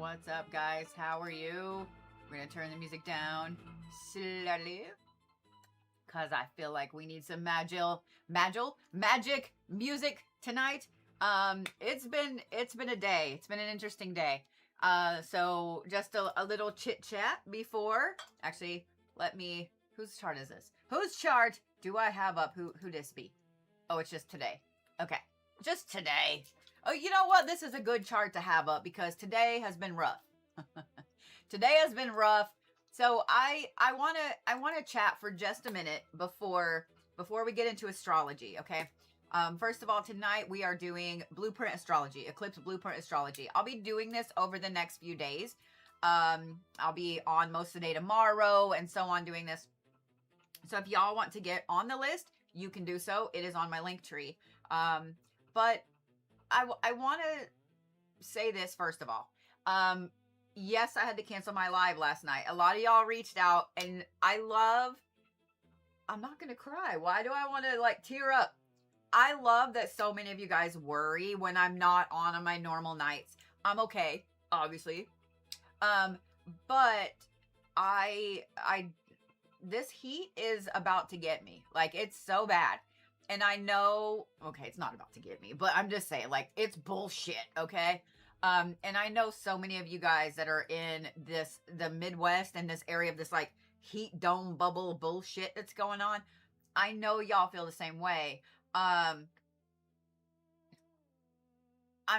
What's up, guys? How are you? We're gonna turn the music down slowly because I feel like we need some magic music tonight. It's been a day. It's been an interesting day. So just a little chit chat before. Actually, whose chart is this? Whose chart do I have up? Who this be? Oh, it's just today. Okay, just today. Oh, you know what? This is a good chart to have up because today has been rough. Today has been rough. So I wanna chat for just a minute before we get into astrology, okay? First of all, tonight we are doing Blueprint Astrology, Eclipse Blueprint Astrology. I'll be doing this over the next few days. I'll be on most of the day tomorrow and so on doing this. So if y'all want to get on the list, you can do so. It is on my link tree. But I want to say this first of all. Yes, I had to cancel my live last night. A lot of y'all reached out, and I'm not going to cry. Why do I want to, like, tear up? I love that so many of you guys worry when I'm not on my normal nights. I'm okay, obviously. But this heat is about to get me. Like, it's so bad. And I know, okay, it's not about to get me, but I'm just saying, like, it's bullshit, okay? And I know so many of you guys that are in the Midwest and this area of this, like, heat dome bubble bullshit that's going on. I know y'all feel the same way. I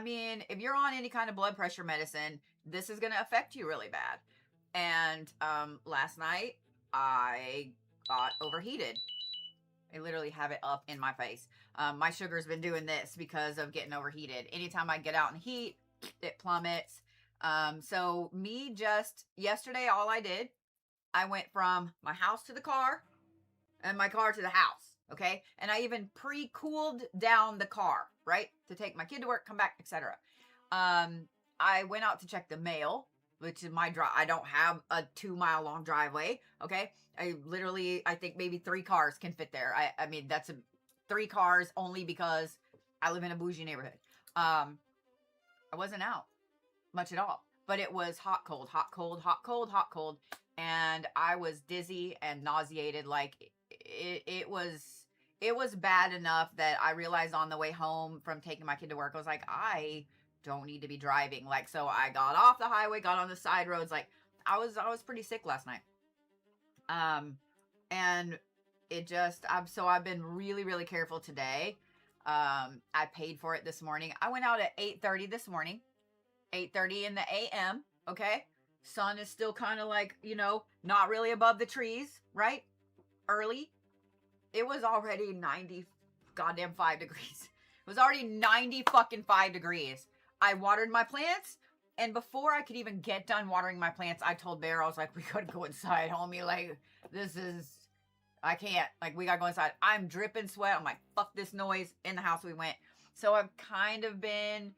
mean, if you're on any kind of blood pressure medicine, this is going to affect you really bad. And last night, I got overheated. I literally have it up in my face. My sugar's been doing this because of getting overheated. Anytime I get out in heat, it plummets. So yesterday, all I did, I went from my house to the car and my car to the house, okay? And I even pre-cooled down the car, right? To take my kid to work, come back, etc. I went out to check the mail, which is my drive. I don't have a 2-mile long driveway, okay? I think maybe 3 cars can fit there. I mean, that's 3 cars only because I live in a bougie neighborhood. I wasn't out much at all, but it was hot, cold, hot, cold, hot, cold, hot, cold. And I was dizzy and nauseated. Like it was bad enough that I realized on the way home from taking my kid to work, I was like, I don't need to be driving. Like, so I got off the highway, got on the side roads. Like I was pretty sick last night. And I've been really, really careful today. I paid for it this morning. I went out at 8:30 this morning, 8:30 in the AM. Okay. Sun is still kind of like, not really above the trees, right? Early. It was already 90 goddamn 5 degrees. It was already 90 fucking 5 degrees. I watered my plants. And before I could even get done watering my plants, I told Bear, I was like, we gotta go inside, homie. Like, I can't. Like, we gotta go inside. I'm dripping sweat. I'm like, fuck this noise. In the house we went. So I've kind of been,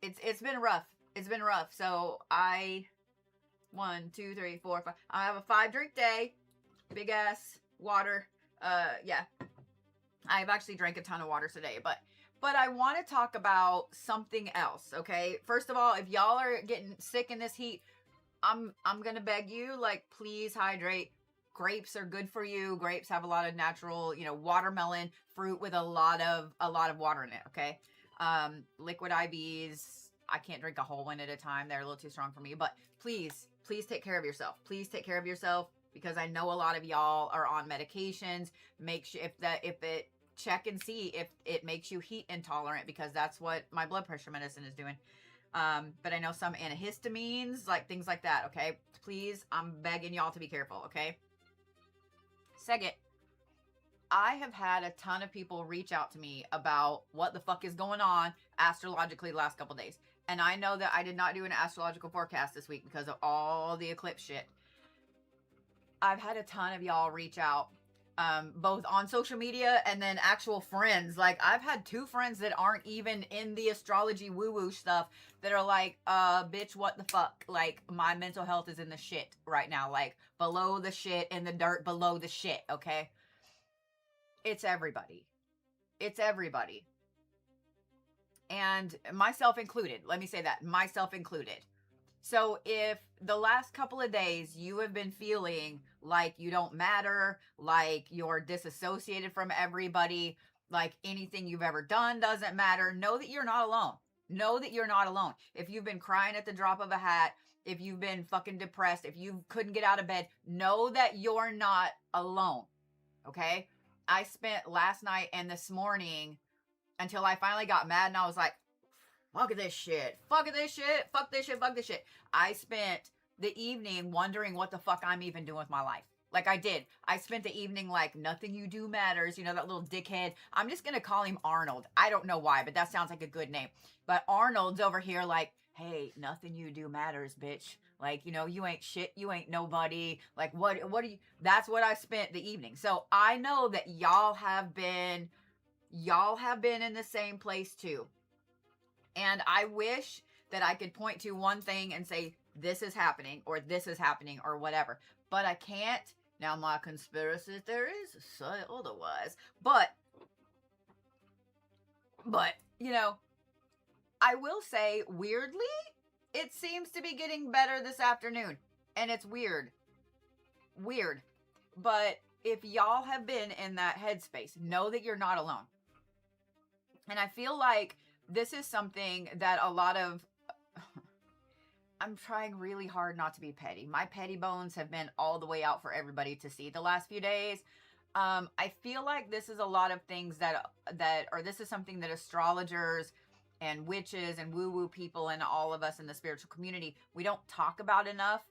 it's been rough. It's been rough. So 1, 2, 3, 4, 5. I have a 5-drink day. Big ass water. Yeah. I've actually drank a ton of water today, but I want to talk about something else, okay? First of all, if y'all are getting sick in this heat, I'm going to beg you, like, please hydrate. Grapes are good for you. Grapes have a lot of natural, watermelon fruit with a lot of water in it, okay? Liquid IVs, I can't drink a whole one at a time. They're a little too strong for me, but please take care of yourself. Please take care of yourself because I know a lot of y'all are on medications. Make sure check and see if it makes you heat intolerant because that's what my blood pressure medicine is doing. But I know some antihistamines, like things like that, okay? Please, I'm begging y'all to be careful, okay? Second, I have had a ton of people reach out to me about what the fuck is going on astrologically the last couple days. And I know that I did not do an astrological forecast this week because of all the eclipse shit. I've had a ton of y'all reach out, both on social media and then actual friends. Like, I've had 2 friends that aren't even in the astrology woo-woo stuff that are like, bitch, what the fuck? Like, my mental health is in the shit right now. Like, below the shit, in the dirt, below the shit, okay? It's everybody. It's everybody. And myself included. Let me say that. Myself included. So if the last couple of days you have been feeling like you don't matter, like you're disassociated from everybody, like anything you've ever done doesn't matter, know that you're not alone. Know that you're not alone. If you've been crying at the drop of a hat, if you've been fucking depressed, if you couldn't get out of bed, know that you're not alone. Okay? I spent last night and this morning until I finally got mad and I was like, fuck this shit. Fuck this shit. Fuck this shit. Fuck this shit. I spent the evening wondering what the fuck I'm even doing with my life. Like I did. I spent the evening like nothing you do matters. You know, that little dickhead. I'm just going to call him Arnold. I don't know why, but that sounds like a good name. But Arnold's over here like, hey, nothing you do matters, bitch. Like, you know, you ain't shit. You ain't nobody. Like, what are you? That's what I spent the evening. So I know that y'all have been in the same place too. And I wish that I could point to one thing and say, this is happening or whatever. But I can't. Now my conspiracy theories say otherwise. But, you know, I will say, weirdly, it seems to be getting better this afternoon. And it's weird. Weird. But if y'all have been in that headspace, know that you're not alone. And I feel like this is something that a lot of, I'm trying really hard not to be petty. My petty bones have been all the way out for everybody to see the last few days. I feel like this is a lot of things or this is something that astrologers and witches and woo-woo people and all of us in the spiritual community, we don't talk about enough,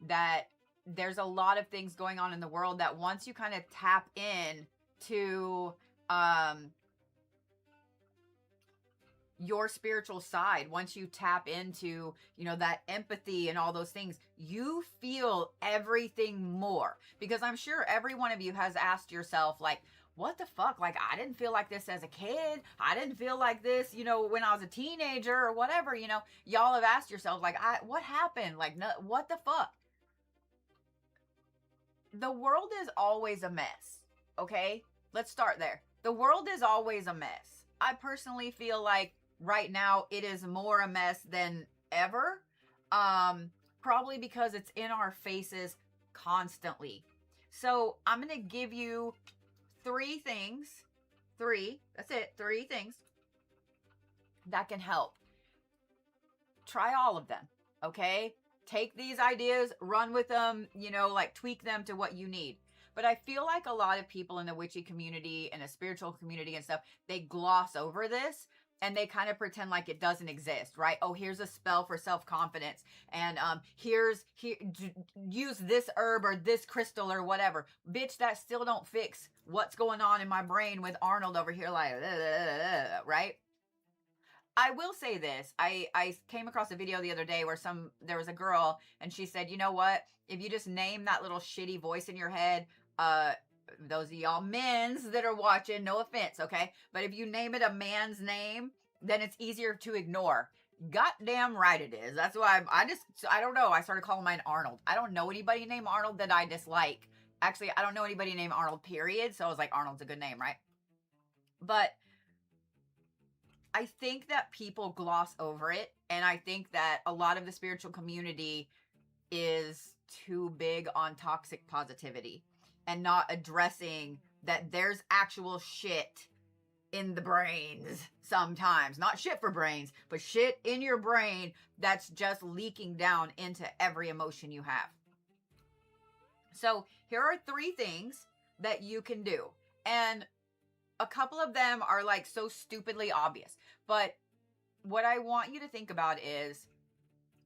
that there's a lot of things going on in the world that once you kind of tap in to, your spiritual side, once you tap into, you know, that empathy and all those things, you feel everything more. Because I'm sure every one of you has asked yourself, like, what the fuck? Like, I didn't feel like this as a kid. I didn't feel like this, you know, when I was a teenager or whatever, you know. Y'all have asked yourself, like, what happened? Like, no, what the fuck? The world is always a mess, okay? Let's start there. The world is always a mess. I personally feel like right now it is more a mess than ever, probably because it's in our faces constantly. So I'm gonna give you three things that can help. Try all of them, okay? Take these ideas, run with them, you know, like tweak them to what you need. But I feel like a lot of people in the witchy community and the spiritual community and stuff, they gloss over this and they kind of pretend like it doesn't exist, right? Oh, here's a spell for self-confidence. And use this herb or this crystal or whatever. Bitch, that still don't fix what's going on in my brain with Arnold over here like, right? I will say this. I came across a video the other day where there was a girl and she said, you know what? If you just name that little shitty voice in your head, those of y'all men's that are watching, no offense, okay? But if you name it a man's name, then it's easier to ignore. Goddamn right it is. That's why I don't know. I started calling mine Arnold. I don't know anybody named Arnold that I dislike. Actually, I don't know anybody named Arnold, period. So I was like, Arnold's a good name, right? But I think that people gloss over it. And I think that a lot of the spiritual community is too big on toxic positivity and not addressing that there's actual shit in the brains sometimes. Not shit for brains, but shit in your brain that's just leaking down into every emotion you have. So here are three things that you can do. And a couple of them are like so stupidly obvious. But what I want you to think about is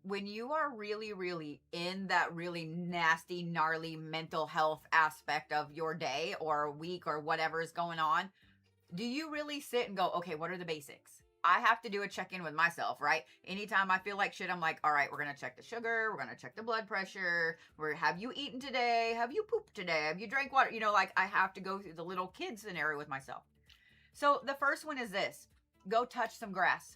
when you are really, really in that really nasty, gnarly mental health aspect of your day or week or whatever is going on, do you really sit and go, okay, what are the basics? I have to do a check-in with myself, right? Anytime I feel like shit, I'm like, all right, we're going to check the sugar. We're going to check the blood pressure. Have you eaten today? Have you pooped today? Have you drank water? You know, like I have to go through the little kid scenario with myself. So the first one is this. Go touch some grass.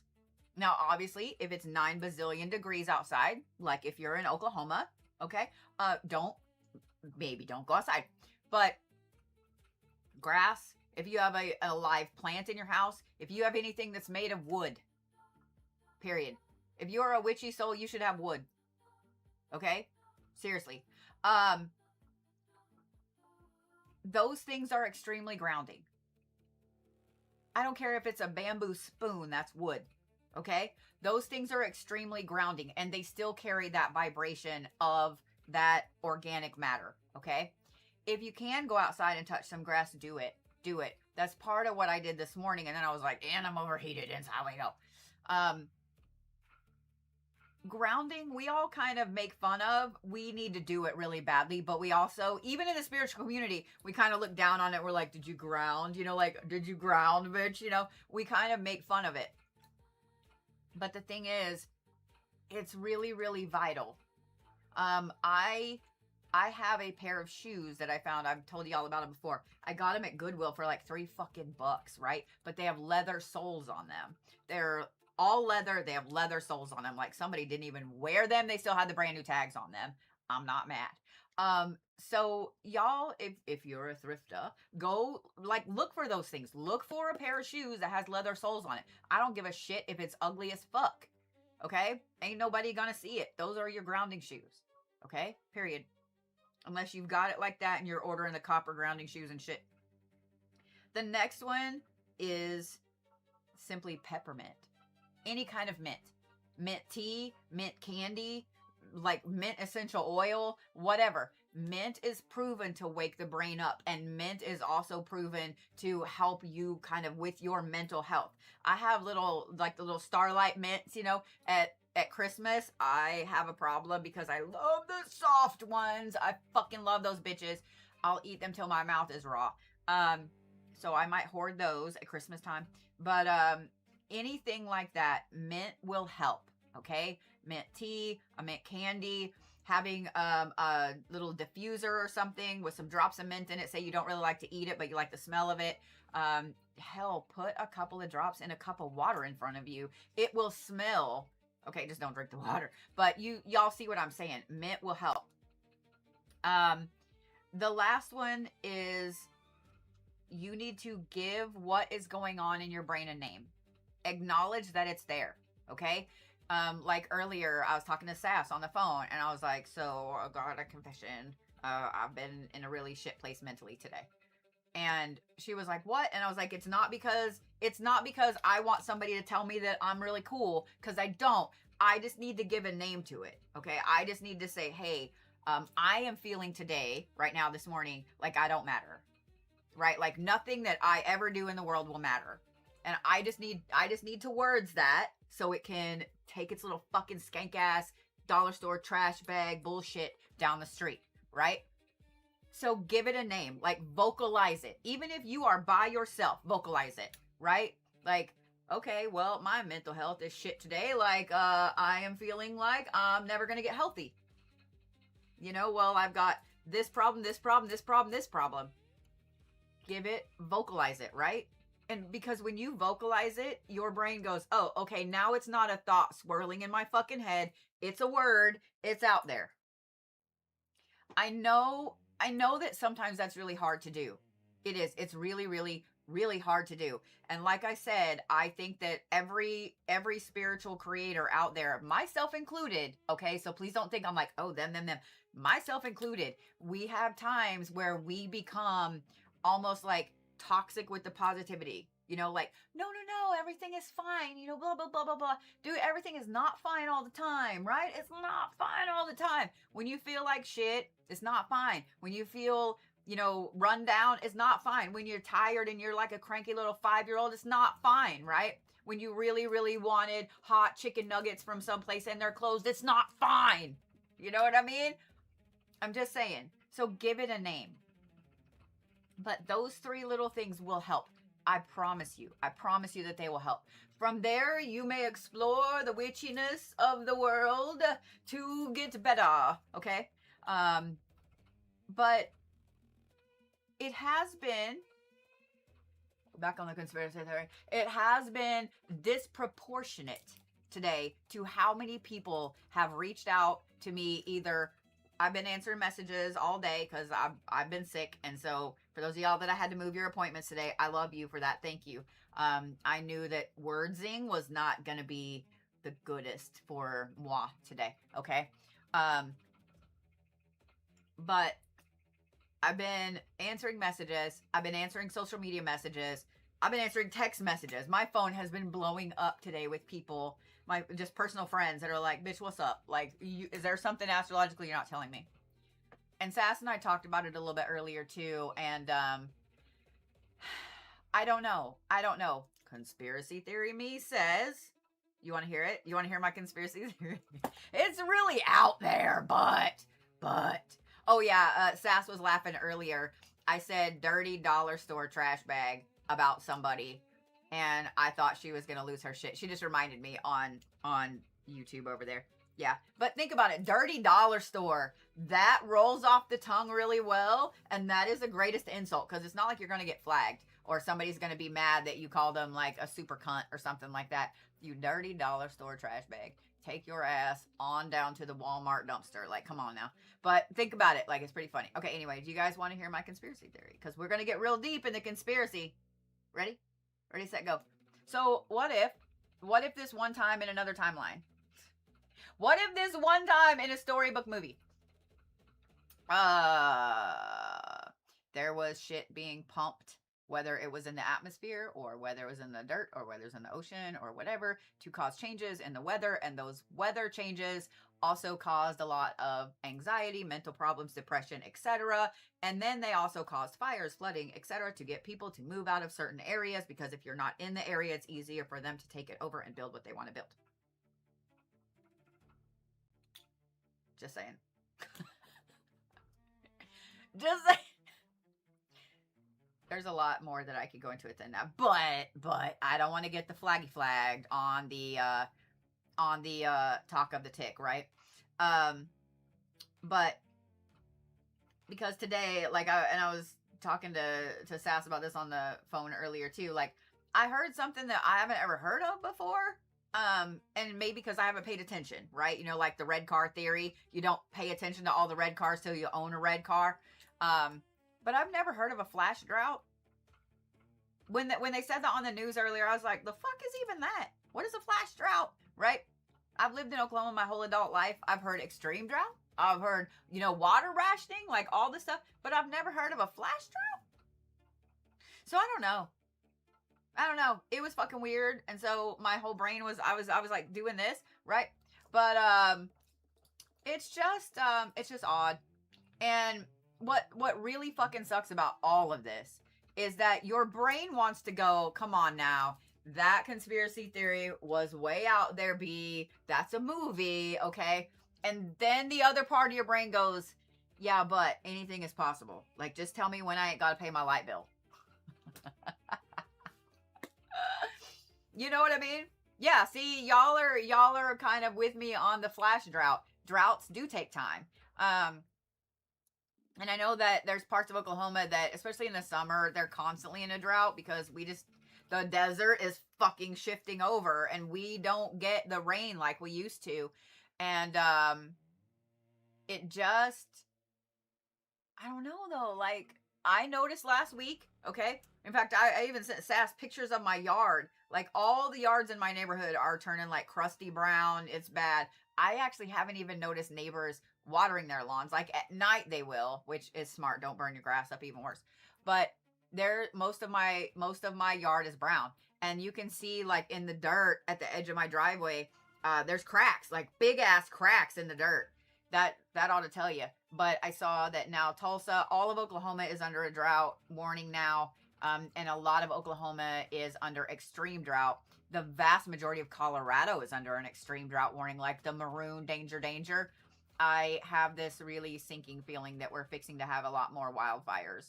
Now, obviously, if it's 9 bazillion degrees outside, like if you're in Oklahoma, okay, don't go outside. But grass, if you have a live plant in your house, if you have anything that's made of wood, period. If you're a witchy soul, you should have wood. Okay? Seriously. Those things are extremely grounding. I don't care if it's a bamboo spoon, that's wood. Okay? Those things are extremely grounding and they still carry that vibration of that organic matter. Okay? If you can go outside and touch some grass, do it. Do it. That's part of what I did this morning. And then I was like, and I'm overheated. And so I go. Grounding, we all kind of make fun of. We need to do it really badly, but we also, even in the spiritual community, we kind of look down on it. We're like, did you ground? You know, like, did you ground, bitch? You know, we kind of make fun of it. But the thing is, it's really, really vital. I have a pair of shoes that I found. I've told you all about them before. I got them at Goodwill for like $3 fucking bucks, right? But they have leather soles on them. They're all leather. They have leather soles on them. Like somebody didn't even wear them. They still had the brand new tags on them. I'm not mad. So y'all, if you're a thrifter, go like look for those things. Look for a pair of shoes that has leather soles on it. I don't give a shit if it's ugly as fuck. Okay? Ain't nobody gonna see it. Those are your grounding shoes. Okay? Period. Unless you've got it like that and you're ordering the copper grounding shoes and shit. The next one is simply peppermint. Any kind of mint. Mint tea, mint candy, like mint essential oil, whatever. Mint is proven to wake the brain up, and mint is also proven to help you kind of with your mental health. I have little, like the little starlight mints, you know, at Christmas. I have a problem because I love the soft ones. I fucking love those bitches. I'll eat them till my mouth is raw. So I might hoard those at Christmas time. But anything like that, mint will help. Okay? Mint tea, a mint candy, having a little diffuser or something with some drops of mint in it. Say you don't really like to eat it, but you like the smell of it. Hell, put a couple of drops in a cup of water in front of you. It will smell. Okay, just don't drink the water. But y'all see what I'm saying. Mint will help. The last one is you need to give what is going on in your brain a name. Acknowledge that it's there. Okay? Like earlier, I was talking to Sass on the phone, and I was like, so I got a confession. I've been in a really shit place mentally today. And she was like, what? And I was like, it's not because I want somebody to tell me that I'm really cool, because I don't. I just need to give a name to it. Okay? I just need to say, hey, I am feeling today, right now, this morning, like I don't matter. Right? Like nothing that I ever do in the world will matter. And I just need to words that so it can take its little fucking skank ass dollar store trash bag bullshit down the street, right? So give it a name, like vocalize it. Even if you are by yourself, vocalize it, right? Like, okay, well, my mental health is shit today. Like, I am feeling like I'm never going to get healthy. You know, well, I've got this problem, this problem, this problem, this problem. Give it, vocalize it, right? And because when you vocalize it, your brain goes, oh, okay, now it's not a thought swirling in my fucking head. It's a word. It's out there. I know that sometimes that's really hard to do. It is. It's really, really, really hard to do. And like I said, I think that every spiritual creator out there, myself included, okay, so please don't think I'm like, oh, them, myself included, we have times where we become almost like toxic with the positivity, you know, like, no, everything is fine, you know, blah, blah, blah, blah, blah. Dude, everything is not fine all the time, right? It's not fine all the time. When you feel like shit, it's not fine. When you feel, you know, run down, it's not fine. When you're tired and you're like a cranky little 5-year-old, it's not fine, right? When you really, really wanted hot chicken nuggets from someplace and they're closed, it's not fine. You know what I mean? I'm just saying. So give it a name. But those 3 little things will help. I promise you that they will help. From there, you may explore the witchiness of the world to get better, okay? But it has been, back on the conspiracy theory, it has been disproportionate today to how many people have reached out to me. Either I've been answering messages all day because I've been sick, and so for those of y'all that I had to move your appointments today, I love you for that. Thank you. I knew that wordsing was not going to be the goodest for moi today, okay? Um, but I've been answering messages. I've been answering social media messages. I've been answering text messages. My phone has been blowing up today with people, my just personal friends that are like, bitch, what's up? Like, is there something astrologically you're not telling me? And Sass and I talked about it a little bit earlier too. And I don't know. I don't know. Conspiracy theory me says, you want to hear it? You want to hear my conspiracy theory? It's really out there, but, oh yeah, Sass was laughing earlier. I said dirty dollar store trash bag about somebody, and I thought she was gonna lose her shit. She just reminded me on YouTube over there. Yeah, but think about it. Dirty dollar store. That rolls off the tongue really well, and that is the greatest insult because it's not like you're gonna get flagged or somebody's gonna be mad that you call them like a super cunt or something like that. You dirty dollar store trash bag. Take your ass on down to the Walmart dumpster. Like, come on now. But think about it. Like, it's pretty funny. Okay, anyway, do you guys want to hear my conspiracy theory? Because we're going to get real deep in the conspiracy. Ready? Ready, set, go. So, what if this one time in another timeline? What if this one time in a storybook movie? There was shit being pumped, whether it was in the atmosphere or whether it was in the dirt or whether it was in the ocean or whatever, to cause changes in the weather. And those weather changes also caused a lot of anxiety, mental problems, depression, etc. And then they also caused fires, flooding, etc. to get people to move out of certain areas, because if you're not in the area, it's easier for them to take it over and build what they want to build. Just saying. Just saying. There's a lot more that I could go into it than that, but I don't want to get the flaggy flagged on the talk of the tick, right? But because today, like, I was talking to Sass about this on the phone earlier too. Like, I heard something that I haven't ever heard of before. And maybe because I haven't paid attention, right? You know, like the red car theory. You don't pay attention to all the red cars till you own a red car. But I've never heard of a flash drought. When they said that on the news earlier, I was like, the fuck is even that? What is a flash drought, right? I've lived in Oklahoma my whole adult life. I've heard extreme drought. I've heard, you know, water rationing, like all this stuff. But I've never heard of a flash drought. So I don't know. It was fucking weird. And so my whole brain was, I was like doing this, right? But it's just odd. And what really fucking sucks about all of this is that your brain wants to go, come on now, that conspiracy theory was way out there, B. That's a movie, okay? And then the other part of your brain goes, yeah, but anything is possible. Like, just tell me when I ain't got to pay my light bill. You know what I mean? Yeah, see, y'all are kind of with me on the flash drought. Droughts do take time. And I know that there's parts of Oklahoma that, especially in the summer, they're constantly in a drought because the desert is fucking shifting over and we don't get the rain like we used to. And it just, I don't know though. Like, I noticed last week, okay? In fact, I even sent Sass pictures of my yard. Like, all the yards in my neighborhood are turning like crusty brown. It's bad. I actually haven't even noticed neighbors watering their lawns. Like, at night they will, which is smart. Don't burn your grass up, even worse. But most of my yard is brown. And you can see, like, in the dirt at the edge of my driveway, there's cracks, like big ass cracks in the dirt. That ought to tell you. But I saw that now Tulsa, all of Oklahoma is under a drought warning now. And a lot of Oklahoma is under extreme drought. The vast majority of Colorado is under an extreme drought warning, like the maroon danger. I have this really sinking feeling that we're fixing to have a lot more wildfires.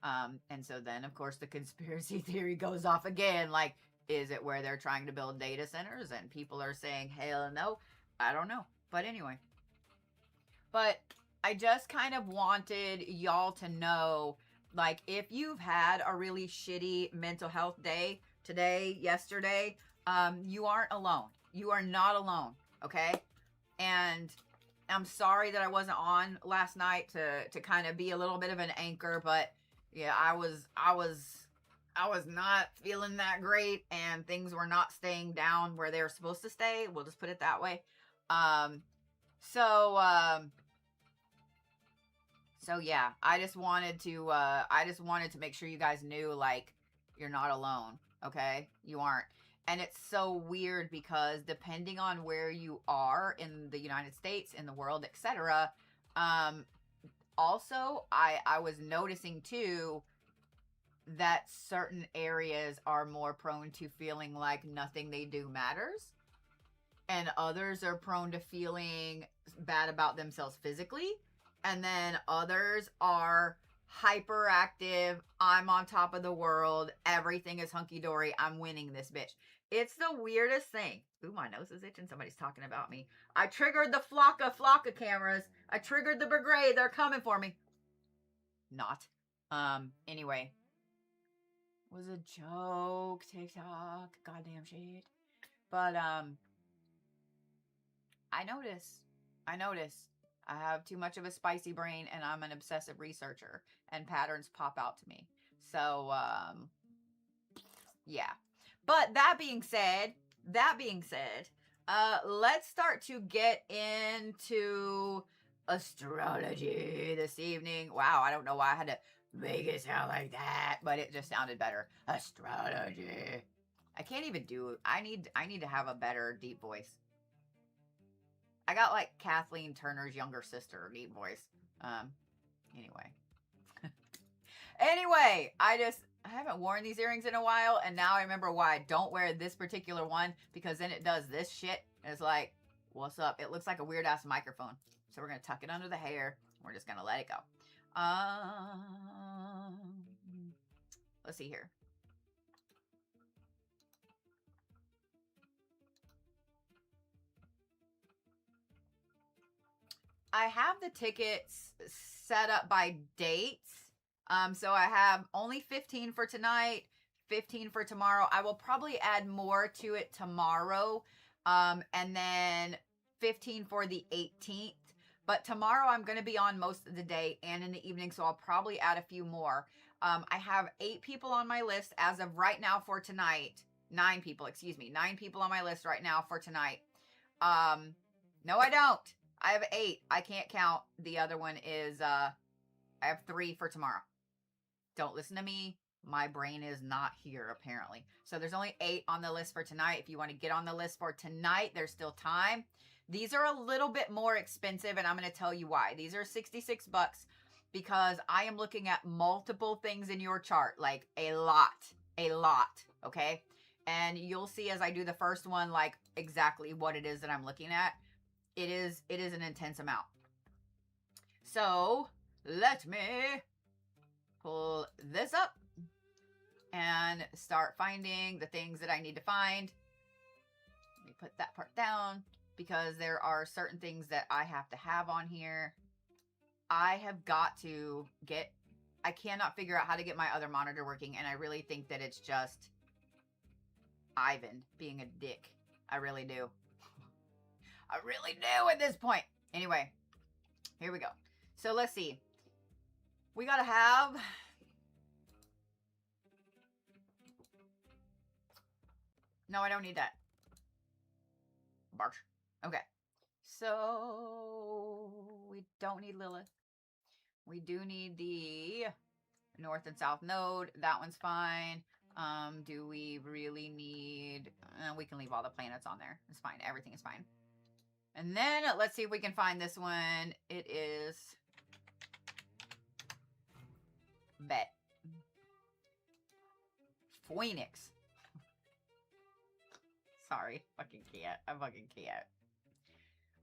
And so then, of course, the conspiracy theory goes off again. Like, is it where they're trying to build data centers and people are saying, hell no? I don't know. But anyway. But I just kind of wanted y'all to know, like, if you've had a really shitty mental health day today, yesterday, you aren't alone. You are not alone, okay? And I'm sorry that I wasn't on last night to kind of be a little bit of an anchor, but yeah, I was not feeling that great and things were not staying down where they were supposed to stay. We'll just put it that way. So, so yeah, I just wanted to make sure you guys knew, like, you're not alone, okay? You aren't. And it's so weird because depending on where you are in the United States, in the world, etc., also I was noticing too that certain areas are more prone to feeling like nothing they do matters, and others are prone to feeling bad about themselves physically, and then others are hyperactive. I'm on top of the world, everything is hunky-dory, I'm winning this bitch. It's the weirdest thing. Ooh, my nose is itching, somebody's talking about me. I triggered the flocka cameras. I triggered the brigade, they're coming for me. Not. Anyway, was a joke, TikTok, goddamn shit. But I notice I have too much of a spicy brain, and I'm an obsessive researcher, and patterns pop out to me. So yeah. But that being said, let's start to get into astrology this evening. Wow, I don't know why I had to make it sound like that, but it just sounded better. Astrology. I can't even do. I need to have a better deep voice. I got like Kathleen Turner's younger sister deep voice. Anyway. Anyway, I haven't worn these earrings in a while, and now I remember why I don't wear this particular one, because then it does this shit, and it's like, what's up? It looks like a weird-ass microphone. So we're going to tuck it under the hair. We're just going to let it go. Let's see here. I have the tickets set up by dates. So I have only 15 for tonight, 15 for tomorrow. I will probably add more to it tomorrow. And then 15 for the 18th. But tomorrow I'm going to be on most of the day and in the evening, so I'll probably add a few more. I have 8 people on my list as of right now for tonight. 9 people, excuse me. 9 people on my list right now for tonight. No, I don't. I have 8. I can't count. The other one is, I have 3 for tomorrow. Don't listen to me. My brain is not here, apparently. So there's only 8 on the list for tonight. If you want to get on the list for tonight, there's still time. These are a little bit more expensive, and I'm going to tell you why. These are $66 because I am looking at multiple things in your chart, like a lot, okay? And you'll see as I do the first one, like exactly what it is that I'm looking at. It is an intense amount. So let me pull this up and start finding the things that I need to find. Let me put that part down because there are certain things that I have to have on here. I have got to get, I cannot figure out how to get my other monitor working, and I really think that it's just Ivan being a dick. I really do. I really do at this point. Anyway, here we go. So let's see. We gotta have... No, I don't need that. Barch. Okay. So we don't need Lilith. We do need the north and south node. That one's fine. Do we really need... we can leave all the planets on there. It's fine. Everything is fine. And then let's see if we can find this one. It is... Bet. Phoenix. Sorry. Fucking can't. I fucking can't.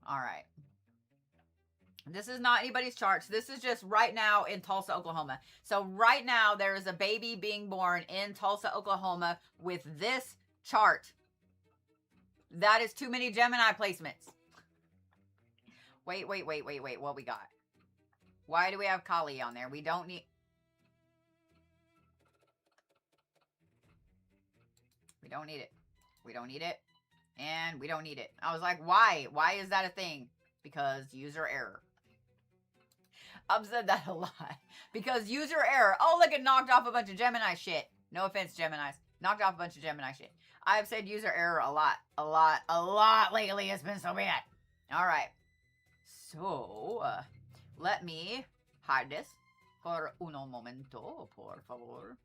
Alright. This is not anybody's charts. This is just right now in Tulsa, Oklahoma. So right now there is a baby being born in Tulsa, Oklahoma with this chart. That is too many Gemini placements. Wait. What we got? Why do we have Kali on there? We don't need... We don't need it. We don't need it. And we don't need it. I was like, why? Why is that a thing? Because user error. I've said that a lot. Because user error. Oh, look, it knocked off a bunch of Gemini shit. No offense, Geminis. Knocked off a bunch of Gemini shit. I've said user error a lot lately. It's been so bad. All right. So, let me hide this por uno momento, por favor.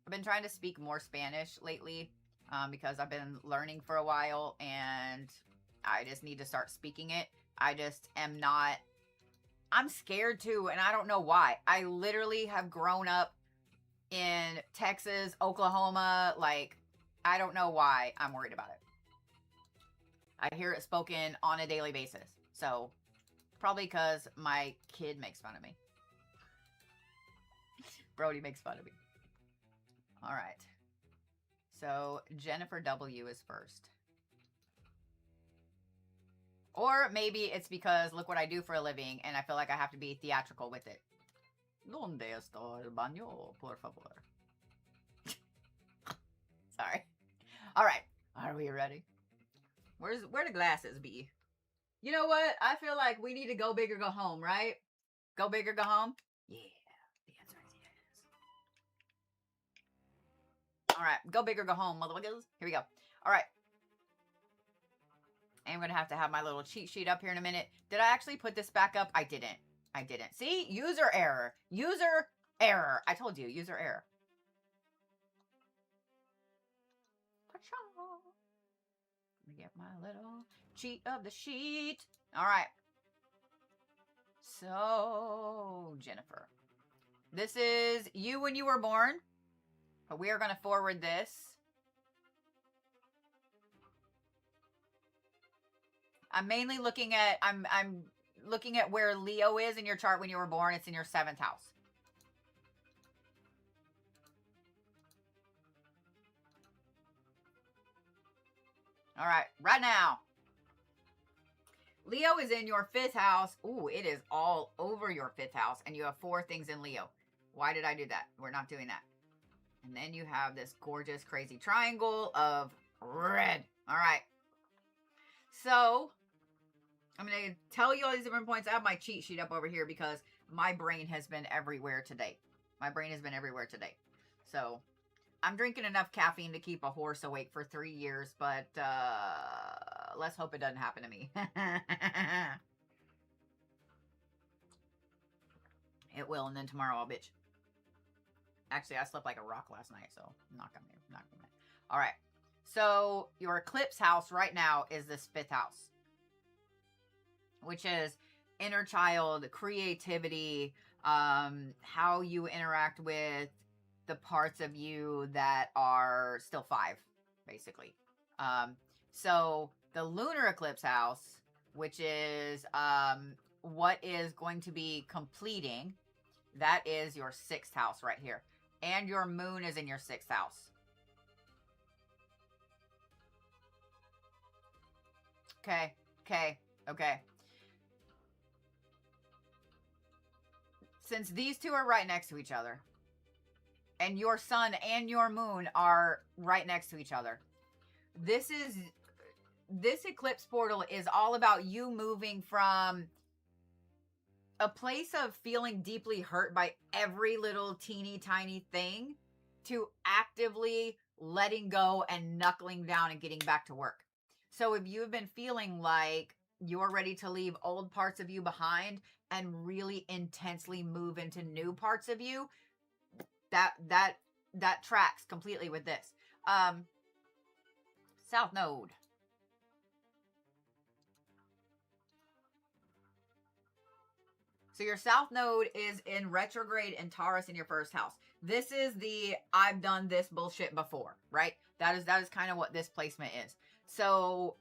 I've been trying to speak more Spanish lately because I've been learning for a while and I just need to start speaking it. I just am not... I'm scared too, and I don't know why. I literally have grown up in Texas, Oklahoma. Like, I don't know why I'm worried about it. I hear it spoken on a daily basis. So, probably because my kid makes fun of me. Brody makes fun of me. All right. So, Jennifer W. is first. Or maybe it's because look what I do for a living and I feel like I have to be theatrical with it. ¿Dónde está el baño, por favor? Sorry. All right. Are we ready? Where the glasses be? You know what? I feel like we need to go big or go home, right? Go big or go home? Yeah. The answer is yes. All right. Go big or go home, motherfuckers. Here we go. All right. I'm going to have my little cheat sheet up here in a minute. Did I actually put this back up? I didn't. I didn't. See? User error. User error. I told you. User error. Let me get my little cheat of the sheet. All right. So, Jennifer. This is you when you were born. But we are going to forward this. I'm mainly looking at I'm looking at where Leo is in your chart when you were born. It's in your 7th house. All right, right now. Leo is in your 5th house. Ooh, it is all over your 5th house. And you have 4 things in Leo. Why did I do that? We're not doing that. And then you have this gorgeous, crazy triangle of red. All right. So, I'm going to tell you all these different points. I have my cheat sheet up over here because my brain has been everywhere today. My brain has been everywhere today. So, I'm drinking enough caffeine to keep a horse awake for 3 years, but let's hope it doesn't happen to me. It will, and then tomorrow I'll bitch. Actually, I slept like a rock last night, so I'm not gonna. All right. So your eclipse house right now is this 5th house, which is inner child, creativity, how you interact with the parts of you that are still 5, basically. So the lunar eclipse house, which is what is going to be completing, that is your 6th house right here. And your moon is in your 6th house. Okay. Since these two are right next to each other, and your sun and your moon are right next to each other, this eclipse portal is all about you moving from a place of feeling deeply hurt by every little teeny tiny thing to actively letting go and knuckling down and getting back to work. So if you've been feeling like you're ready to leave old parts of you behind and really intensely move into new parts of you, that tracks completely with this. South Node. So your South Node is in retrograde in Taurus in your 1st house. This is the I've done this bullshit before, right? That is kind of what this placement is. So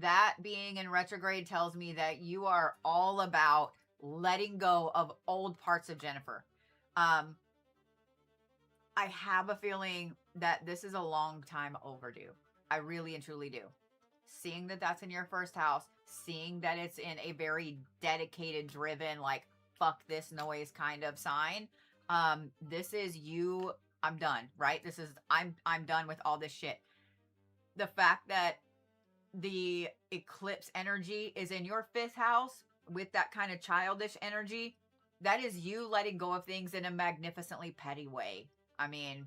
that being in retrograde tells me that you are all about letting go of old parts of Jennifer. I have a feeling that this is a long time overdue. I really and truly do. Seeing that that's in your 1st house, seeing that it's in a very dedicated, driven, like, fuck this noise kind of sign. This is you. I'm done, right? This is, I'm done with all this shit. The fact that the eclipse energy is in your 5th house with that kind of childish energy, that is you letting go of things in a magnificently petty way. I mean,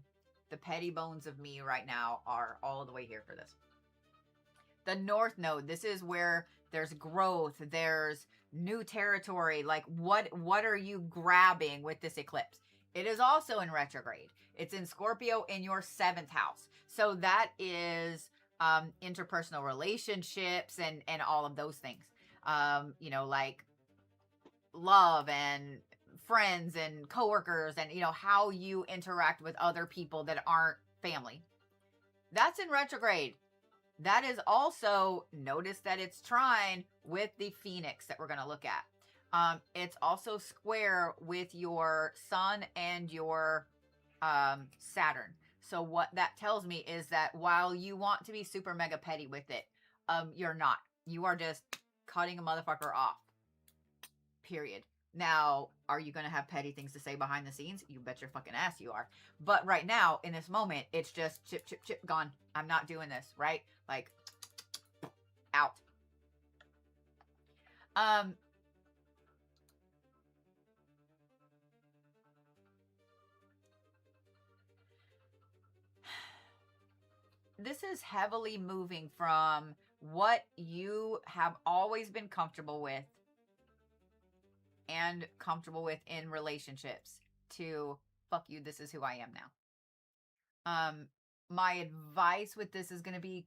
the petty bones of me right now are all the way here for this. The North Node, this is where there's growth, there's new territory. Like what are you grabbing with this eclipse? It is also in retrograde. It's in Scorpio in your 7th house. So that is interpersonal relationships and all of those things. You know, like love and friends and coworkers and, you know, how you interact with other people that aren't family. That's in retrograde. That is also, notice that it's trine with the Phoenix that we're going to look at. It's also square with your Sun and your Saturn. So what that tells me is that while you want to be super mega petty with it, you're not. You are just cutting a motherfucker off. Period. Now, are you going to have petty things to say behind the scenes? You bet your fucking ass you are. But right now, in this moment, it's just chip, chip, chip, gone. I'm not doing this, right? Like, out. This is heavily moving from what you have always been comfortable with and comfortable with in relationships to fuck you, this is who I am now. My advice with this is going to be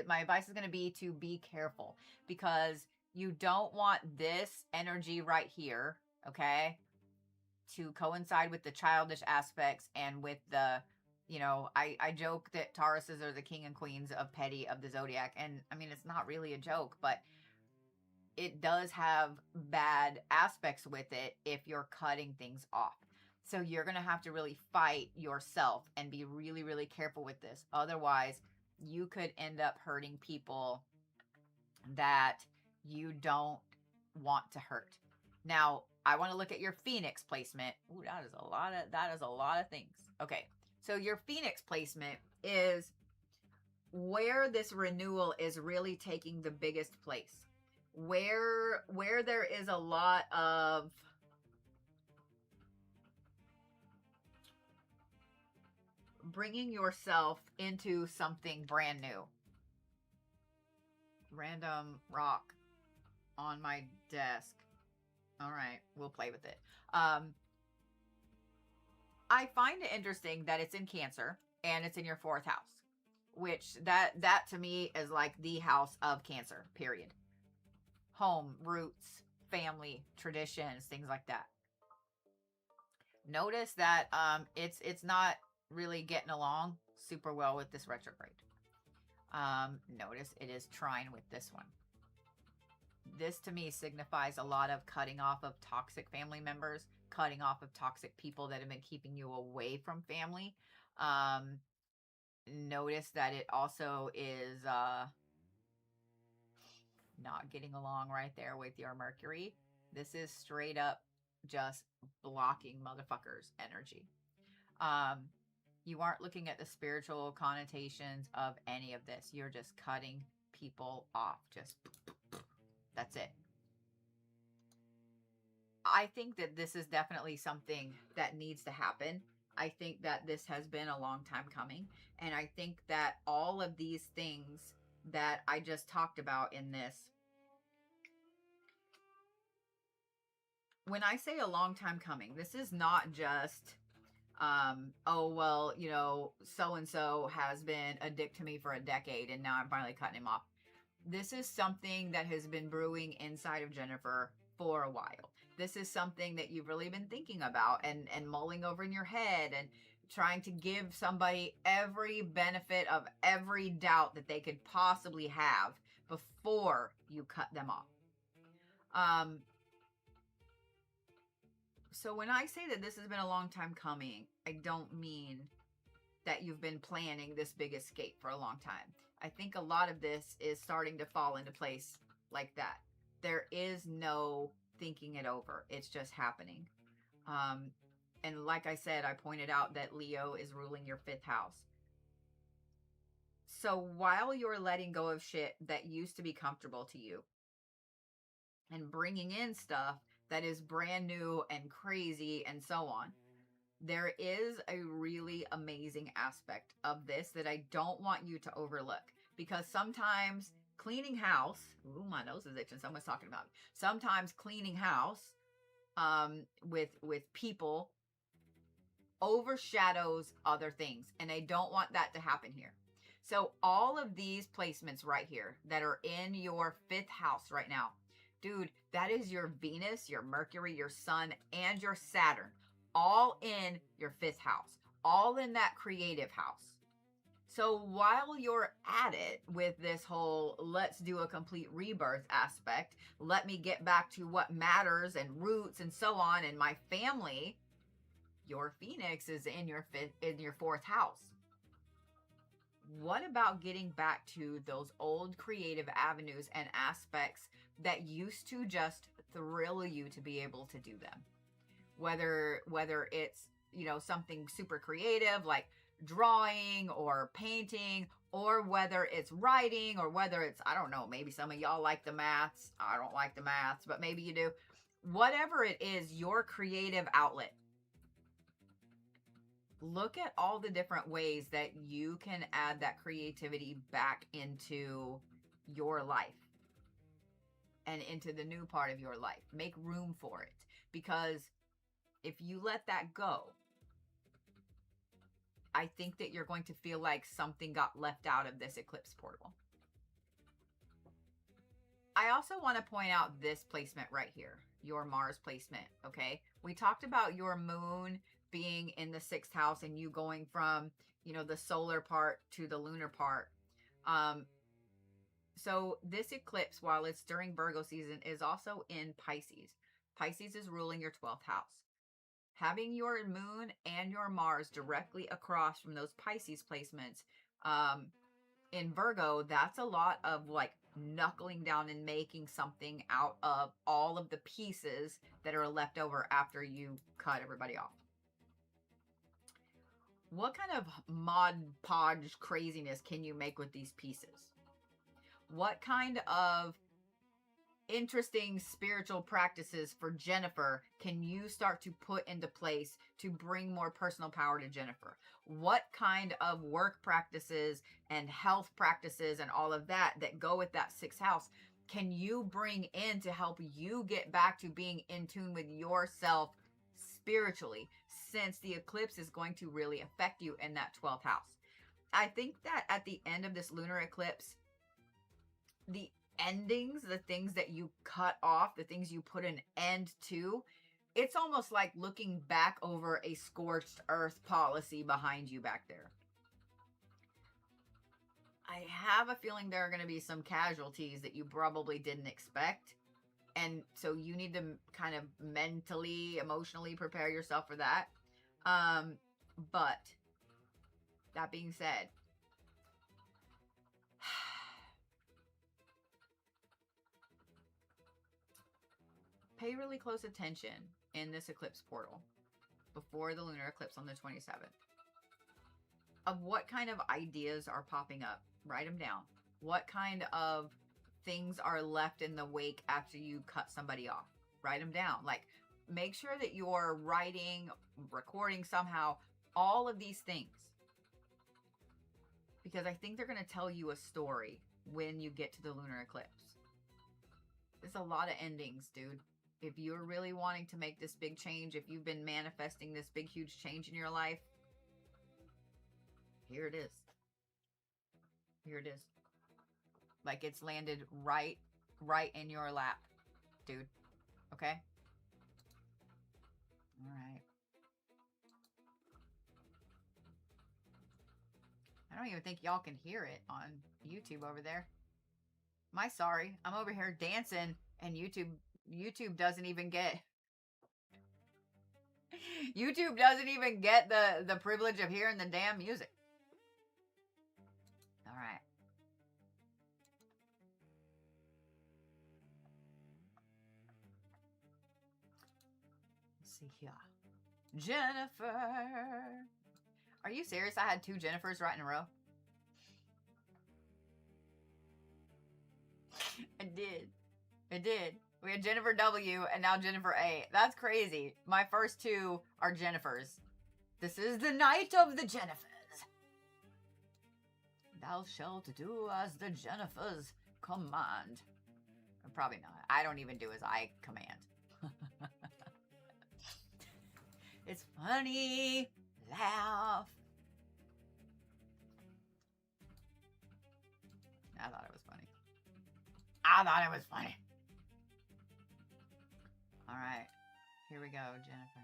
my advice is going to be careful, because you don't want this energy right here, okay, to coincide with the childish aspects and with the, you know, I joke that Tauruses are the king and queens of petty of the zodiac, and I mean, it's not really a joke, but it does have bad aspects with it if you're cutting things off. So you're going to have to really fight yourself and be really, really careful with this. Otherwise, you could end up hurting people that you don't want to hurt. Now, I want to look at your Phoenix placement. Ooh, that is a lot of things. Okay. So your Phoenix placement is where this renewal is really taking the biggest place. Where there is a lot of bringing yourself into something brand new. Random rock on my desk. All right, we'll play with it. I find it interesting that it's in Cancer and it's in your 4th house, which that to me is like the house of Cancer, period. Home, roots, family, traditions, things like that. Notice that it's not really getting along super well with this retrograde. Notice it is trine with this one. This to me signifies a lot of cutting off of toxic family members, cutting off of toxic people that have been keeping you away from family. Notice that it also is not getting along right there with your Mercury. This is straight up just blocking motherfuckers energy. You aren't looking at the spiritual connotations of any of this. You're just cutting people off. Just that's it. I think that this is definitely something that needs to happen. I think that this has been a long time coming. And I think that all of these things that I just talked about in this, when I say a long time coming, this is not just, oh, well, you know, so-and-so has been a dick to me for a decade and now I'm finally cutting him off. This is something that has been brewing inside of Jennifer for a while. This is something that you've really been thinking about and mulling over in your head and trying to give somebody every benefit of every doubt that they could possibly have before you cut them off. So when I say that this has been a long time coming, I don't mean that you've been planning this big escape for a long time. I think a lot of this is starting to fall into place like that. There is no thinking it over. It's just happening. And like I said, I pointed out that Leo is ruling your 5th house. So while you're letting go of shit that used to be comfortable to you and bringing in stuff that is brand new and crazy and so on, there is a really amazing aspect of this that I don't want you to overlook, because sometimes cleaning house. Ooh, my nose is itching. Someone's talking about me. Sometimes cleaning house with people overshadows other things, and I don't want that to happen here. So all of these placements right here that are in your 5th house right now, dude, that is your Venus, your Mercury, your Sun, and your Saturn, all in your 5th house, all in that creative house. So while you're at it with this whole let's do a complete rebirth aspect, let me get back to what matters and roots and so on in my family, your Phoenix is in your 4th house. What about getting back to those old creative avenues and aspects that used to just thrill you to be able to do them? Whether it's, something super creative like drawing or painting, or whether it's writing, or whether it's, I don't know, maybe some of y'all like the maths. I don't like the maths, but maybe you do. Whatever it is, your creative outlet. Look at all the different ways that you can add that creativity back into your life and into the new part of your life. Make room for it, because if you let that go, I think that you're going to feel like something got left out of this eclipse portal. I also want to point out this placement right here, your Mars placement, okay? We talked about your moon being in the 6th house and you going from, the solar part to the lunar part. So this eclipse, while it's during Virgo season, is also in Pisces. Pisces is ruling your 12th house. Having your moon and your Mars directly across from those Pisces placements in Virgo, that's a lot of like knuckling down and making something out of all of the pieces that are left over after you cut everybody off. What kind of Mod Podge craziness can you make with these pieces? What kind of interesting spiritual practices for Jennifer can you start to put into place to bring more personal power to Jennifer? What kind of work practices and health practices and all of that go with that 6th house can you bring in to help you get back to being in tune with yourself spiritually, since the eclipse is going to really affect you in that 12th house? I think that at the end of this lunar eclipse, the endings, the things that you cut off, the things you put an end to, it's almost like looking back over a scorched earth policy behind you back there. I have a feeling there are going to be some casualties that you probably didn't expect. And so you need to kind of mentally, emotionally prepare yourself for that. But that being said, pay really close attention in this eclipse portal before the lunar eclipse on the 27th of what kind of ideas are popping up. Write them down. What kind of things are left in the wake after you cut somebody off? Write them down. Like, make sure that you're writing, recording somehow, all of these things. Because I think they're going to tell you a story when you get to the lunar eclipse. There's a lot of endings, dude. If you're really wanting to make this big change, if you've been manifesting this big, huge change in your life, here it is. Here it is. Like it's landed right in your lap, dude. Okay? All right. I don't even think y'all can hear it on YouTube over there. My sorry. I'm over here dancing and YouTube doesn't even get YouTube doesn't even get the privilege of hearing the damn music. All right. Let's see here. Jennifer. Are you serious? I had 2 Jennifers right in a row. I did. We had Jennifer W and now Jennifer A. That's crazy. My first 2 are Jennifers. This is the night of the Jennifers. Thou shalt do as the Jennifers command. Probably not. I don't even do as I command. It's funny. Laugh. I thought it was funny. I thought it was funny. All right. Here we go, Jennifer.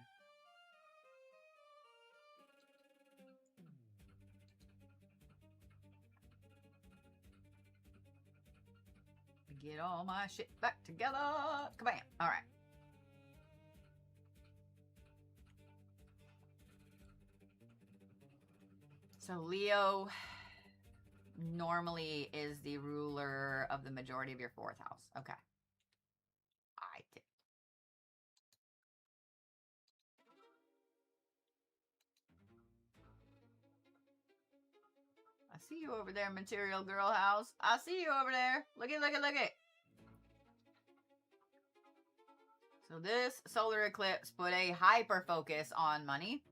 Get all my shit back together. Kabam. All right. So Leo normally is the ruler of the majority of your 4th house. Okay. I did. I see you over there, Material Girl House. I see you over there. Look it, look it, look it. So this solar eclipse put a hyper focus on money.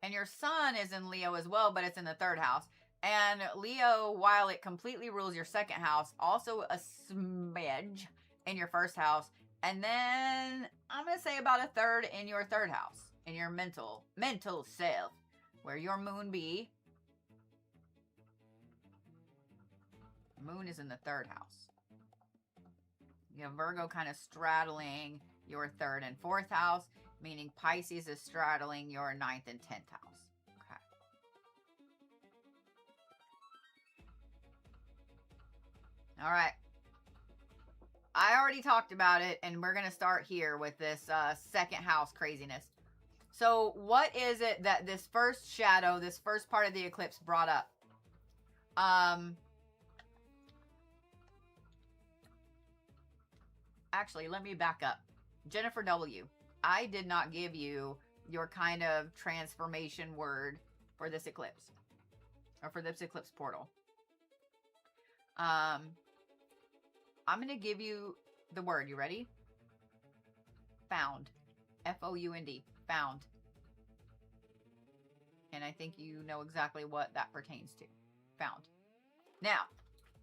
And your sun is in Leo as well, but it's in the 3rd house. And Leo, while it completely rules your 2nd house, also a smidge in your 1st house. And then I'm going to say about a 3rd in your 3rd house, in your mental self, where your moon be. Moon is in the 3rd house. You have Virgo kind of straddling your 3rd and 4th house, meaning Pisces is straddling your 9th and 10th house. Okay. All right. I already talked about it, and we're going to start here with this 2nd house craziness. So what is it that this first shadow, this first part of the eclipse brought up? Actually, let me back up. Jennifer W., I did not give you your kind of transformation word for this eclipse. Or for this eclipse portal. I'm going to give you the word. You ready? Found. F-O-U-N-D. Found. And I think you know exactly what that pertains to. Found. Now,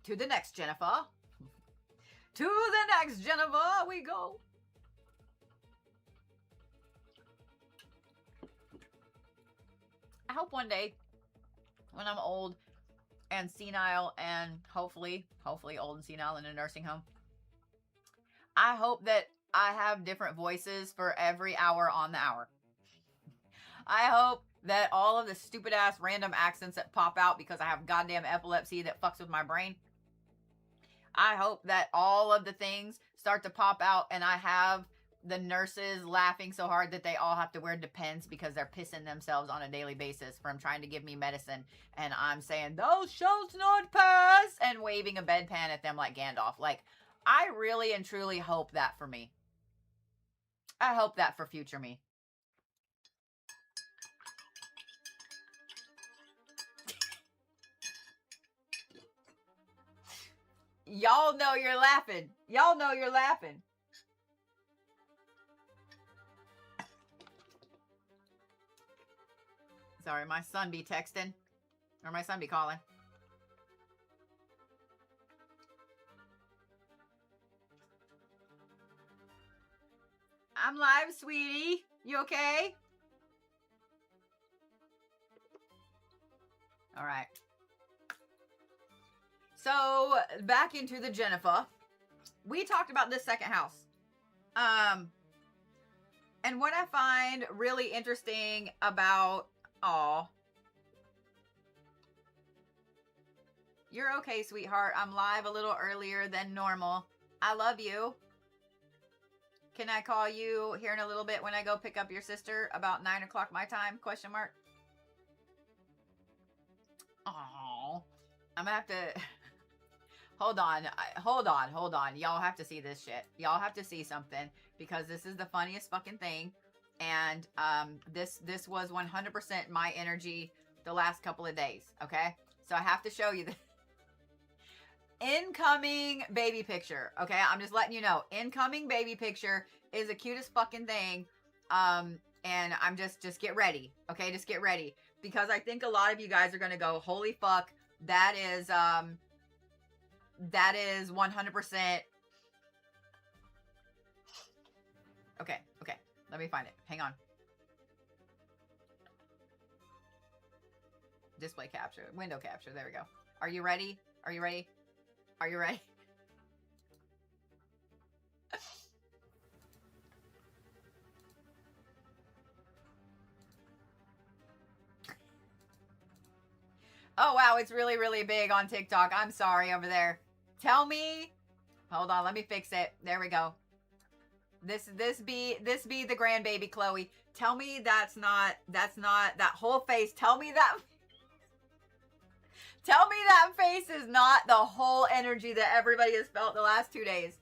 to the next, Jennifer. To the next, Jennifer, we go. I hope one day, when I'm old and senile and hopefully old and senile in a nursing home, I hope that I have different voices for every hour on the hour. I hope that all of the stupid ass random accents that pop out because I have goddamn epilepsy that fucks with my brain, I hope that all of the things start to pop out and I have the nurses laughing so hard that they all have to wear Depends because they're pissing themselves on a daily basis from trying to give me medicine. And I'm saying, thou shalt not pass, and waving a bedpan at them like Gandalf. Like, I really and truly hope that for me. I hope that for future me. Y'all know you're laughing. Y'all know you're laughing. Sorry, my son be texting. Or my son be calling. I'm live, sweetie. You okay? All right. So, back into the Jennifer. We talked about this 2nd house. And what I find really interesting about... Aw. You're okay, sweetheart. I'm live a little earlier than normal. I love you. Can I call you here in a little bit when I go pick up your sister about 9 o'clock my time? Question mark. Aw. I'm gonna have to... Hold on. Y'all have to see this shit. Y'all have to see something because this is the funniest fucking thing. And this was 100% my energy the last couple of days. Okay? So I have to show you the incoming baby picture. Okay? I'm just letting you know. Incoming baby picture is the cutest fucking thing. And I'm just get ready. Okay? Just get ready. Because I think a lot of you guys are going to go, holy fuck, that is... That is 100%. Okay, okay. Let me find it. Hang on. Display capture. Window capture. There we go. Are you ready? Are you ready? Are you ready? Oh, wow. It's really, really big on TikTok. I'm sorry over there. Tell me. Hold on. Let me fix it. There we go. This be the grandbaby Chloe. Tell me that's not that whole face. Tell me that face is not the whole energy that everybody has felt the last 2 days.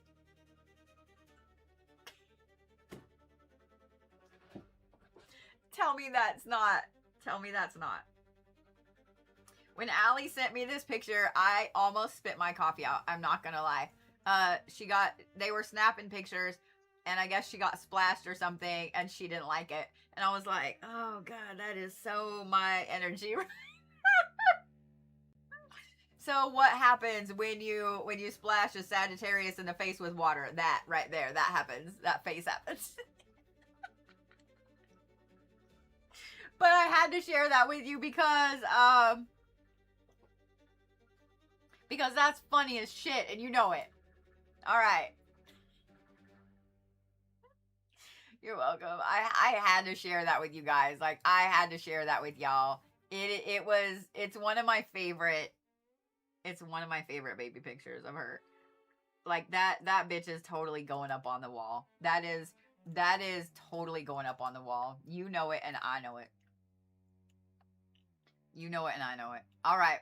Tell me that's not. Tell me that's not. When Allie sent me this picture, I almost spit my coffee out. I'm not gonna lie. They were snapping pictures, and I guess she got splashed or something, and she didn't like it. And I was like, oh God, that is so my energy. So what happens when you splash a Sagittarius in the face with water? That right there, that happens. That face happens. But I had to share that with you because that's funny as shit, and you know it. All right. You're welcome. I had to share that with you guys. Like, I had to share that with y'all. It's one of my favorite. It's one of my favorite baby pictures of her. Like, that bitch is totally going up on the wall. That is totally going up on the wall. You know it, and I know it. You know it, and I know it. All right.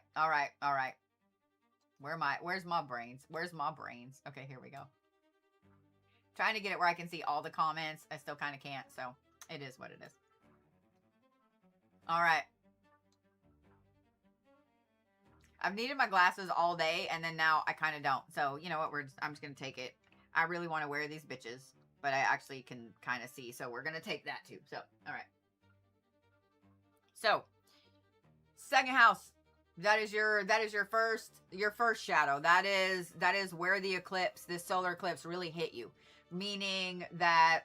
Where's my brains? Where's my brains? Okay, here we go. Trying to get it where I can see all the comments. I still kind of can't, so it is what it is. All right. I've needed my glasses all day, and then now I kind of don't. So, you know what? I'm just going to take it. I really want to wear these bitches, but I actually can kind of see. So we're going to take that too. So, all right. So, second house. That is your first shadow. That is where the eclipse, this solar eclipse, really hit you. Meaning that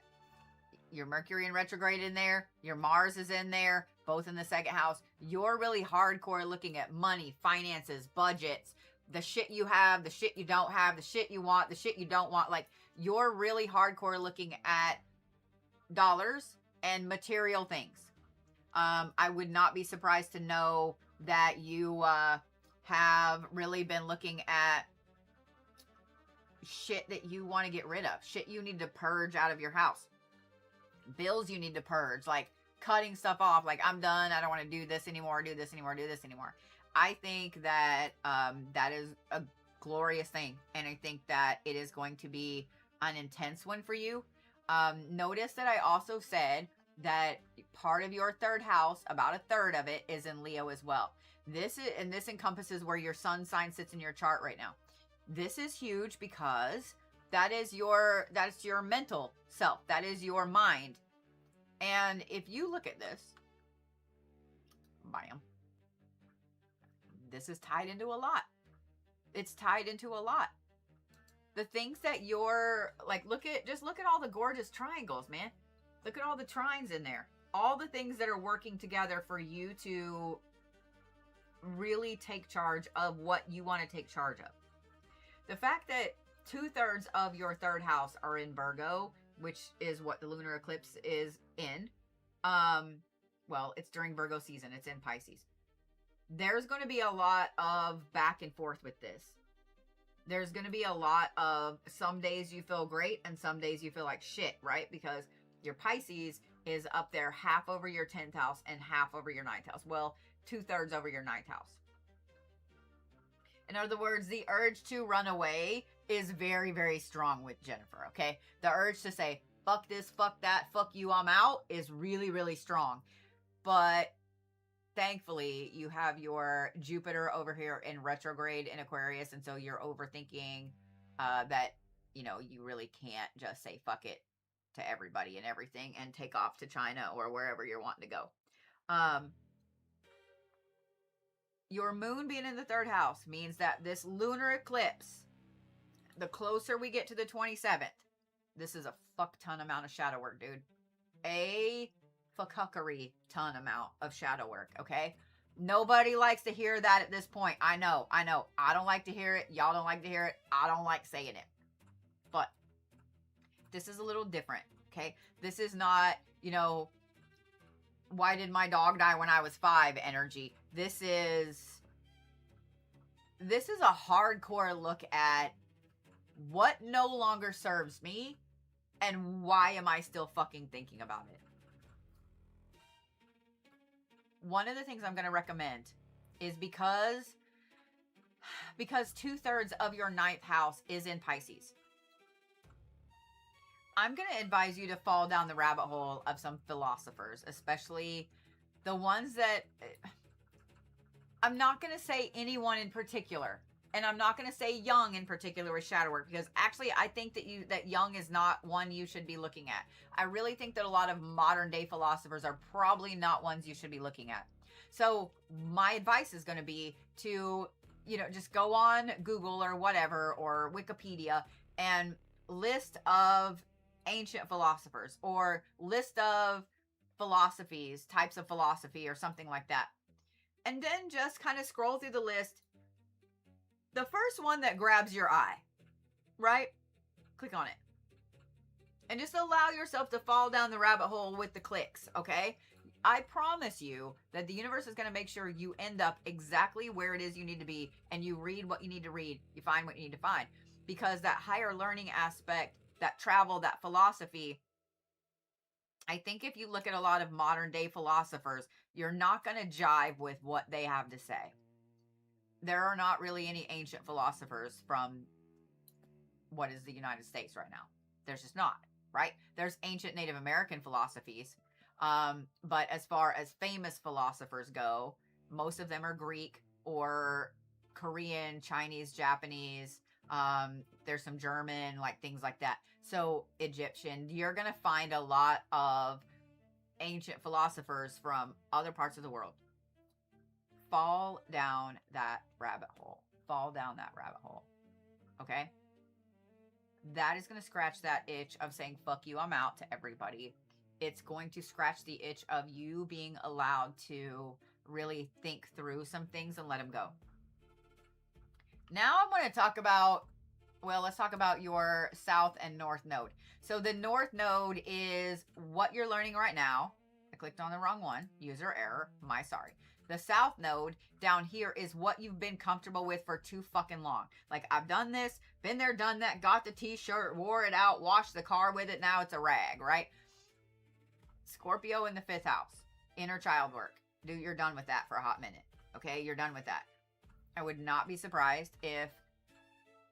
your Mercury in retrograde in there, your Mars is in there, both in the second house. You're really hardcore looking at money, finances, budgets, the shit you have, the shit you don't have, the shit you want, the shit you don't want. Like, you're really hardcore looking at dollars and material things. I would not be surprised to know that you have really been looking at shit that you want to get rid of, shit you need to purge out of your house, bills you need to purge, like cutting stuff off, like, I'm done, I don't want to do this anymore, do this anymore. I think that that is a glorious thing, and I think that it is going to be an intense one for you. Notice that I also said that part of your third house, about a third of it, is in Leo as well. This encompasses where your sun sign sits in your chart right now. This is huge because that's your mental self. That is your mind. And if you look at this, bam, this is tied into a lot. It's tied into a lot. The things that you're like, look at all the gorgeous triangles, man. Look at all the trines in there. All the things that are working together for you to really take charge of what you want to take charge of. The fact that 2/3 of your third house are in Virgo, which is what the lunar eclipse is in. Well, it's during Virgo season. It's in Pisces. There's going to be a lot of back and forth with this. There's going to be a lot of, some days you feel great and some days you feel like shit, right? Because your Pisces is up there half over your 10th house and half over your 9th house. Well, 2/3 over your 9th house. In other words, the urge to run away is very, very strong with Jennifer, okay? The urge to say, fuck this, fuck that, fuck you, I'm out, is really, really strong. But thankfully, you have your Jupiter over here in retrograde in Aquarius, and so you're overthinking that, you really can't just say fuck it to everybody and everything and take off to China or wherever you're wanting to go. Your moon being in the 3rd house means that this lunar eclipse, the closer we get to the 27th, this is a fuck ton amount of shadow work, dude. A fuckuckery ton amount of shadow work, okay? Nobody likes to hear that at this point. I know. I don't like to hear it. Y'all don't like to hear it. I don't like saying it. But this is a little different, okay? This is not, you know, why did my dog die when I was 5 energy. This is a hardcore look at what no longer serves me and why am I still fucking thinking about it. One of the things I'm going to recommend is because 2/3 of your 9th house is in Pisces. I'm going to advise you to fall down the rabbit hole of some philosophers, especially the ones that, I'm not going to say anyone in particular, and I'm not going to say Jung in particular with shadow work, because actually I think that Jung is not one you should be looking at. I really think that a lot of modern day philosophers are probably not ones you should be looking at. So my advice is going to be to, you know, just go on Google or whatever, or Wikipedia, and list of ancient philosophers, or list of philosophies, types of philosophy, or something like that. And then just kind of scroll through the list. The first one that grabs your eye, right? Click on it. And just allow yourself to fall down the rabbit hole with the clicks, okay? I promise you that the universe is going to make sure you end up exactly where it is you need to be, and you read what you need to read, you find what you need to find. Because that higher learning aspect, that travel, that philosophy, I think if you look at a lot of modern day philosophers, you're not going to jive with what they have to say. There are not really any ancient philosophers from what is the United States right now. There's just not, right? There's ancient Native American philosophies. But as far as famous philosophers go, most of them are Greek or Korean, Chinese, Japanese. There's some German, like things like that. So Egyptian, you're going to find a lot of ancient philosophers from other parts of the world. Fall down that rabbit hole. Fall down that rabbit hole. Okay? That is going to scratch that itch of saying, fuck you, I'm out to everybody. It's going to scratch the itch of you being allowed to really think through some things and let them go. Now I'm going to talk about, well, let's talk about your south and north node. So the north node is what you're learning right now. I clicked on the wrong one. User error. My sorry. The south node down here is what you've been comfortable with for too fucking long. Like, I've done this, been there, done that, got the t-shirt, wore it out, washed the car with it, now it's a rag, right? Scorpio in the 5th house. Inner child work. Dude, you're done with that for a hot minute. Okay? You're done with that. I would not be surprised if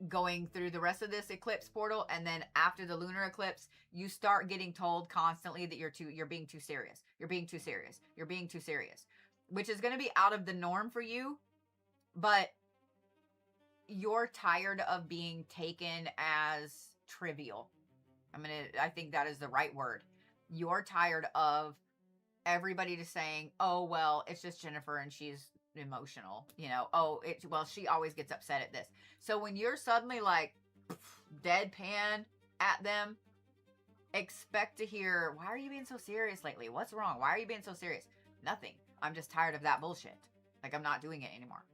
going through the rest of this eclipse portal, and then after the lunar eclipse, you start getting told constantly that you're being too serious. You're being too serious. You're being too serious. Which is going to be out of the norm for you, but you're tired of being taken as trivial. I think that is the right word. You're tired of everybody just saying, oh, well, it's just Jennifer and she's emotional. You know, well, she always gets upset at this. So when you're suddenly like deadpan at them, expect to hear, why are you being so serious lately? What's wrong? Why are you being so serious? Nothing. I'm just tired of that bullshit. Like, I'm not doing it anymore.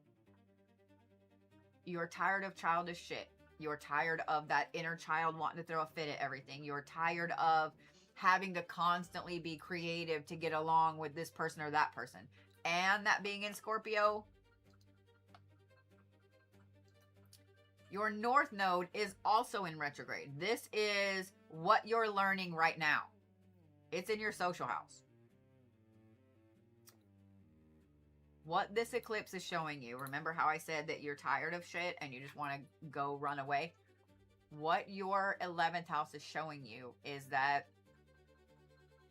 You're tired of childish shit. You're tired of that inner child wanting to throw a fit at everything. You're tired of having to constantly be creative to get along with this person or that person. And that being in Scorpio, your north node is also in retrograde. This is what you're learning right now. It's in your social house. What this eclipse is showing you, remember how I said that you're tired of shit and you just want to go run away? What your 11th house is showing you is that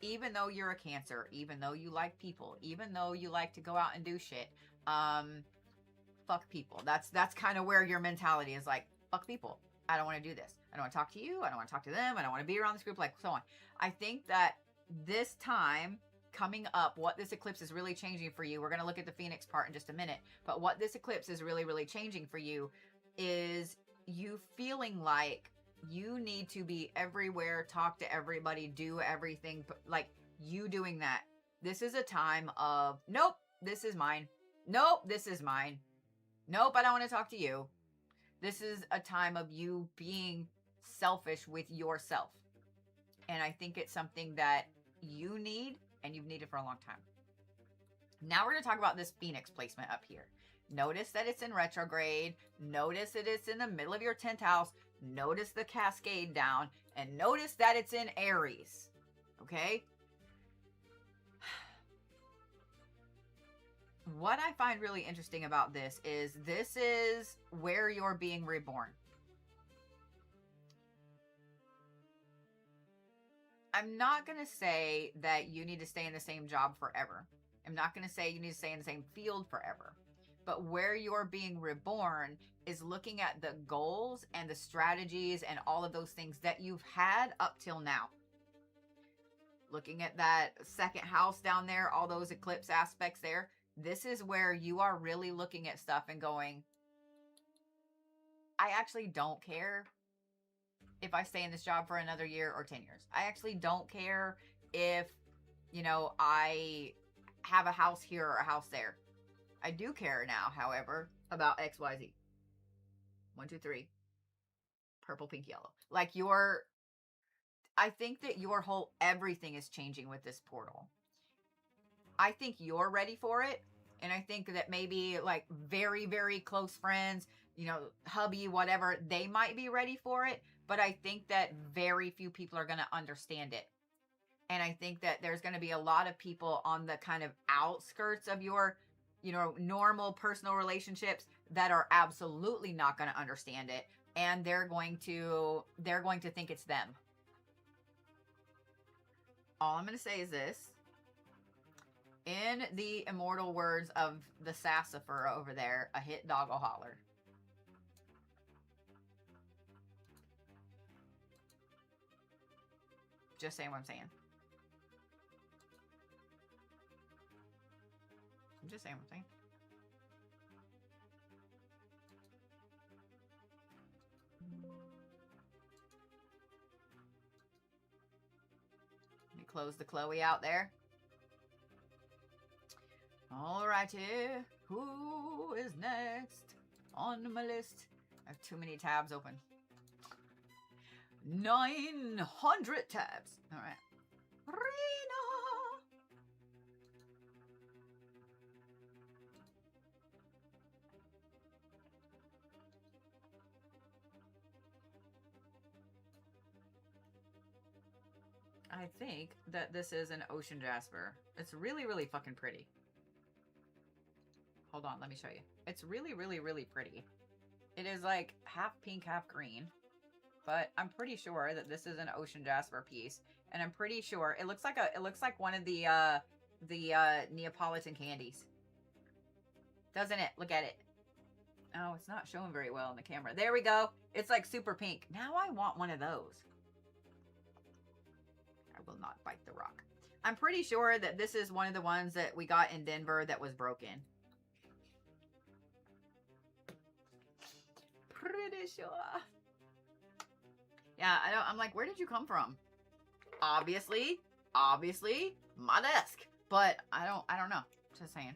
even though you're a Cancer, even though you like people, even though you like to go out and do shit, fuck people. That's kind of where your mentality is, like, fuck people. I don't want to do this. I don't want to talk to you. I don't want to talk to them. I don't want to be around this group, like, so on. I think that this time coming up, what this eclipse is really changing for you, we're going to look at the Phoenix part in just a minute, but what this eclipse is really, really changing for you is you feeling like you need to be everywhere, talk to everybody, do everything, like you doing that. This is a time of, nope, this is mine. Nope, this is mine. Nope, I don't want to talk to you. This is a time of you being selfish with yourself. And I think it's something that you need, and you've needed for a long time. Now we're going to talk about this Phoenix placement up here. Notice that it's in retrograde. Notice that it's in the middle of your 10th house. Notice the cascade down. And notice that it's in Aries. Okay? What I find really interesting about this is where you're being reborn. I'm not going to say that you need to stay in the same job forever. I'm not going to say you need to stay in the same field forever. But where you're being reborn is looking at the goals and the strategies and all of those things that you've had up till now. Looking at that second house down there, all those eclipse aspects there. This is where you are really looking at stuff and going, I actually don't care if I stay in this job for another year or 10 years. I actually don't care if, you know, I have a house here or a house there. I do care now, however, about XYZ. 1, 2, 3. Purple, pink, yellow. Like I think that your whole everything is changing with this portal. I think you're ready for it. And I think that maybe like very, very close friends, you know, hubby, whatever, they might be ready for it. But I think that very few people are going to understand it. And I think that there's going to be a lot of people on the kind of outskirts of your, you know, normal personal relationships that are absolutely not going to understand it. And they're going to think it's them. All I'm going to say is this. In the immortal words of the sassafras over there, a hit dog will holler. Just saying what I'm saying. I'm just saying what I'm saying. Let me close the Chloe out there. Alrighty, who is next on my list? I have too many tabs open. 900 tabs. All right. Rena. I think that this is an ocean jasper. It's really, really fucking pretty. Hold on, let me show you. It's really, really, really pretty. It is like half pink, half green. But I'm pretty sure that this is an ocean jasper piece. And I'm pretty sure it looks like one of the Neapolitan candies. Doesn't it? Look at it. Oh, it's not showing very well on the camera. There we go. It's like super pink. Now I want one of those. I will not bite the rock. I'm pretty sure that this is one of the ones that we got in Denver that was broken. Pretty sure. Yeah, I'm like, where did you come from? Obviously, my desk. But I don't know. Just saying.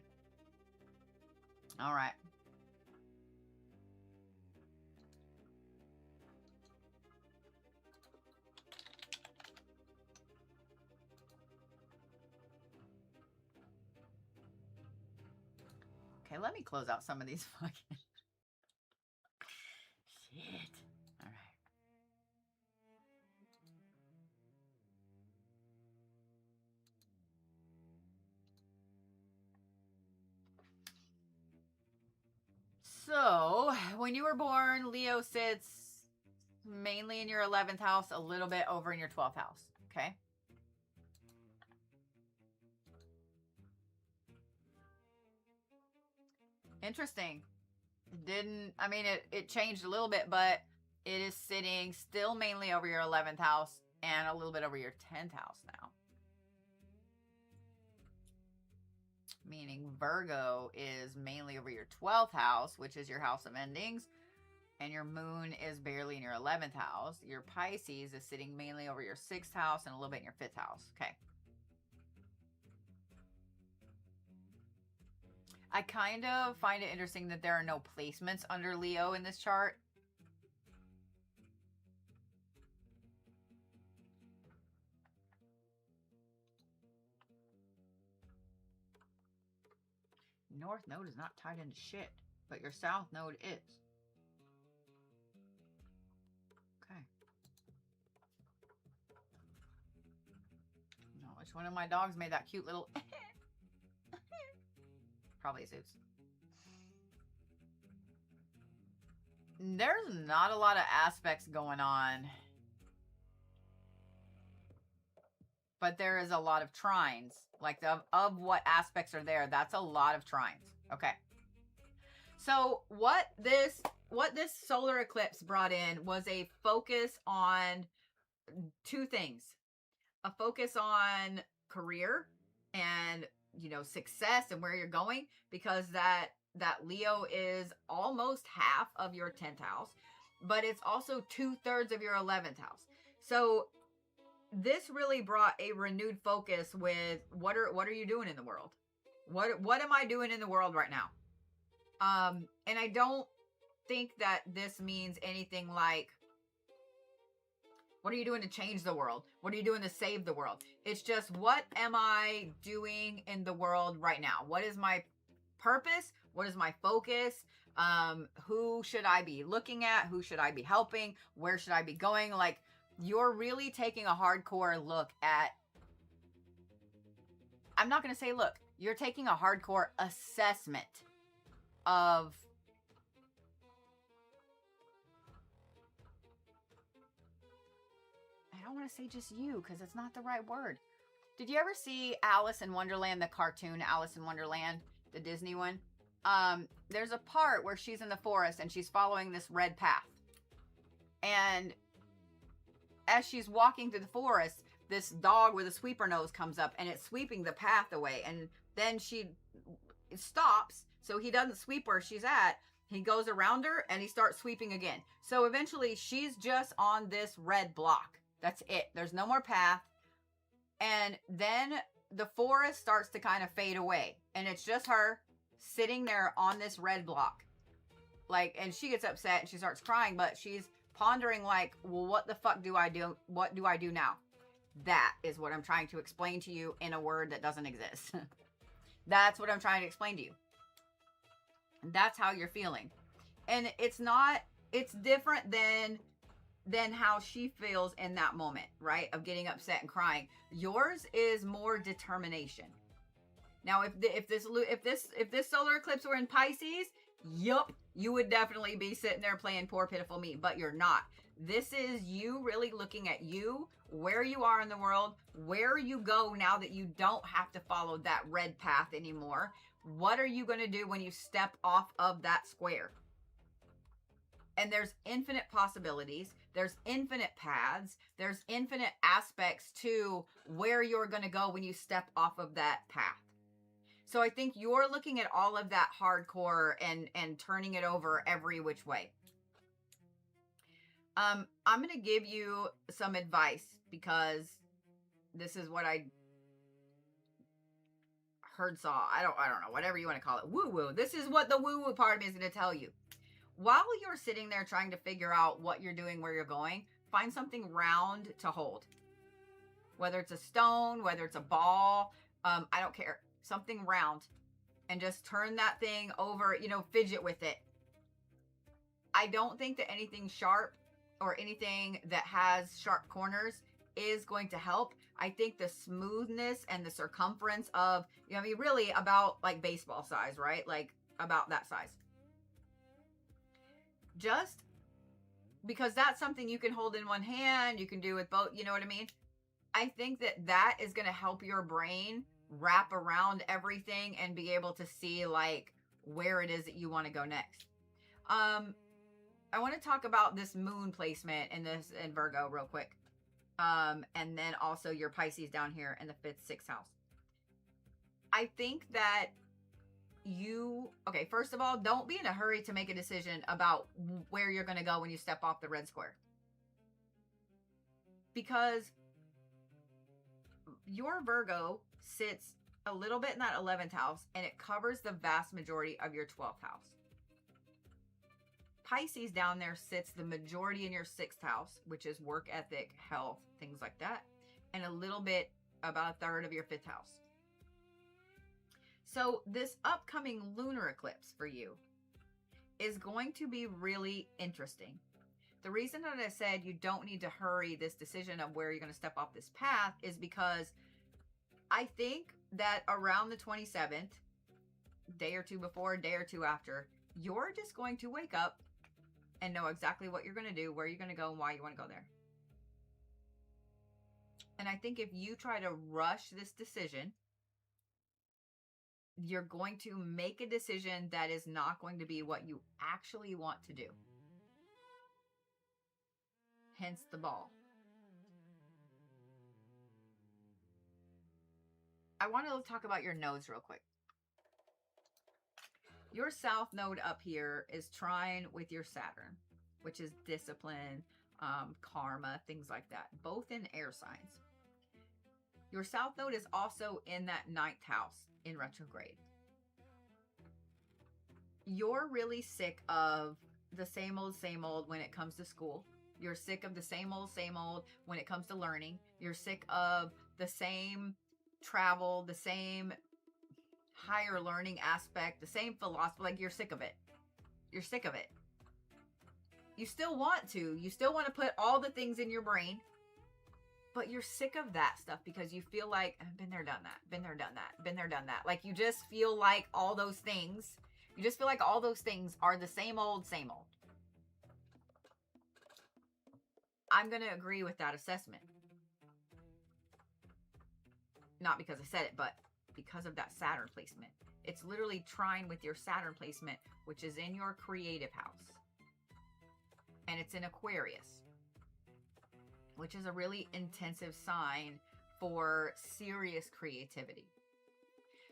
All right. Okay, let me close out some of these fucking shit. All right. So, when you were born, Leo sits mainly in your 11th house, a little bit over in your 12th house, okay? Interesting. It changed a little bit, but it is sitting still mainly over your 11th house and a little bit over your 10th house now. meaning Virgo is mainly over your 12th house, which is your house of endings, and your moon is barely in your 11th house. Your Pisces is sitting mainly over your 6th house and a little bit in your 5th house. Okay. I kind of find it interesting that there are no placements under Leo in this chart. North node is not tied into shit, but your south node is. Okay. No, which one of my dogs made that cute little probably Zeus. There's not a lot of aspects going on, but there is a lot of trines. Like of what aspects are there, that's a lot of trines. Okay. So what this solar eclipse brought in was a focus on two things. A focus on career and, you know, success and where you're going, because that Leo is almost half of your 10th house, but it's also 2/3 of your 11th house. So this really brought a renewed focus with what are you doing in the world? What am I doing in the world right now? And I don't think that this means anything like, what are you doing to change the world? What are you doing to save the world? It's just, what am I doing in the world right now? What is my purpose? What is my focus? Who should I be looking at? Who should I be helping? Where should I be going? Like, you're really taking a hardcore look at, I'm not going to say look, you're taking a hardcore assessment of I don't want to say just you, because it's not the right word. Did you ever see Alice in Wonderland, the cartoon Alice in Wonderland, the Disney one? There's a part where she's in the forest and she's following this red path. And as she's walking through the forest, this dog with a sweeper nose comes up and it's sweeping the path away. And then she stops, so he doesn't sweep where she's at. He goes around her and he starts sweeping again. So eventually she's just on this red block. That's it. There's no more path. And then the forest starts to kind of fade away. And it's just her sitting there on this red block. Like, and she gets upset and she starts crying, but she's pondering like, well, what the fuck do I do? What do I do now? That is what I'm trying to explain to you in a word that doesn't exist. That's what I'm trying to explain to you. That's how you're feeling. And it's different than how she feels in that moment, right? Of getting upset and crying. Yours is more determination. Now, if this solar eclipse were in Pisces, yup, you would definitely be sitting there playing poor pitiful me, but you're not. This is you really looking at you, where you are in the world, where you go now that you don't have to follow that red path anymore. What are you going to do when you step off of that square? And there's infinite possibilities. There's infinite paths. There's infinite aspects to where you're going to go when you step off of that path. So I think you're looking at all of that hardcore and turning it over every which way. I'm going to give you some advice, because this is what I heard, saw. I don't know, whatever you want to call it. Woo-woo. This is what the woo-woo part of me is going to tell you. While you're sitting there trying to figure out what you're doing, where you're going, find something round to hold. Whether it's a stone, whether it's a ball, I don't care. Something round. And just turn that thing over, fidget with it. I don't think that anything sharp or anything that has sharp corners is going to help. I think the smoothness and the circumference of, really about like baseball size, right? Like about that size. Just because that's something you can hold in one hand, you can do with both, you know what I mean? I think that is going to help your brain wrap around everything and be able to see like where it is that you want to go next. I want to talk about this moon placement in Virgo real quick. And then also your Pisces down here in the 5th, 6th house. I think that okay, first of all, don't be in a hurry to make a decision about where you're going to go when you step off the red square. Because your Virgo sits a little bit in that 11th house, and it covers the vast majority of your 12th house. Pisces down there sits the majority in your 6th house, which is work ethic, health, things like that, and a little bit, about a third of your 5th house. So this upcoming lunar eclipse for you is going to be really interesting. The reason that I said you don't need to hurry this decision of where you're going to step off this path is because I think that around the 27th, day or two before, day or two after, you're just going to wake up and know exactly what you're going to do, where you're going to go, and why you want to go there. And I think if you try to rush this decision, you're going to make a decision that is not going to be what you actually want to do. Hence the ball. I want to talk about your nodes real quick. Your south node up here is trine with your Saturn, which is discipline, karma, things like that, both in air signs. Your south node is also in that 9th house in retrograde. You're really sick of the same old when it comes to school. You're sick of the same old when it comes to learning. You're sick of the same travel, the same higher learning aspect, the same philosophy. Like, you're sick of it. You're sick of it. You still want to put all the things in your brain, but you're sick of that stuff because you feel like, I've been there, done that, been there, done that, been there, done that. Like, you just feel like all those things are the same old. I'm going to agree with that assessment. Not because I said it, but because of that Saturn placement. It's literally trine with your Saturn placement, which is in your creative house. And it's in Aquarius, which is a really intensive sign for serious creativity.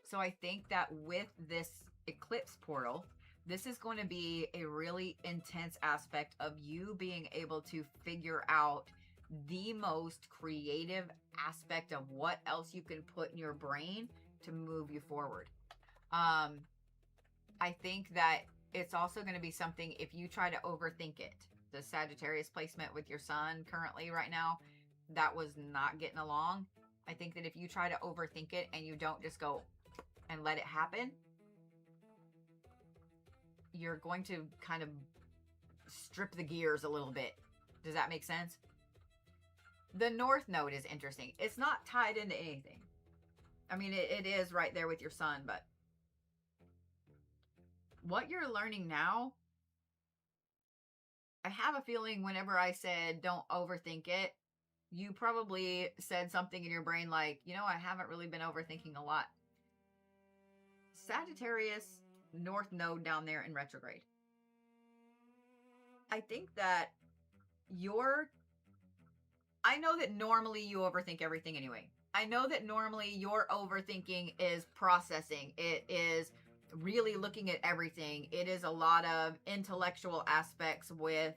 So I think that with this eclipse portal, this is going to be a really intense aspect of you being able to figure out the most creative aspect of what else you can put in your brain to move you forward. I think that it's also going to be something, if you try to overthink it, the Sagittarius placement with your sun currently right now, that was not getting along. I think that if you try to overthink it and you don't just go and let it happen, you're going to kind of strip the gears a little bit. Does that make sense? The North Node is interesting. It's not tied into anything. I mean, it is right there with your sun, but what you're learning now, I have a feeling whenever I said don't overthink it, you probably said something in your brain like, I haven't really been overthinking a lot. Sagittarius, North Node down there in retrograde. I think that I know that normally you overthink everything anyway. I know that normally your overthinking is processing. It is really looking at everything. It is a lot of intellectual aspects with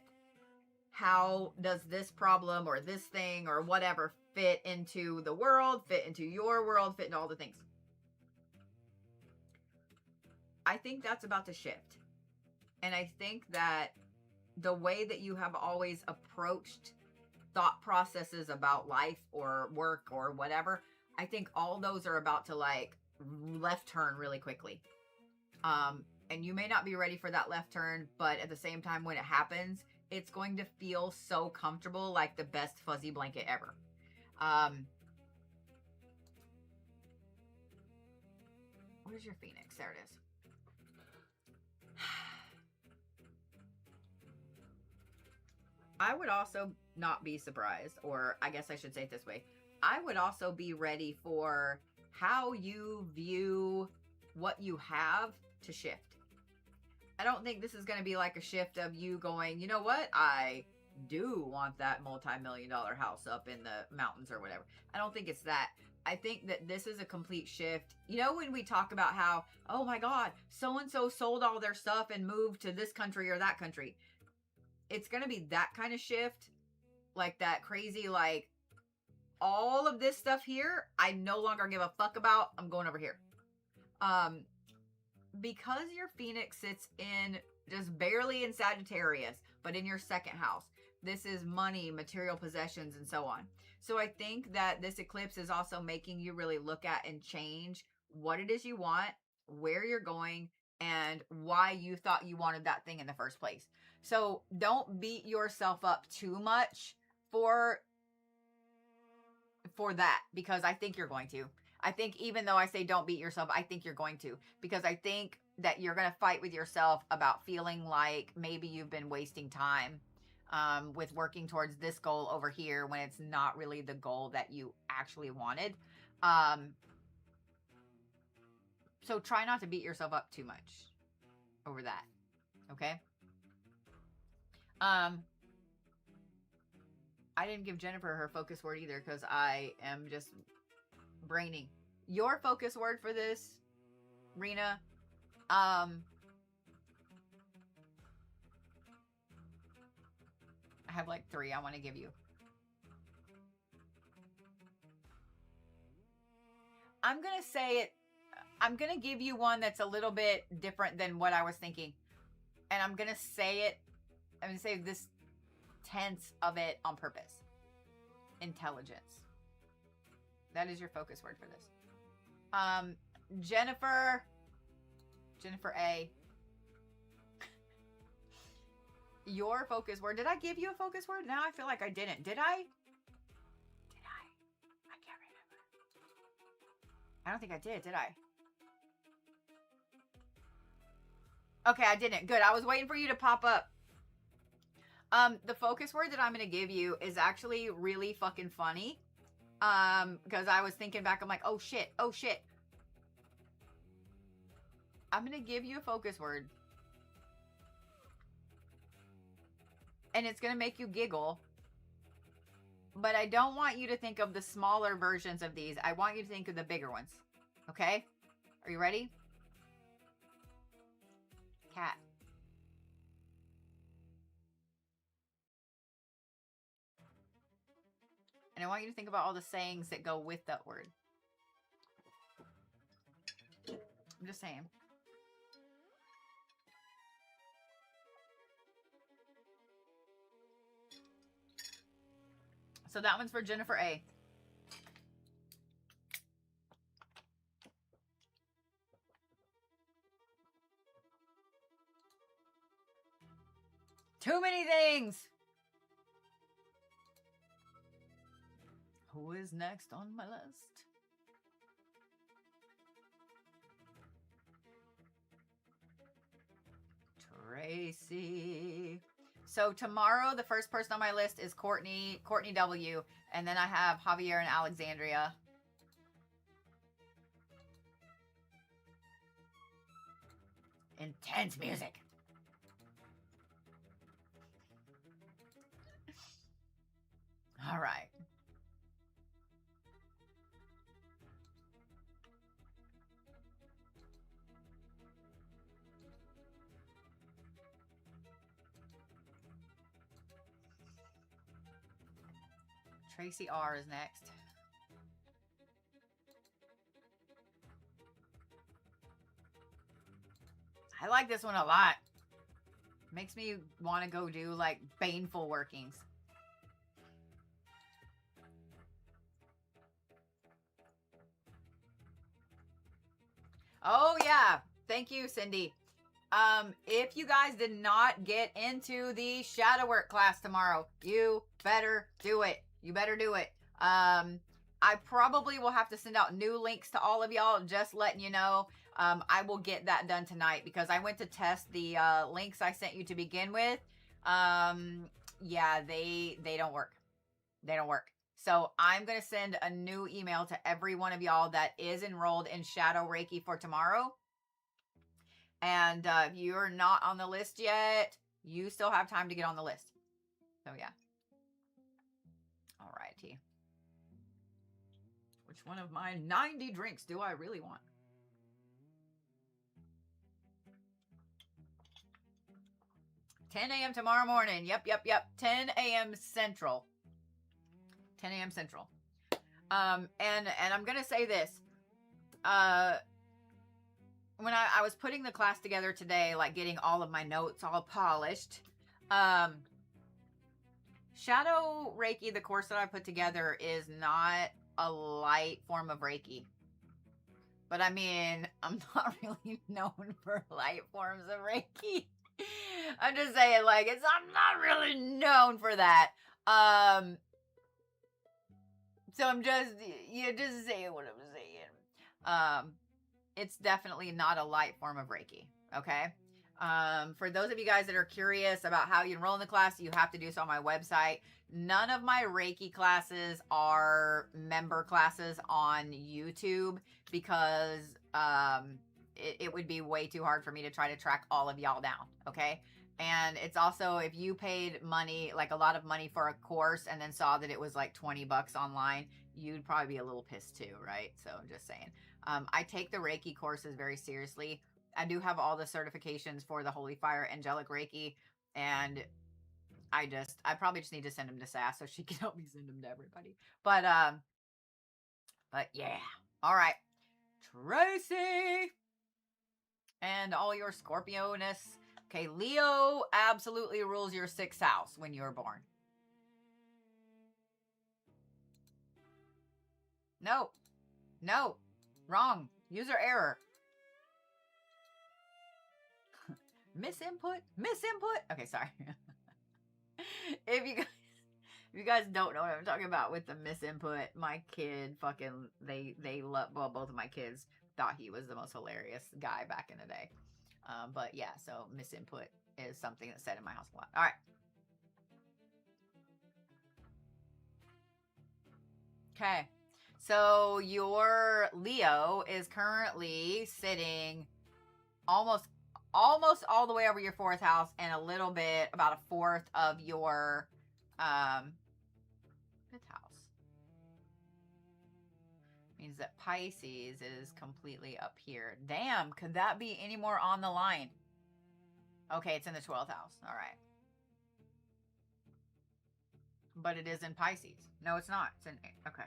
how does this problem or this thing or whatever fit into the world, fit into your world, fit into all the things. I think that's about to shift. And I think that the way that you have always approached thought processes about life or work or whatever, I think all those are about to left turn really quickly. And you may not be ready for that left turn, but at the same time, when it happens, it's going to feel so comfortable, like the best fuzzy blanket ever. Where's your Phoenix? There it is. I would also not be surprised, or I guess I should say it this way. I would also be ready for how you view what you have to shift. I don't think this is going to be like a shift of you going, you know what? I do want that multi-million-dollar house up in the mountains or whatever. I don't think it's that. I think that this is a complete shift. You know, when we talk about how, oh my God, so-and-so sold all their stuff and moved to this country or that country. It's going to be that kind of shift. Like that crazy, like, all of this stuff here, I no longer give a fuck about. I'm going over here. Because your Phoenix sits in just barely in Sagittarius, but in your second house. This is money, material possessions, and so on. So I think that this eclipse is also making you really look at and change what it is you want, where you're going, and why you thought you wanted that thing in the first place. So don't beat yourself up too much for that, because I think you're going to. I think even though I say don't beat yourself, I think you're going to, because I think that you're going to fight with yourself about feeling like maybe you've been wasting time with working towards this goal over here when it's not really the goal that you actually wanted. So try not to beat yourself up too much over that. Okay. I didn't give Jennifer her focus word either because I am just braining. Your focus word for this, Rena, I have like 3 I want to give you. I'm going to say it. I'm going to give you one that's a little bit different than what I was thinking. And I'm going to say it. I'm going to say this tense of it on purpose. Intelligence. That is your focus word for this. Jennifer A. Your focus word. Did I give you a focus word? Now I feel like I didn't. Did I? I can't remember. I don't think I did I? Okay, I didn't. Good. I was waiting for you to pop up. The focus word that I'm going to give you is actually really fucking funny. Because I was thinking back, I'm like, oh shit. I'm going to give you a focus word. And it's going to make you giggle. But I don't want you to think of the smaller versions of these. I want you to think of the bigger ones. Okay? Are you ready? Cat. And I want you to think about all the sayings that go with that word. I'm just saying. So that one's for Jennifer A. Too many things. Who is next on my list? Tracy. So tomorrow, the first person on my list is Courtney W. And then I have Javier and Alexandria. Intense music. All right. Tracy R is next. I like this one a lot. Makes me want to go do like baneful workings. Oh yeah. Thank you, Cindy. If you guys did not get into the shadow work class tomorrow, you better do it. You better do it. I probably will have to send out new links to all of y'all, just letting you know. I will get that done tonight because I went to test the links I sent you to begin with. Yeah, they don't work. They don't work. So I'm going to send a new email to every one of y'all that is enrolled in Shadow Reiki for tomorrow. And if you're not on the list yet, you still have time to get on the list. So yeah. All righty. Which one of my 90 drinks do I really want? $10 a.m. tomorrow morning. Yep. 10 a.m. Central. 10 a.m. Central. And I'm gonna say this. When I was putting the class together today, like getting all of my notes all polished, Shadow Reiki, the course that I put together, is not a light form of Reiki. But I mean, I'm not really known for light forms of Reiki. I'm just saying, like, I'm not really known for that. So I'm just saying what I'm saying. It's definitely not a light form of Reiki. Okay. For those of you guys that are curious about how you enroll in the class, you have to do so on my website. None of my Reiki classes are member classes on YouTube because it would be way too hard for me to try to track all of y'all down. Okay. And it's also, if you paid money, like a lot of money for a course and then saw that it was like $20 online, you'd probably be a little pissed too, right? So I'm just saying. I take the Reiki courses very seriously. I do have all the certifications for the Holy Fire Angelic Reiki, and I probably just need to send them to Sass so she can help me send them to everybody. But yeah. All right. Tracy and all your Scorpio-ness. Okay, Leo absolutely rules your 6th house when you were born. No. Wrong. User error. Misinput. Okay, sorry. If you guys don't know what I'm talking about with the misinput, my kid fucking they love, well, both of my kids thought he was the most hilarious guy back in the day. But yeah, so misinput is something that's said in my house a lot. All right. Okay. So your Leo is currently sitting almost all the way over your 4th house and a little bit, about a 4th of your 5th house. Means that Pisces is completely up here. Damn, could that be any more on the line? Okay, it's in the 12th house. All right. But it is in Pisces. No, it's not. It's in, okay.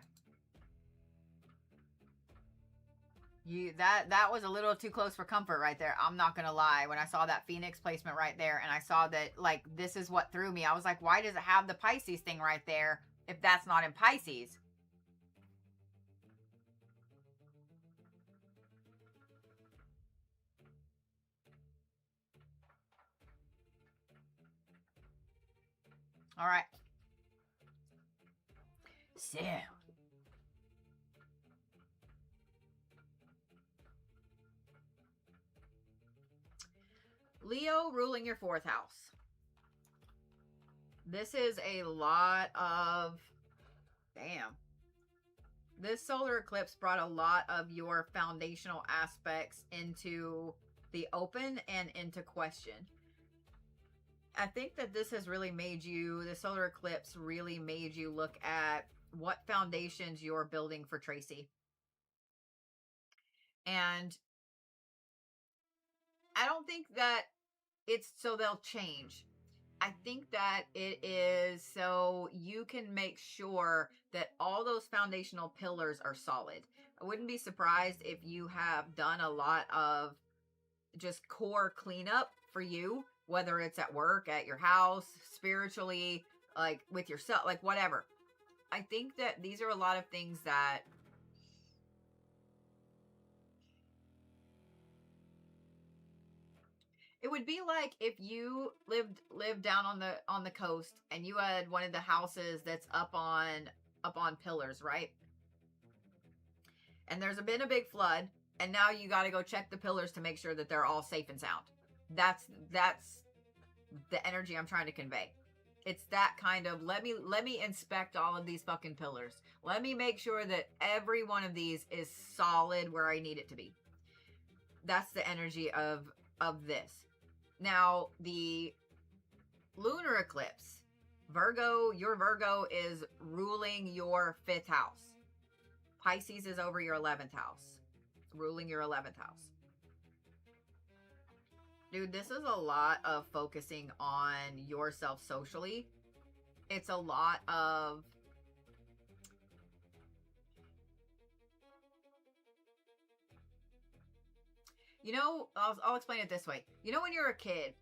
That was a little too close for comfort right there. I'm not gonna lie. When I saw that Phoenix placement right there, and I saw that, like, this is what threw me. I was like, why does it have the Pisces thing right there if that's not in Pisces? All right. So Leo ruling your 4th house. This is a lot of, damn. This solar eclipse brought a lot of your foundational aspects into the open and into question. I think that this has really made you, the solar eclipse really made you look at what foundations you're building for Tracy. And I don't think that it's so they'll change. I think that it is so you can make sure that all those foundational pillars are solid. I wouldn't be surprised if you have done a lot of just core cleanup for you, whether it's at work, at your house, spiritually, like with yourself, like whatever. I think that these are a lot of things that it would be like if you lived down on the coast and you had one of the houses that's up on pillars, right? And there's been a big flood, and now you got to go check the pillars to make sure that they're all safe and sound. That's the energy I'm trying to convey. It's that kind of, let me inspect all of these fucking pillars. Let me make sure that every one of these is solid where I need it to be. That's the energy of this. Now, the lunar eclipse, Virgo, your Virgo is ruling your 5th house. Pisces is over your 11th house, ruling your 11th house. Dude, this is a lot of focusing on yourself socially. It's a lot of... You know, I'll explain it this way. You know when you're a kid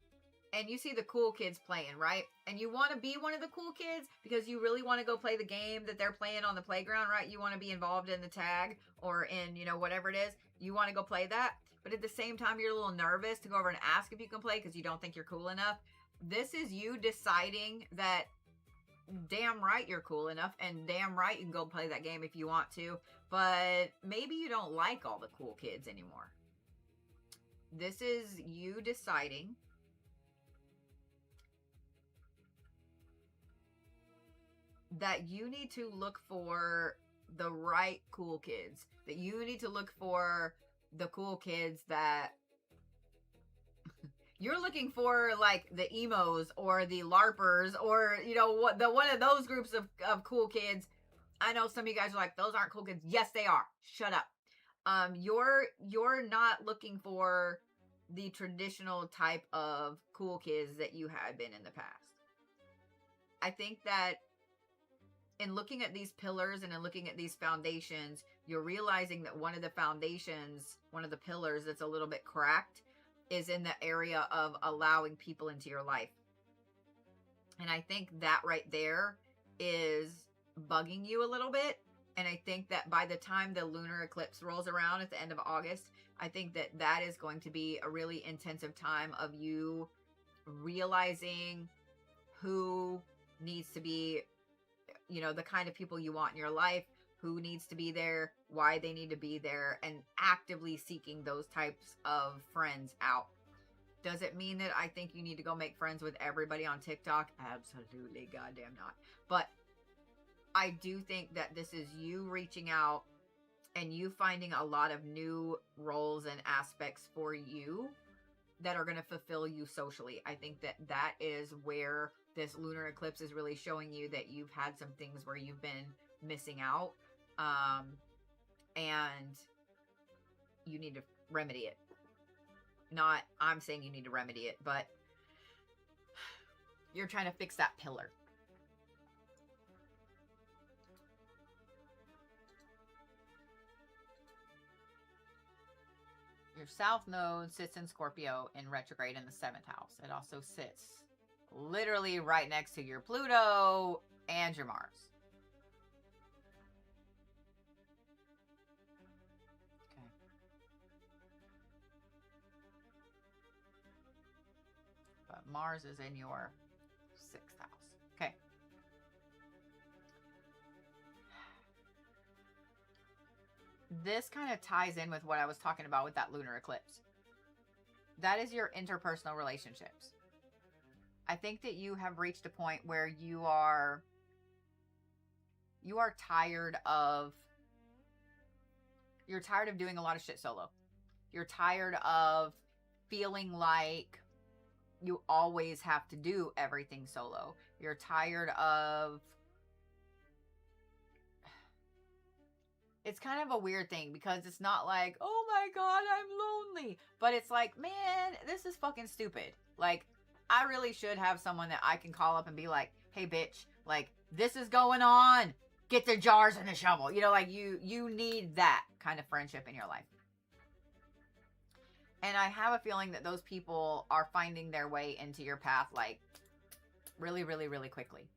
and you see the cool kids playing, right? And you want to be one of the cool kids because you really want to go play the game that they're playing on the playground, right? You want to be involved in the tag or in, you know, whatever it is. You want to go play that. But at the same time, you're a little nervous to go over and ask if you can play because you don't think you're cool enough. This is you deciding that damn right you're cool enough and damn right you can go play that game if you want to. But maybe you don't like all the cool kids anymore. This is you deciding that you need to look for the right cool kids. That you need to look for the cool kids that you're looking for, like the emos or the LARPers or, you know, what the one of those groups of cool kids. I know some of you guys are like, those aren't cool kids. Yes, they are. Shut up. You're not looking for the traditional type of cool kids that you had been in the past. I think that in looking at these pillars and in looking at these foundations, you're realizing that one of the foundations, one of the pillars that's a little bit cracked is in the area of allowing people into your life. And I think that right there is bugging you a little bit. And I think that by the time the lunar eclipse rolls around at the end of August, I think that that is going to be a really intensive time of you realizing who needs to be, you know, the kind of people you want in your life, who needs to be there, why they need to be there, and actively seeking those types of friends out. Does it mean that I think you need to go make friends with everybody on TikTok? Absolutely goddamn not. But I do think that this is you reaching out and you finding a lot of new roles and aspects for you that are going to fulfill you socially. I think that that is where this lunar eclipse is really showing you that you've had some things where you've been missing out. And you need to remedy it. Not, I'm saying you need to remedy it, but you're trying to fix that pillar. Your south node sits in Scorpio in retrograde in the 7th house. It also sits literally right next to your Pluto and your Mars. Okay. But Mars is in your 6th house. Okay. This kind of ties in with what I was talking about with that lunar eclipse. That is your interpersonal relationships. I think that you have reached a point where you are tired of doing a lot of shit solo. You're tired of feeling like you always have to do everything solo. You're tired of... It's kind of a weird thing because it's not like, oh my God, I'm lonely. But it's like, man, this is fucking stupid. Like, I really should have someone that I can call up and be like, hey, bitch, like, this is going on. Get the jars and the shovel. You know, like, you need that kind of friendship in your life. And I have a feeling that those people are finding their way into your path, like, really, really, really quickly.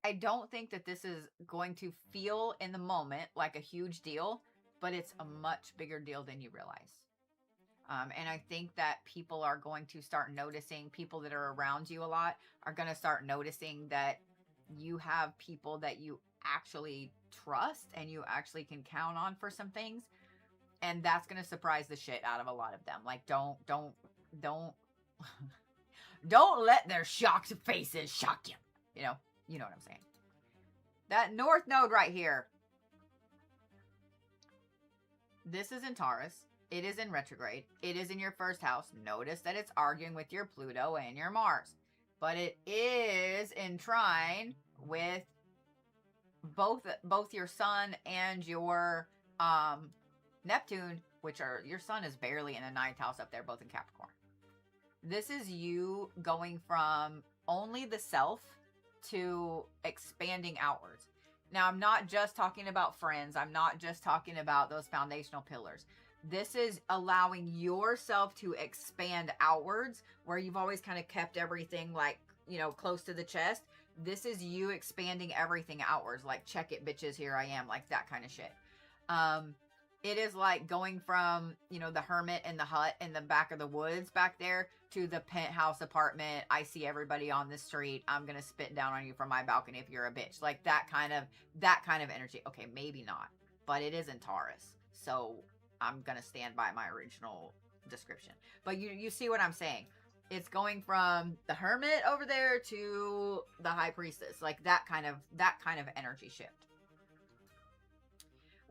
I don't think that this is going to feel in the moment like a huge deal, but it's a much bigger deal than you realize. And I think that people are going to start noticing, people that are around you a lot are going to start noticing that you have people that you actually trust and you actually can count on for some things. And that's going to surprise the shit out of a lot of them. Like, don't let their shocked faces shock you. You know what I'm saying. That north node right here. This is in Taurus. It is in retrograde. It is in your 1st house. Notice that it's arguing with your Pluto and your Mars. but it is in trine with both your sun and your Neptune, which are, your sun is barely in the ninth house up there, both in Capricorn. This is you going from only the self to expanding outwards. Now, I'm not just talking about friends. I'm not just talking about those foundational pillars. This is allowing yourself to expand outwards, where you've always kind of kept everything like, you know, close to the chest. This is you expanding everything outwards, like, check it, bitches, here I am, like that kind of shit. It is like going from, you know, the hermit in the hut in the back of the woods back there to the penthouse apartment. I see everybody on the street. I'm going to spit down on you from my balcony if you're a bitch. Like that kind of energy. Okay, maybe not, but it is in Taurus. So I'm going to stand by my original description. But you see what I'm saying? It's going from the hermit over there to the high priestess, like that kind of energy shift.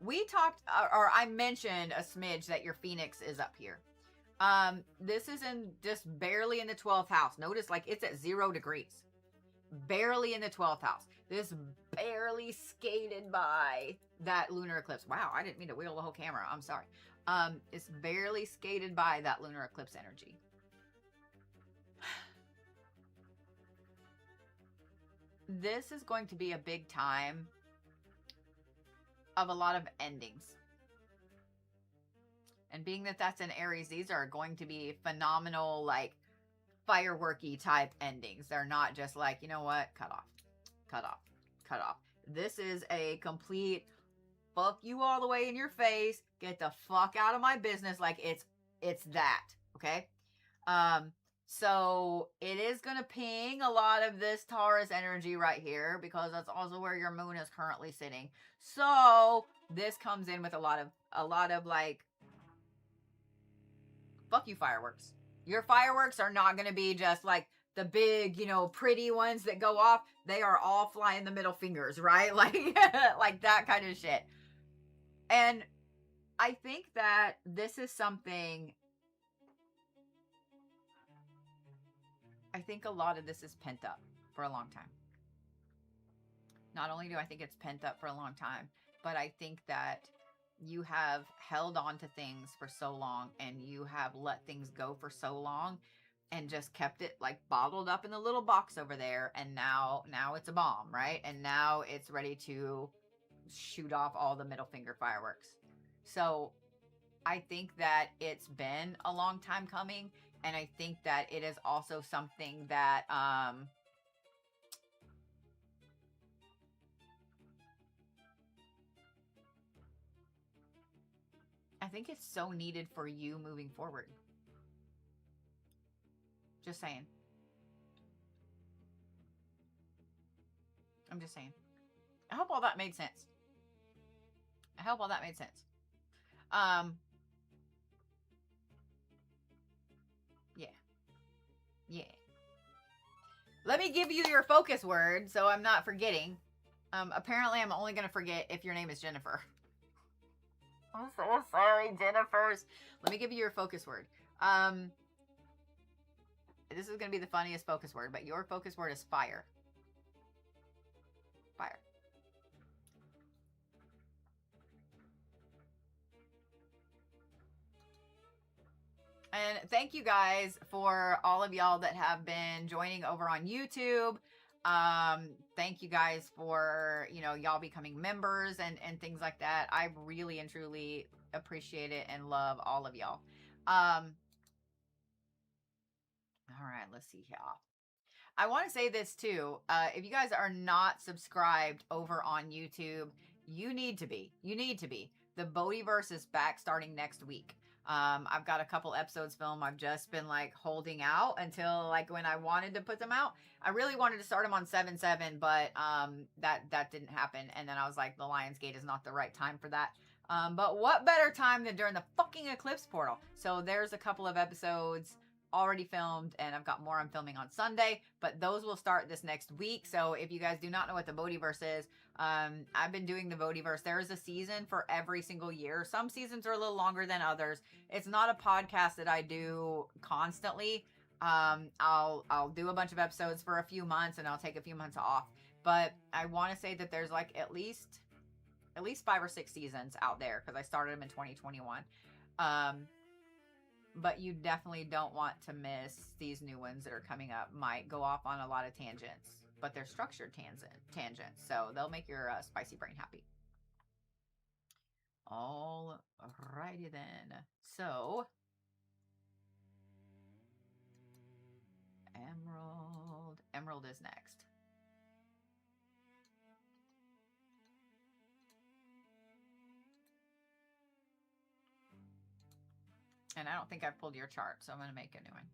We talked, or I mentioned a smidge that your Phoenix is up here. This is in just barely in the 12th house. Notice, like, it's at 0 degrees. Barely in the 12th house. This barely skated by that lunar eclipse. Wow, I didn't mean to wheel the whole camera. I'm sorry. It's barely skated by that lunar eclipse energy. This is going to be a big time of a lot of endings. And being that that's in Aries, these are going to be phenomenal, like, fireworky type endings. They're not just like, you know what, cut off, cut off, cut off. This is a complete fuck you all the way in your face, get the fuck out of my business. Like, it's that, okay? So it is going to ping a lot of this Taurus energy right here, because that's also where your moon is currently sitting. So this comes in with a lot of like, fuck you fireworks. Your fireworks are not going to be just like the big, you know, pretty ones that go off. They are all flying the middle fingers, right? Like, like that kind of shit. And I think that this is something, I think a lot of this is pent up for a long time. Not only do I think it's pent up for a long time, but I think that you have held on to things for so long, and you have let things go for so long, and just kept it like bottled up in the little box over there. And now it's a bomb, right? And now it's ready to shoot off all the middle finger fireworks. So I think that it's been a long time coming. And I think that it is also something that, I think it's so needed for you moving forward. Just saying. I'm just saying. I hope all that made sense. I hope all that made sense. Yeah. Let me give you your focus word so I'm not forgetting. Apparently I'm only going to forget if your name is Jennifer. I'm so sorry, Jennifers. Let me give you your focus word. This is going to be the funniest focus word, but your focus word is fire. Fire. And thank you guys for all of y'all that have been joining over on YouTube. Thank you guys for, you know, y'all becoming members and things like that. I really and truly appreciate it and love all of y'all. All right, let's see here. I want to say this too. If you guys are not subscribed over on YouTube, you need to be. You need to be. The Bodhiverse is back starting next week. I've got a couple episodes filmed. I've just been like holding out until like when I wanted to put them out. I really wanted to start them on 7/7, but that didn't happen. And then I was like, the Lionsgate is not the right time for that. But what better time than during the fucking eclipse portal? So there's a couple of episodes already filmed, and I've got more I'm filming on Sunday, but those will start this next week. So if you guys do not know what the Bodhiverse is, I've been doing the Bodhiverse. There is a season for every single year. Some seasons are a little longer than others. It's not a podcast that I do constantly. I'll do a bunch of episodes for a few months and I'll take a few months off. But I want to say that there's like at least 5 or 6 seasons out there because I started them in 2021. But you definitely don't want to miss these new ones that are coming up. Might go off on a lot of tangents, but they're structured tangents, so they'll make your spicy brain happy. All righty then. So, Emerald is next. And I don't think I've pulled your chart, so I'm going to make a new one.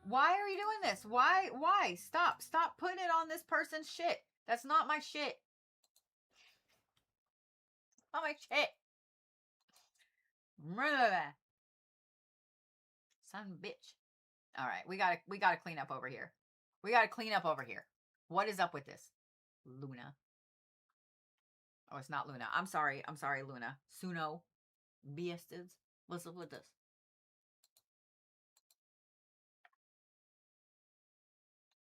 Why are you doing this? Why? Stop putting it on this person's shit. That's not my shit. Not my shit. Son of a bitch. All right, we gotta clean up over here. We gotta clean up over here. What is up with this? Luna. Oh, it's not Luna. I'm sorry, Luna. Suno. Biestas. What's up with this?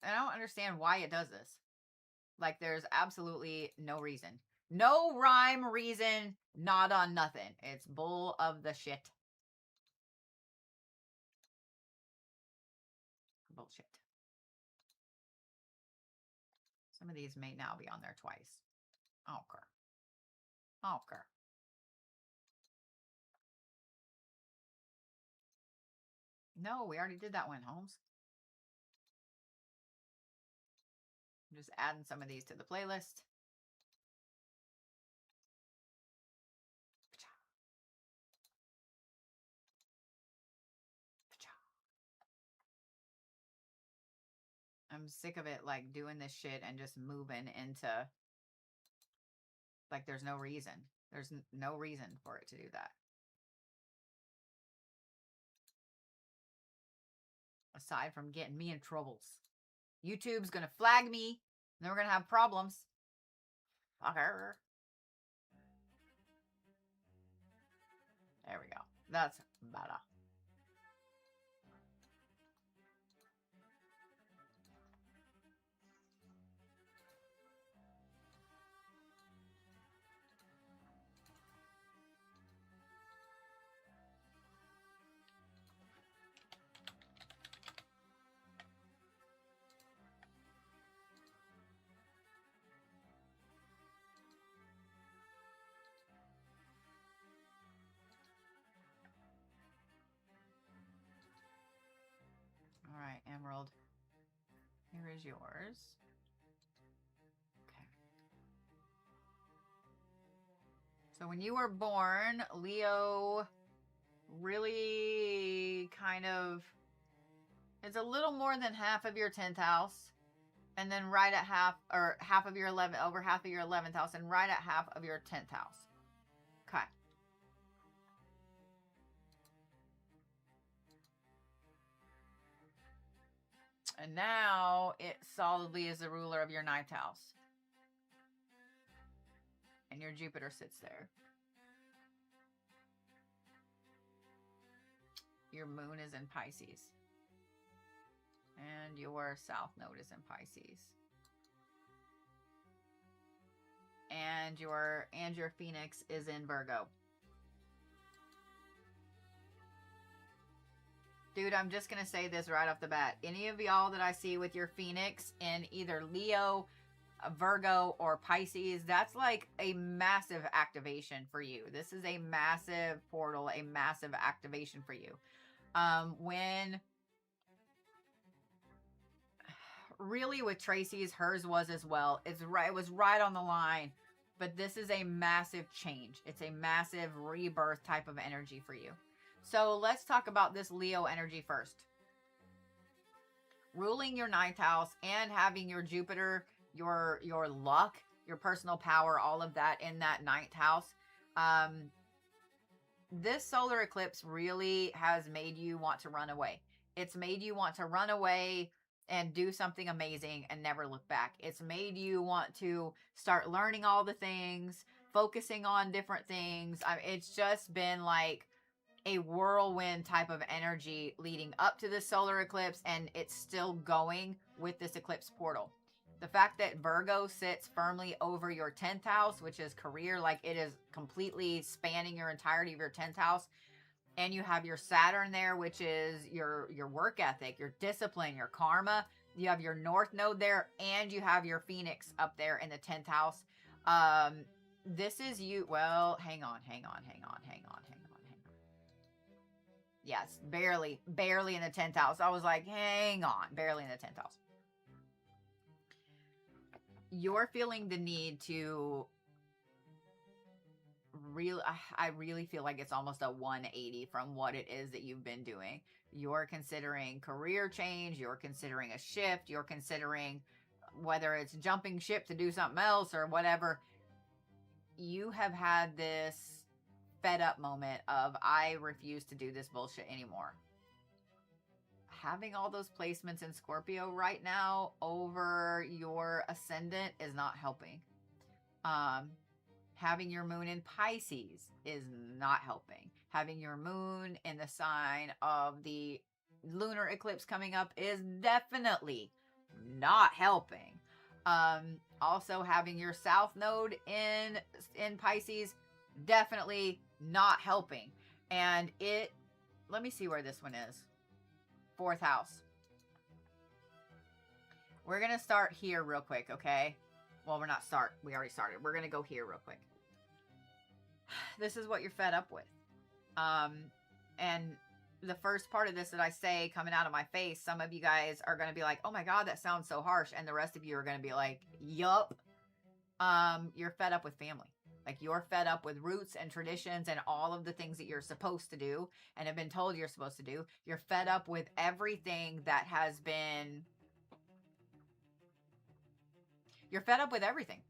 And I don't understand why it does this. Like, there's absolutely no reason. No rhyme, reason, not on nothing. It's bull of the shit. Bullshit. Some of these may now be on there twice. Okay. Okay. No, we already did that one, Holmes. I'm just adding some of these to the playlist. I'm sick of it, like, doing this shit and just moving into, like, there's no reason. There's no reason for it to do that. Aside from getting me in troubles. YouTube's gonna flag me, and then we're gonna have problems. Fucker. There we go. That's better. All right, Emerald. Here is yours. Okay. So when you were born, Leo really kind of, it's a little more than half of your 10th house. And then right at half, or half of your 11th, over half of your 11th house, and right at half of your 10th house. Okay. And now it solidly is the ruler of your 9th house. And your Jupiter sits there. Your moon is in Pisces. And your south node is in Pisces. And your Phoenix is in Virgo. Dude, I'm just going to say this right off the bat. Any of y'all that I see with your Phoenix in either Leo, Virgo, or Pisces, that's like a massive activation for you. This is a massive portal, a massive activation for you. When really with Tracy's, hers was as well. It was right on the line. But this is a massive change. It's a massive rebirth type of energy for you. So let's talk about this Leo energy first. Ruling your 9th house and having your Jupiter, your luck, your personal power, all of that in that 9th house. This solar eclipse really has made you want to run away. It's made you want to run away and do something amazing and never look back. It's made you want to start learning all the things, focusing on different things. It's just been like a whirlwind type of energy leading up to this solar eclipse, and it's still going with this eclipse portal. The fact that Virgo sits firmly over your 10th house, which is career, like it is completely spanning your entirety of your 10th house, and you have your Saturn there, which is your work ethic, your discipline, your karma. You have your North Node there, and you have your Phoenix up there in the 10th house. This is you. Well, hang on. Yes, barely in the 10th house. I was like, hang on, barely in the 10th house. You're feeling the need to I really feel like it's almost a 180 from what it is that you've been doing. You're considering career change, you're considering a shift, you're considering whether it's jumping ship to do something else or whatever. You have had this fed up moment of, I refuse to do this bullshit anymore. Having all those placements in Scorpio right now over your ascendant is not helping. Having your moon in Pisces is not helping. Having your moon in the sign of the lunar eclipse coming up is definitely not helping. Also having your south node in Pisces, definitely not helping. And let me see where this one is. 4th house. We're going to start here real quick, okay? Well, we already started. We're going to go here real quick. This is what you're fed up with. And the first part of this that I say coming out of my face, some of you guys are going to be like, oh my God, that sounds so harsh. And the rest of you are going to be like, yup. You're fed up with family. Like, you're fed up with roots and traditions and all of the things that you're supposed to do and have been told you're supposed to do. You're fed up with everything that has been... You're fed up with everything.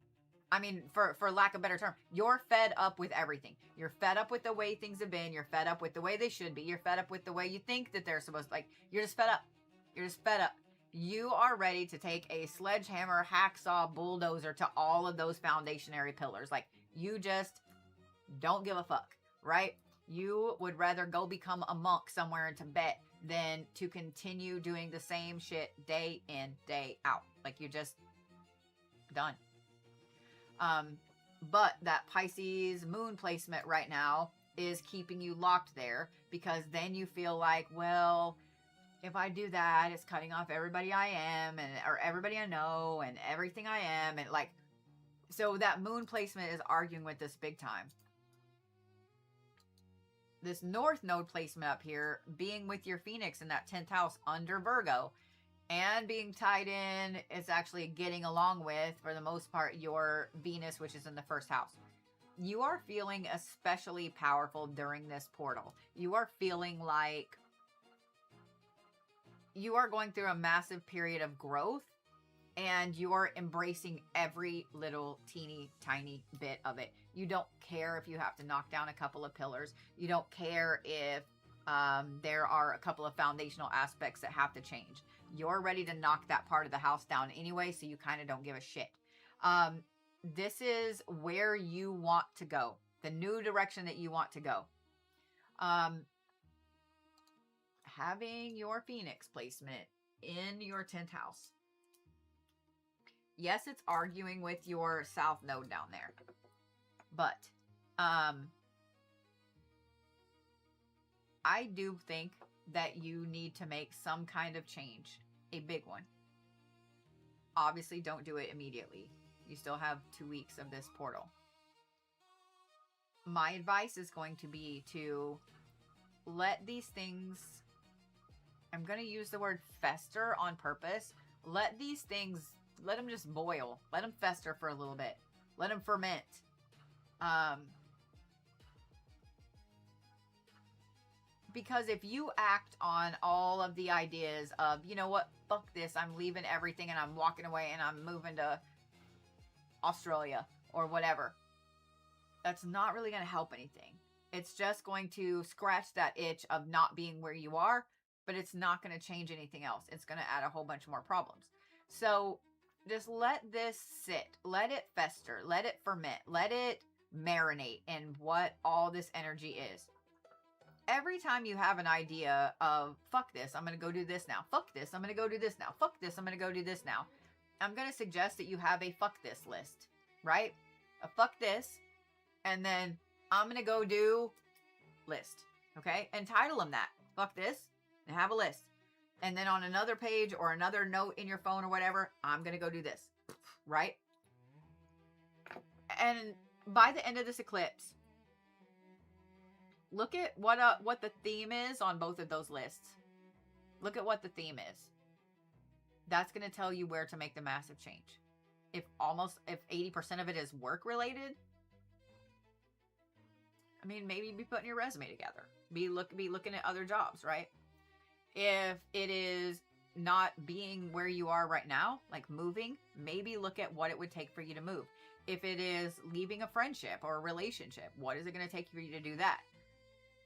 I mean, for lack of a better term, you're fed up with everything. You're fed up with the way things have been. You're fed up with the way they should be. You're fed up with the way you think that they're supposed to. Like, you're just fed up. You're just fed up. You are ready to take a sledgehammer, hacksaw, bulldozer to all of those foundationary pillars. Like, you just don't give a fuck, right? You would rather go become a monk somewhere in Tibet than to continue doing the same shit day in, day out. Like, you're just done. But that Pisces moon placement right now is keeping you locked there, because then you feel like, well, if I do that, it's cutting off everybody I am, or everybody I know, and everything I am, and like, so that moon placement is arguing with this big time. This North Node placement up here, being with your Phoenix in that 10th house under Virgo, and being tied in, it's actually getting along with, for the most part, your Venus, which is in the 1st house. You are feeling especially powerful during this portal. You are feeling like you are going through a massive period of growth, and you are embracing every little teeny tiny bit of it. You don't care if you have to knock down a couple of pillars. You don't care if there are a couple of foundational aspects that have to change. You're ready to knock that part of the house down anyway, so you kind of don't give a shit. This is where you want to go. The new direction that you want to go. Having your Phoenix placement in your 10th house. Yes, it's arguing with your South Node down there. But, I do think that you need to make some kind of change. A big one. Obviously, don't do it immediately. You still have 2 weeks of this portal. My advice is going to be to let these things... I'm going to use the word fester on purpose. Let these things... Let them just boil. Let them fester for a little bit. Let them ferment. Because if you act on all of the ideas of, you know what, fuck this, I'm leaving everything and I'm walking away and I'm moving to Australia or whatever, that's not really going to help anything. It's just going to scratch that itch of not being where you are, but it's not going to change anything else. It's going to add a whole bunch more problems. So just let this sit, let it fester, let it ferment, let it marinate in what all this energy is. Every time you have an idea of, fuck this, I'm going to go do this now. Fuck this, I'm going to go do this now. Fuck this, I'm going to go do this now. I'm going to suggest that you have a fuck this list, right? A fuck this, and then I'm going to go do list, okay? And title them that. Fuck this, and have a list. And then on another page or another note in your phone or whatever, I'm going to go do this, right? And by the end of this eclipse, look at what the theme is on both of those lists. Look at what the theme is. That's going to tell you where to make the massive change. If 80% of it is work related, I mean, maybe be putting your resume together. Be looking at other jobs, right? If it is not being where you are right now, like moving, maybe look at what it would take for you to move. If it is leaving a friendship or a relationship, what is it going to take for you to do that?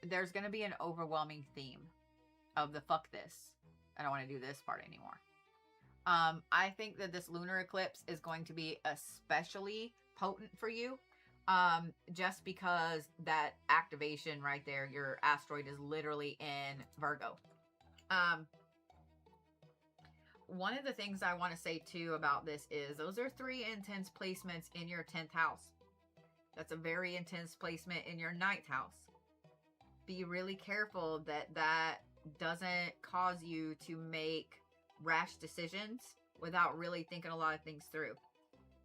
There's going to be an overwhelming theme of the fuck this. I don't want to do this part anymore. I think that this lunar eclipse is going to be especially potent for you. Just because that activation right there, your asteroid is literally in Virgo. One of the things I want to say too about this is those are 3 intense placements in your 10th house. That's a very intense placement in your 9th house. Be really careful that that doesn't cause you to make rash decisions without really thinking a lot of things through.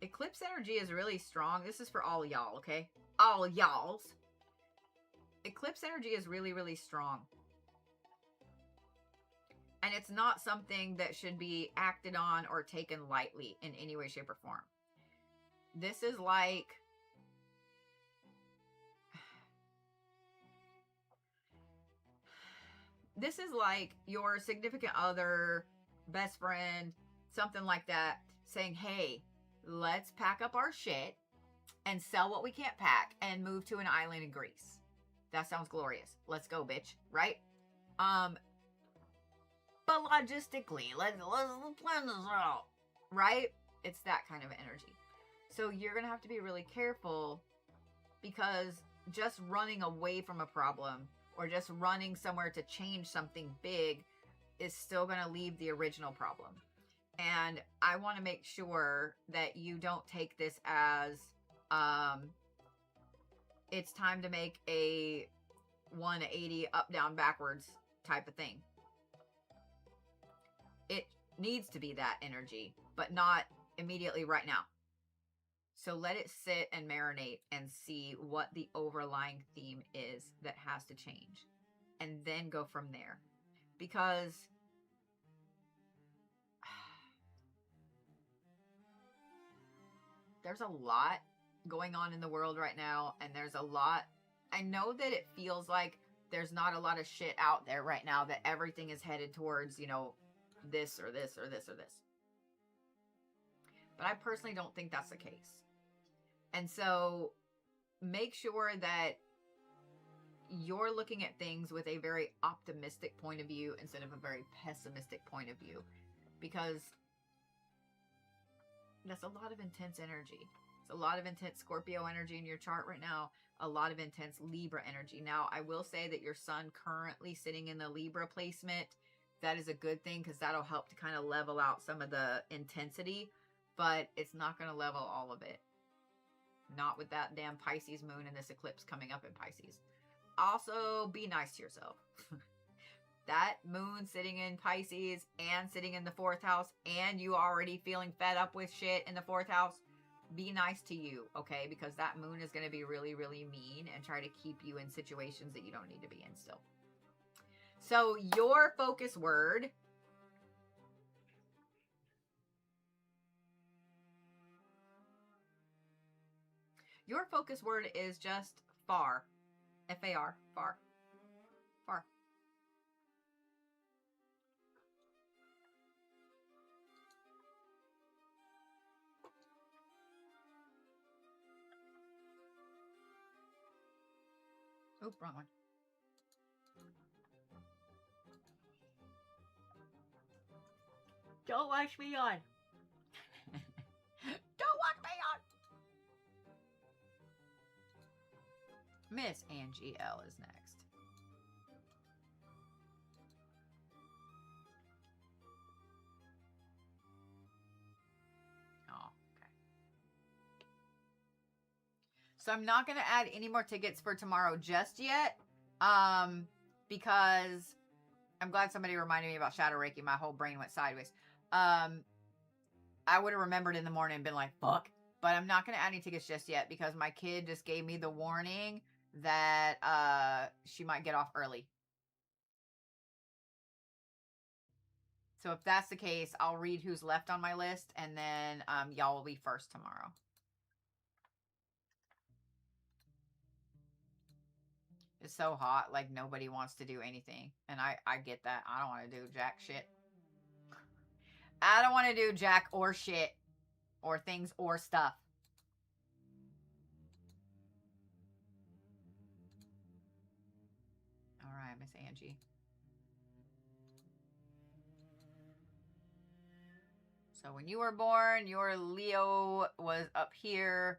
Eclipse energy is really strong. This is for all y'all, okay? All y'alls. Eclipse energy is really, really strong. And it's not something that should be acted on or taken lightly in any way, shape, or form. This is like... This is like your significant other, best friend, something like that, saying, hey, let's pack up our shit and sell what we can't pack and move to an island in Greece. That sounds glorious. Let's go, bitch. Right? But logistically, let's plan this out. Right? It's that kind of energy. So you're going to have to be really careful, because just running away from a problem or just running somewhere to change something big is still going to leave the original problem. And I want to make sure that you don't take this as it's time to make a 180 up, down, backwards type of thing. It needs to be that energy, but not immediately right now. So let it sit and marinate and see what the overlying theme is that has to change. And then go from there. Because there's a lot going on in the world right now. And there's a lot. I know that it feels like there's not a lot of shit out there right now, that everything is headed towards, you know, this or this or this or this. But I personally don't think that's the case. And so make sure that you're looking at things with a very optimistic point of view instead of a very pessimistic point of view. Because that's a lot of intense energy. It's a lot of intense Scorpio energy in your chart right now. A lot of intense Libra energy. Now, I will say that your sun currently sitting in the Libra placement, that is a good thing, because that'll help to kind of level out some of the intensity. But it's not going to level all of it. Not with that damn Pisces moon and this eclipse coming up in Pisces. Also, be nice to yourself. That moon sitting in Pisces and sitting in the 4th house, and you already feeling fed up with shit in the 4th house, be nice to you, okay? Because that moon is going to be really, really mean and try to keep you in situations that you don't need to be in still. So your focus word... Your focus word is just far. F-A-R. Far. Far. Oop, wrong one. Don't watch me on. Don't watch me on. Miss Angie L is next. Oh, okay. So I'm not going to add any more tickets for tomorrow just yet. Because I'm glad somebody reminded me about Shadow Reiki. My whole brain went sideways. I would have remembered in the morning and been like, fuck. But I'm not going to add any tickets just yet because my kid just gave me the warning that she might get off early. So if that's the case, I'll read who's left on my list, and then y'all will be first tomorrow. It's so hot, like nobody wants to do anything. And I get that. I don't want to do jack shit. I don't want to do jack or shit or things or stuff. All right, Miss Angie. So when you were born, your Leo was up here,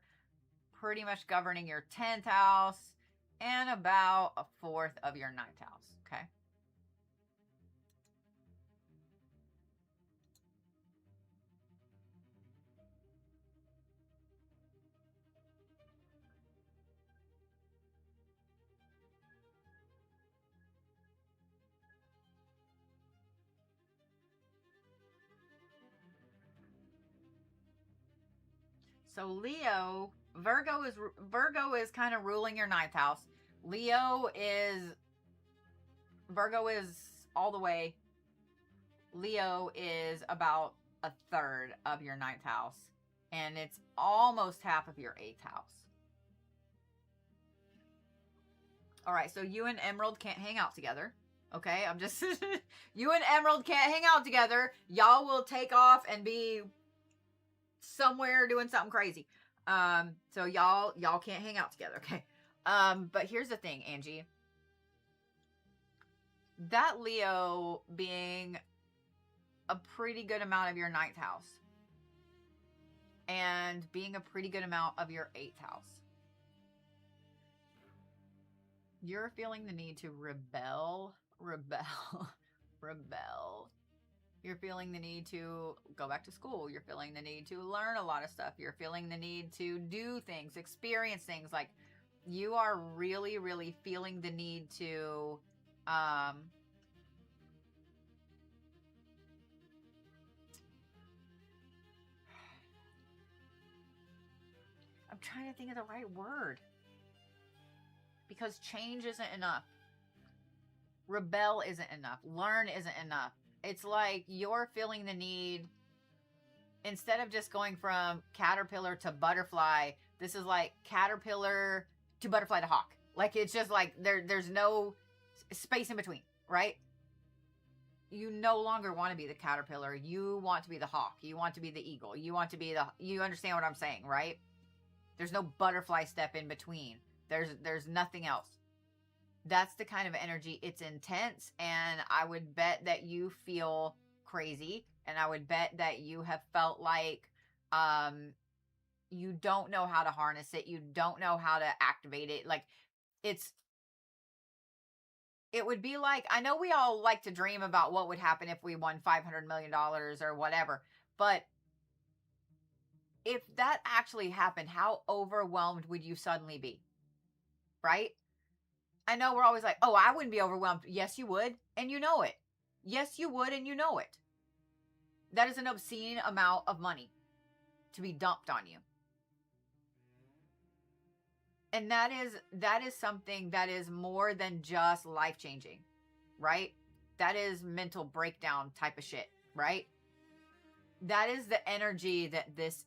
pretty much governing your 10th house and about a fourth of your 9th house. Okay. So Leo, Virgo is kind of ruling your 9th house. Virgo is all the way. Leo is about a third of your 9th house. And it's almost half of your 8th house. All right, so you and Emerald can't hang out together. Okay, I'm just... you and Emerald can't hang out together. Y'all will take off and be somewhere doing something crazy. So y'all can't hang out together, okay? But here's the thing, Angie. That Leo being a pretty good amount of your 9th house and being a pretty good amount of your 8th house. You're feeling the need to rebel. You're feeling the need to go back to school. You're feeling the need to learn a lot of stuff. You're feeling the need to do things, experience things. Like, you are really, really feeling the need to, I'm trying to think of the right word. Because change isn't enough. Rebel isn't enough. Learn isn't enough. It's like you're feeling the need, instead of just going from caterpillar to butterfly, this is like caterpillar to butterfly to hawk. Like, it's just like there's no space in between, right? You no longer want to be the caterpillar. You want to be the hawk. You want to be the eagle. You want to be you understand what I'm saying, right? There's no butterfly step in between. There's nothing else. That's the kind of energy. It's intense, and I would bet that you feel crazy, and I would bet that you have felt like you don't know how to harness it. You don't know how to activate it. Like, it would be like, I know we all like to dream about what would happen if we won $500 million or whatever, but if that actually happened, how overwhelmed would you suddenly be? Right? I know we're always like, oh, I wouldn't be overwhelmed. Yes, you would. And you know it. Yes, you would. And you know it. That is an obscene amount of money to be dumped on you. And that is something that is more than just life-changing, right? That is mental breakdown type of shit, right? That is the energy that this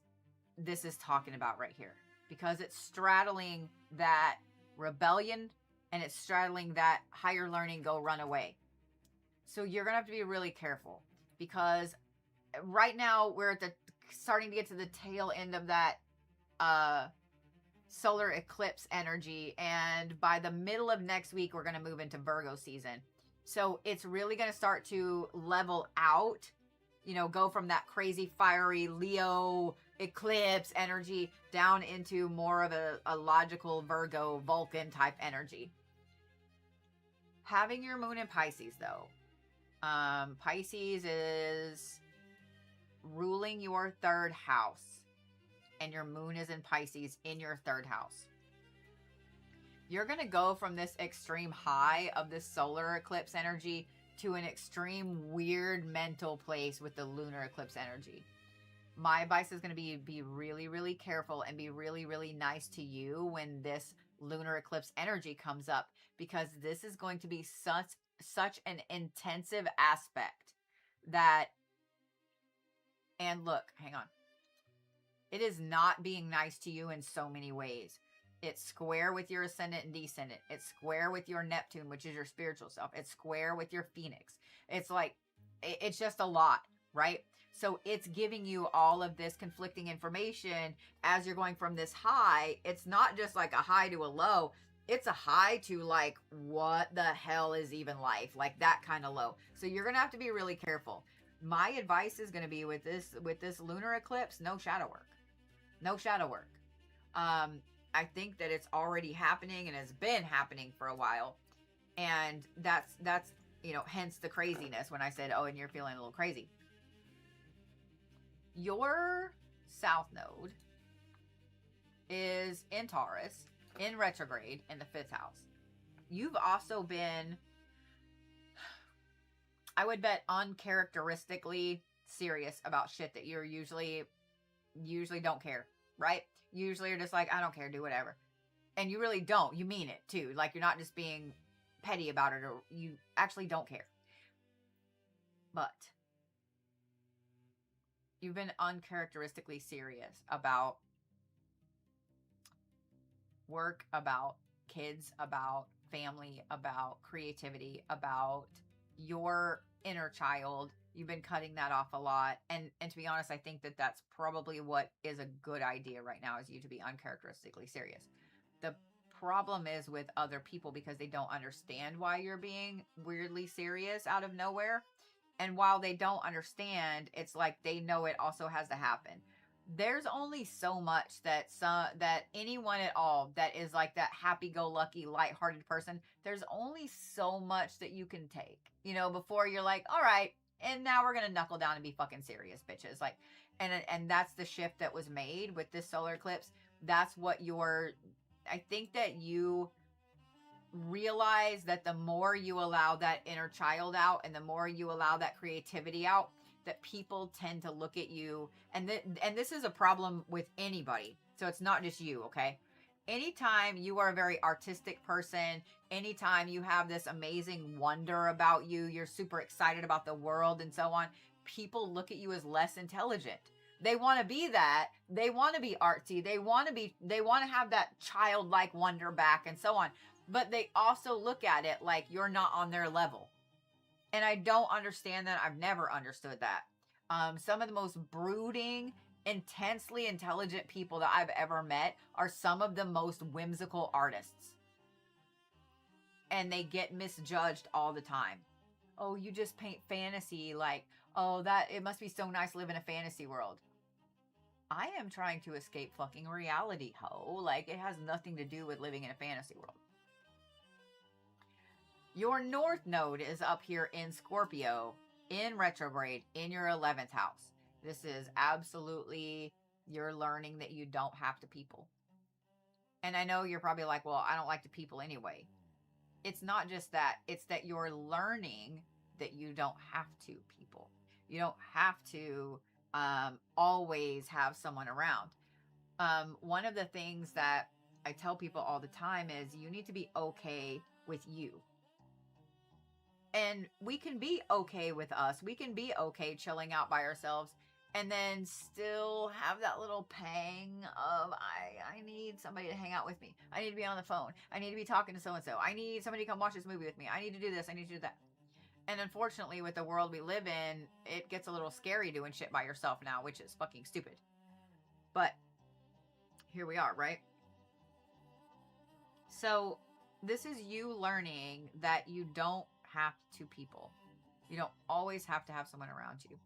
is talking about right here. Because it's straddling that rebellion, and it's straddling that higher learning, go run away. So you're going to have to be really careful, because right now we're at starting to get to the tail end of that solar eclipse energy. And by the middle of next week, we're going to move into Virgo season. So it's really going to start to level out. you know, go from that crazy fiery Leo eclipse energy down into more of a logical Virgo Vulcan type energy. Having your moon in Pisces though, Pisces is ruling your third house, and your moon is in Pisces in your third house. You're going to go from this extreme high of this solar eclipse energy to an extreme weird mental place with the lunar eclipse energy. My advice is going to be really, really careful and be really, really nice to you when this lunar eclipse energy comes up, because this is going to be such an intensive aspect that, and look, hang on. It is not being nice to you in so many ways. It's square with your ascendant and descendant. It's square with your Neptune, which is your spiritual self. It's square with your Phoenix. It's like, it's just a lot, right? So it's giving you all of this conflicting information as you're going from this high. It's not just like a high to a low. It's a high to like, what the hell is even life? Like that kind of low. So you're going to have to be really careful. My advice is going to be with this lunar eclipse, no shadow work. No shadow work. I think that it's already happening and has been happening for a while. And that's, you know, hence the craziness when I said, oh, and you're feeling a little crazy. Your South Node is in Taurus, in retrograde, in the 5th house. You've also been, I would bet, uncharacteristically serious about shit that you're usually don't care, right? Usually you're just like, I don't care, do whatever. And you really don't. You mean it too. Like you're not just being petty about it, or you actually don't care. But you've been uncharacteristically serious about work, about kids, about family, about creativity, about your inner child. You've been cutting that off a lot. And to be honest, I think that that's probably what is a good idea right now, is you to be uncharacteristically serious. The problem is with other people, because they don't understand why you're being weirdly serious out of nowhere. And while they don't understand, it's like they know it also has to happen. There's only so much that anyone at all that is like that happy-go-lucky, lighthearted person, there's only so much that you can take, you know, before you're like, all right, and now we're going to knuckle down and be fucking serious, bitches. Like, and that's the shift that was made with this solar eclipse. That's what I think that you realize that the more you allow that inner child out and the more you allow that creativity out, that people tend to look at you. And this is a problem with anybody. So it's not just you, okay? Anytime you are a very artistic person, anytime you have this amazing wonder about you, you're super excited about the world and so on, people look at you as less intelligent. They want to be that. They want to be artsy. They want to have that childlike wonder back and so on. But they also look at it like you're not on their level. And I don't understand that. I've never understood that. Some of the most brooding, intensely intelligent people that I've ever met are some of the most whimsical artists. And they get misjudged all the time. Oh, you just paint fantasy. Like, oh, it must be so nice to live in a fantasy world. I am trying to escape fucking reality, ho. Like, it has nothing to do with living in a fantasy world. Your North Node is up here in Scorpio, in retrograde, in your 11th house. This is absolutely, you're learning that you don't have to people. And I know you're probably like, well, I don't like to people anyway. It's not just that. It's that you're learning that you don't have to people. You don't have to always have someone around. One of the things that I tell people all the time is you need to be okay with you. And we can be okay with us. We can be okay chilling out by ourselves and then still have that little pang of, I need somebody to hang out with me. I need to be on the phone. I need to be talking to so-and-so. I need somebody to come watch this movie with me. I need to do this. I need to do that. And unfortunately, with the world we live in, it gets a little scary doing shit by yourself now, which is fucking stupid. But here we are, right? So this is you learning that you don't have to people. You don't always have to have someone around you.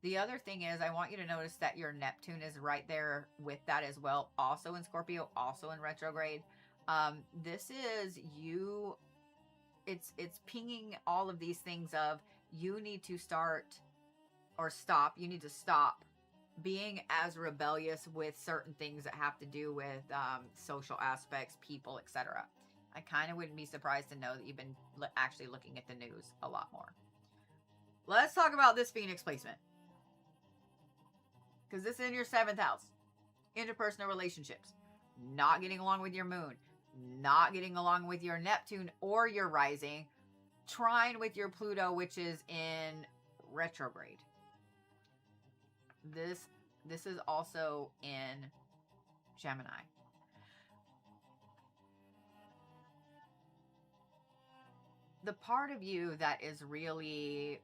The other thing is, I want you to notice that your Neptune is right there with that as well, also in Scorpio, also in retrograde. This is you. It's pinging all of these things of you need to start or stop. You need to stop being as rebellious with certain things that have to do with social aspects, people, etc. I kind of wouldn't be surprised to know that you've been actually looking at the news a lot more. Let's talk about this Phoenix placement, because this is in your 7th house. Interpersonal relationships, not getting along with your moon, not getting along with your Neptune or your rising, trine with your Pluto, which is in retrograde. This is also in Gemini. The part of you that is really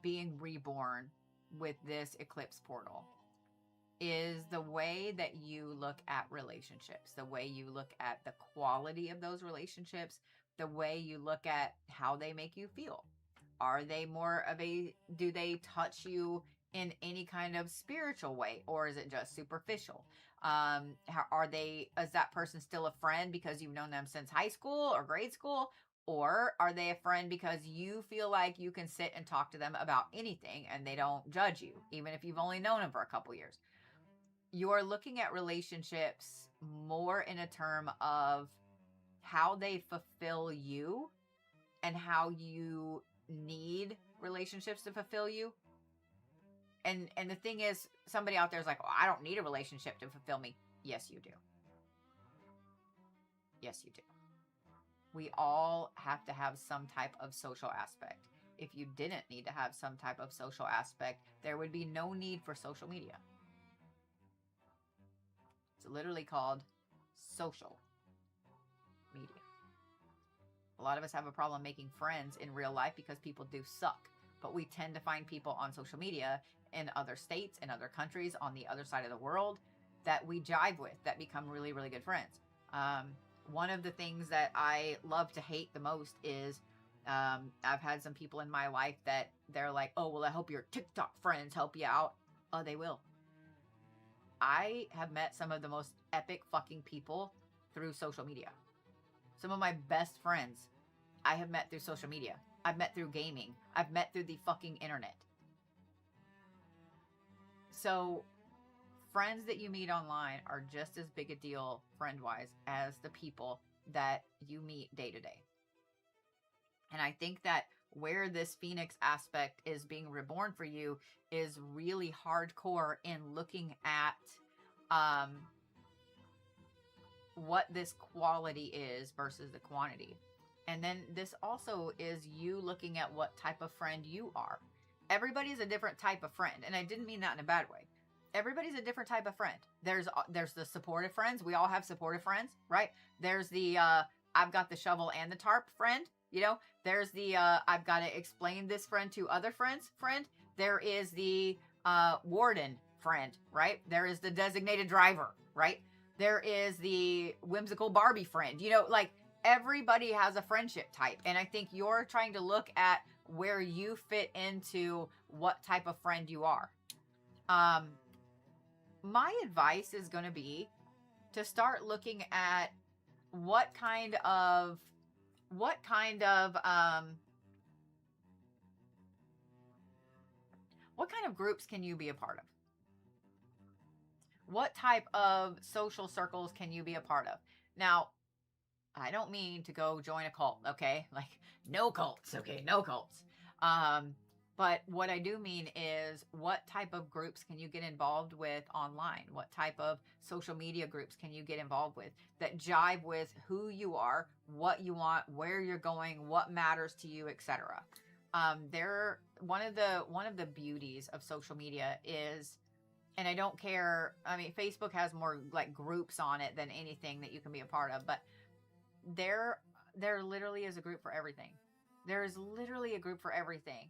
being reborn with this eclipse portal is the way that you look at relationships, the way you look at the quality of those relationships, the way you look at how they make you feel. Are they more of do they touch you in any kind of spiritual way, or is it just superficial? Is that person still a friend because you've known them since high school or grade school? Or are they a friend because you feel like you can sit and talk to them about anything and they don't judge you, even if you've only known them for a couple years? You're looking at relationships more in a term of how they fulfill you and how you need relationships to fulfill you. And the thing is, somebody out there is like, oh, I don't need a relationship to fulfill me. Yes, you do. Yes, you do. We all have to have some type of social aspect. If you didn't need to have some type of social aspect, there would be no need for social media. It's literally called social media. A lot of us have a problem making friends in real life because people do suck. But we tend to find people on social media in other states, in other countries, on the other side of the world that we jive with, that become really, really good friends. One of the things that I love to hate the most is I've had some people in my life that they're like, oh, well, I hope your TikTok friends help you out. Oh, they will. I have met some of the most epic fucking people through social media. Some of my best friends I have met through social media. I've met through gaming. I've met through the fucking internet. So friends that you meet online are just as big a deal friend-wise as the people that you meet day to day. And I think that where this Phoenix aspect is being reborn for you is really hardcore in looking at what this quality is versus the quantity. And then this also is you looking at what type of friend you are. Everybody's a different type of friend. And I didn't mean that in a bad way. Everybody's a different type of friend. There's the supportive friends. We all have supportive friends, right? There's the I've got the shovel and the tarp friend. You know, there's the I've got to explain this friend to other friends friend. There is the warden friend, right? There is the designated driver, right? There is the whimsical Barbie friend. You know, like everybody has a friendship type. And I think you're trying to look at where you fit into what type of friend you are. My advice is going to be to start looking at what kind of groups can you be a part of? What type of social circles can you be a part of? Now, I don't mean to go join a cult, okay? Like, no cults, okay? No cults. But what I do mean is what type of groups can you get involved with online? What type of social media groups can you get involved with that jive with who you are, what you want, where you're going, what matters to you, etc. One of the beauties of social media is, and I don't care, I mean, Facebook has more like groups on it than anything that you can be a part of, but there literally is a group for everything. There is literally a group for everything.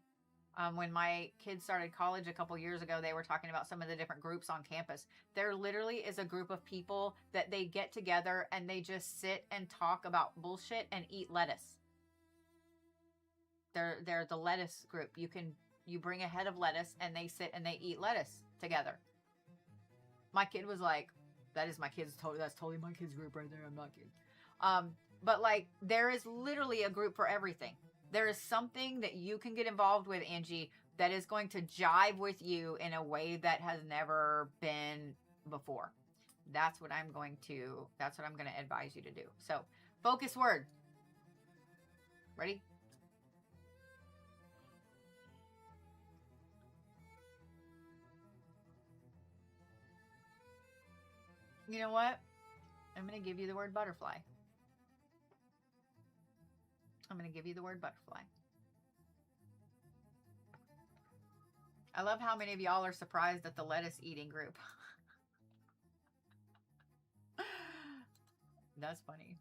When my kids started college a couple years ago, they were talking about some of the different groups on campus. There literally is a group of people that they get together and they just sit and talk about bullshit and eat lettuce. They're the lettuce group. You can you bring a head of lettuce and they sit and they eat lettuce together. My kid was like, that is my kid's that's totally my kid's group right there. I'm not kidding. But like, there is literally a group for everything. There is something that you can get involved with, Angie, that is going to jive with you in a way that has never been before. That's what I'm going to advise you to do. So, focus word. Ready? You know what? I'm going to give you the word butterfly. I'm going to give you the word butterfly. I love how many of y'all are surprised at the lettuce eating group. That's funny.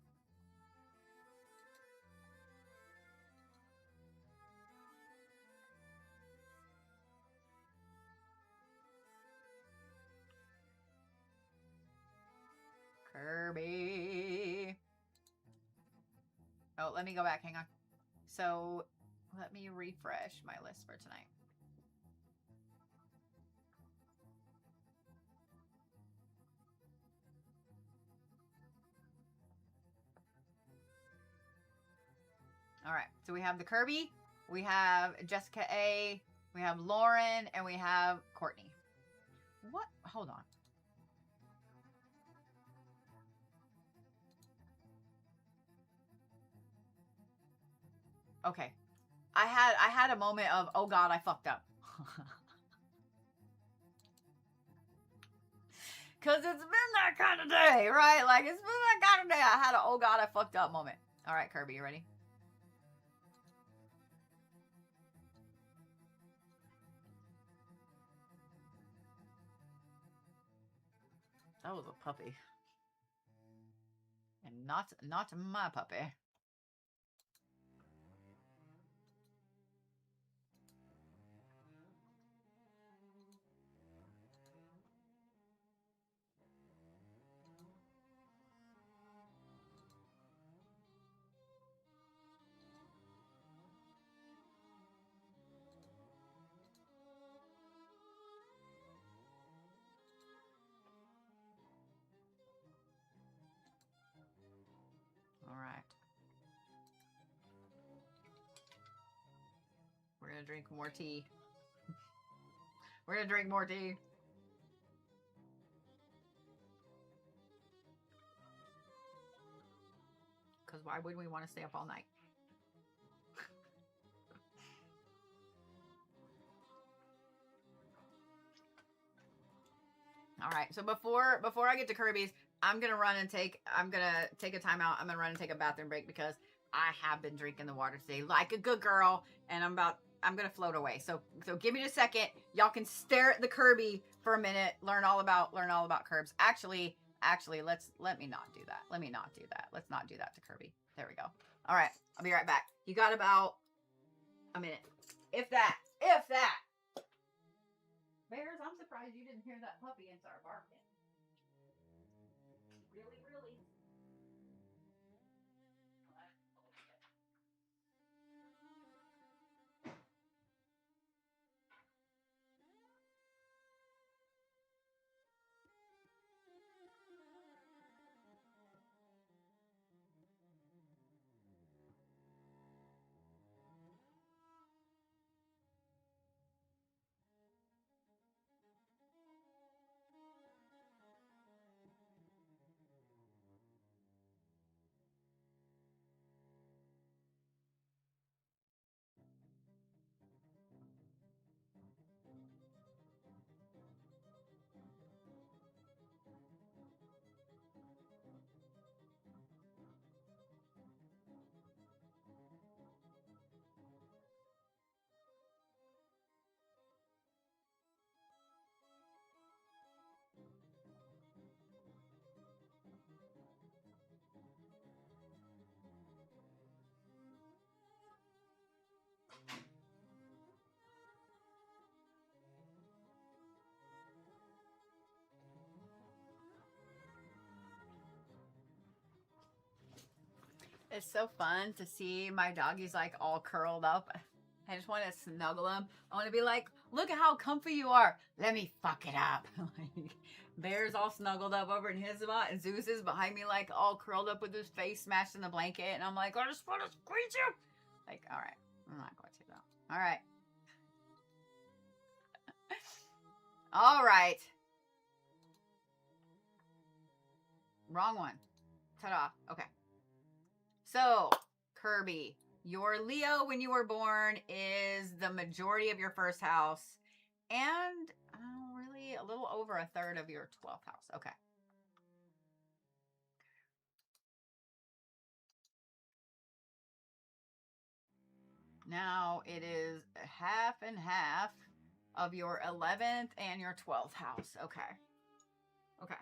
Kirby. Oh, let me go back. Hang on. So let me refresh my list for tonight. All right. So we have the Kirby, we have Jessica A, we have Lauren, and we have Courtney. What? Hold on. Okay. I had a moment of, oh God, I fucked up. Cause it's been that kind of day, right? Like, it's been that kind of day. I had a, oh God, I fucked up moment. All right, Kirby, you ready? That was a puppy. And not my puppy. All right. We're gonna drink more tea. We're gonna drink more tea. Because why would we want to stay up all night? All right. So before I get to Kirby's, I'm gonna take a timeout. I'm gonna run and take a bathroom break because I have been drinking the water today like a good girl, and I'm gonna float away. So give me just a second. Y'all can stare at the Kirby for a minute. Learn all about Kirbs. Actually, let me not do that. Let me not do that. Let's not do that to Kirby. There we go. All right. I'll be right back. You got about a minute, if that. Bears, I'm surprised you didn't hear that puppy and start barking. Really, really. It's so fun to see my doggies like all curled up. I just want to snuggle him. I want to be like, look at how comfy you are. Let me fuck it up. Like, Bear's all snuggled up over in his spot, and Zeus is behind me, like all curled up with his face smashed in the blanket. And I'm like, I just want to squeeze you. Like, all right, I'm not going to though. All right. All right. Wrong one. Ta-da. Okay. So, Kirby, your Leo when you were born is the majority of your first house and really a little over a third of your 12th house. Okay. Now it is half and half of your 11th and your 12th house. Okay. Okay.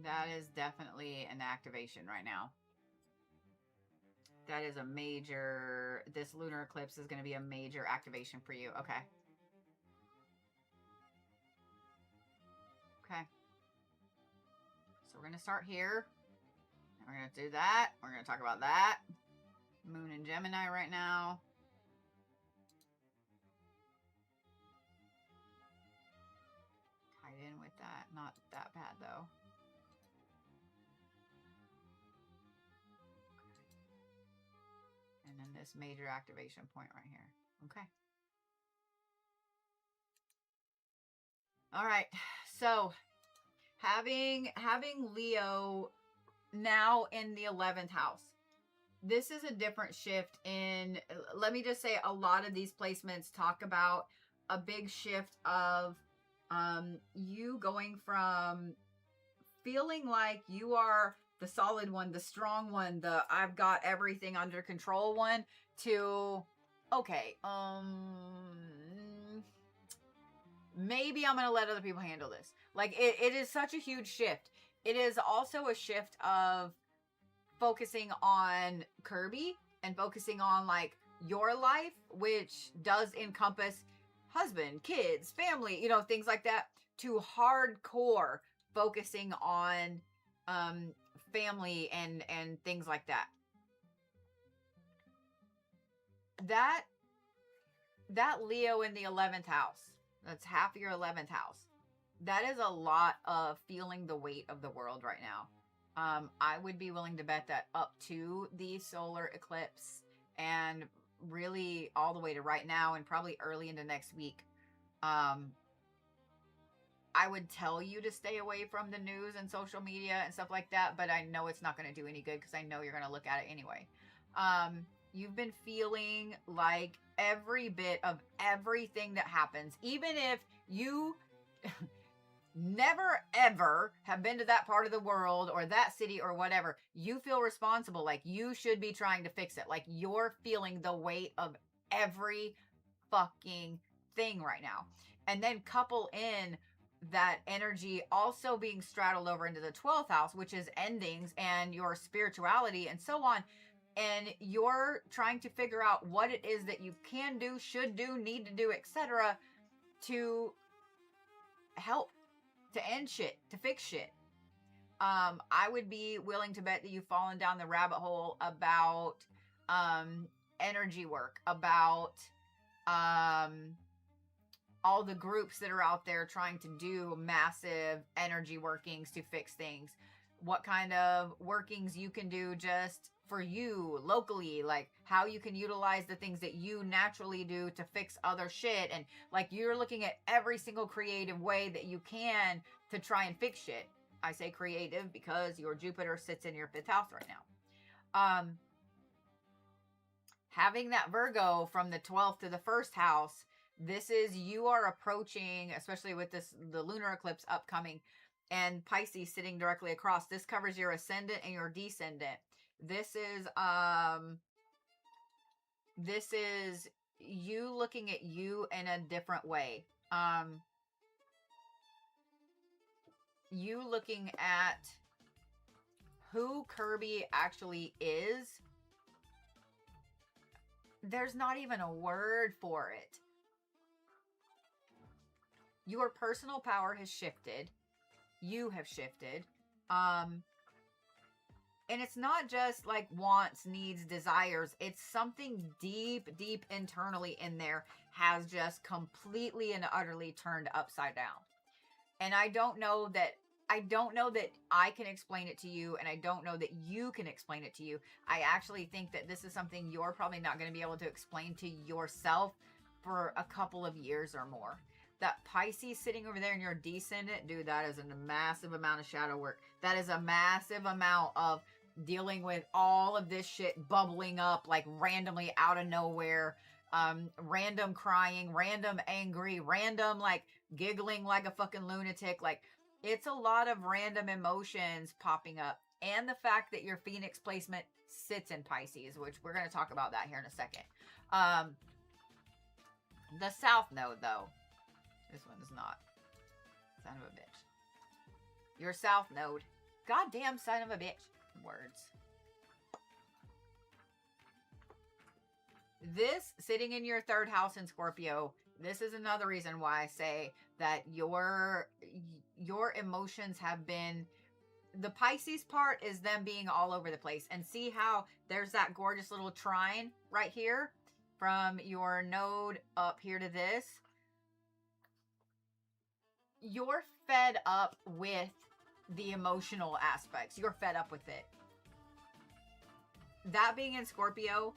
That is definitely an activation right now. That is a major, this lunar eclipse is going to be a major activation for you. Okay. Okay. So we're going to start here. And we're going to do that. We're going to talk about that. Moon in Gemini right now. Tied in with that. Not that bad though. And then this major activation point right here. Okay. All right. So having Leo now in the 11th house, this is a different shift in, let me just say, a lot of these placements talk about a big shift of you going from feeling like you are the solid one, the strong one, the I've got everything under control one, to okay, maybe I'm gonna let other people handle this. Like it is such a huge shift. It is also a shift of focusing on Kirby and focusing on like your life, which does encompass husband, kids, family, you know, things like that, to hardcore focusing on family and things like that. That Leo in the 11th house, that's half your 11th house. That is a lot of feeling the weight of the world right now. I would be willing to bet that up to the solar eclipse and really all the way to right now and probably early into next week, I would tell you to stay away from the news and social media and stuff like that, but I know it's not going to do any good because I know you're going to look at it anyway. You've been feeling like every bit of everything that happens, even if you never ever have been to that part of the world or that city or whatever, you feel responsible. Like you should be trying to fix it. Like you're feeling the weight of every fucking thing right now. And then couple in that energy also being straddled over into the 12th house, which is endings and your spirituality and so on. And you're trying to figure out what it is that you can do, should do, need to do, etc. to help, to end shit, to fix shit. I would be willing to bet that you've fallen down the rabbit hole about energy work, about all the groups that are out there trying to do massive energy workings to fix things. What kind of workings you can do just for you locally, like how you can utilize the things that you naturally do to fix other shit. And like you're looking at every single creative way that you can to try and fix shit. I say creative because your Jupiter sits in your 5th house right now. Having that Virgo from the 12th to the 1st house, this is, you are approaching, especially with this, the lunar eclipse upcoming and Pisces sitting directly across. This covers your ascendant and your descendant. This is you looking at you in a different way. You looking at who Kirby actually is. There's not even a word for it. Your personal power has shifted. You have shifted. And it's not just like wants, needs, desires. It's something deep, deep internally in there has just completely and utterly turned upside down. And I don't know that I can explain it to you, and I don't know that you can explain it to you. I actually think that this is something you're probably not going to be able to explain to yourself for a couple of years or more. That Pisces sitting over there in your descendant, dude, that is a massive amount of shadow work. That is a massive amount of dealing with all of this shit bubbling up like randomly out of nowhere. Random crying, random angry, random like giggling like a fucking lunatic. Like, it's a lot of random emotions popping up. And the fact that your Phoenix placement sits in Pisces, which we're going to talk about that here in a second. The South Node, though. This one is not. Son of a bitch. Your South Node. Goddamn son of a bitch. Words. This sitting in your third house in Scorpio, this is another reason why I say that your emotions have been, the Pisces part is them being all over the place. And see how there's that gorgeous little trine right here from your node up here to this. You're fed up with the emotional aspects. You're fed up with it. That being in Scorpio,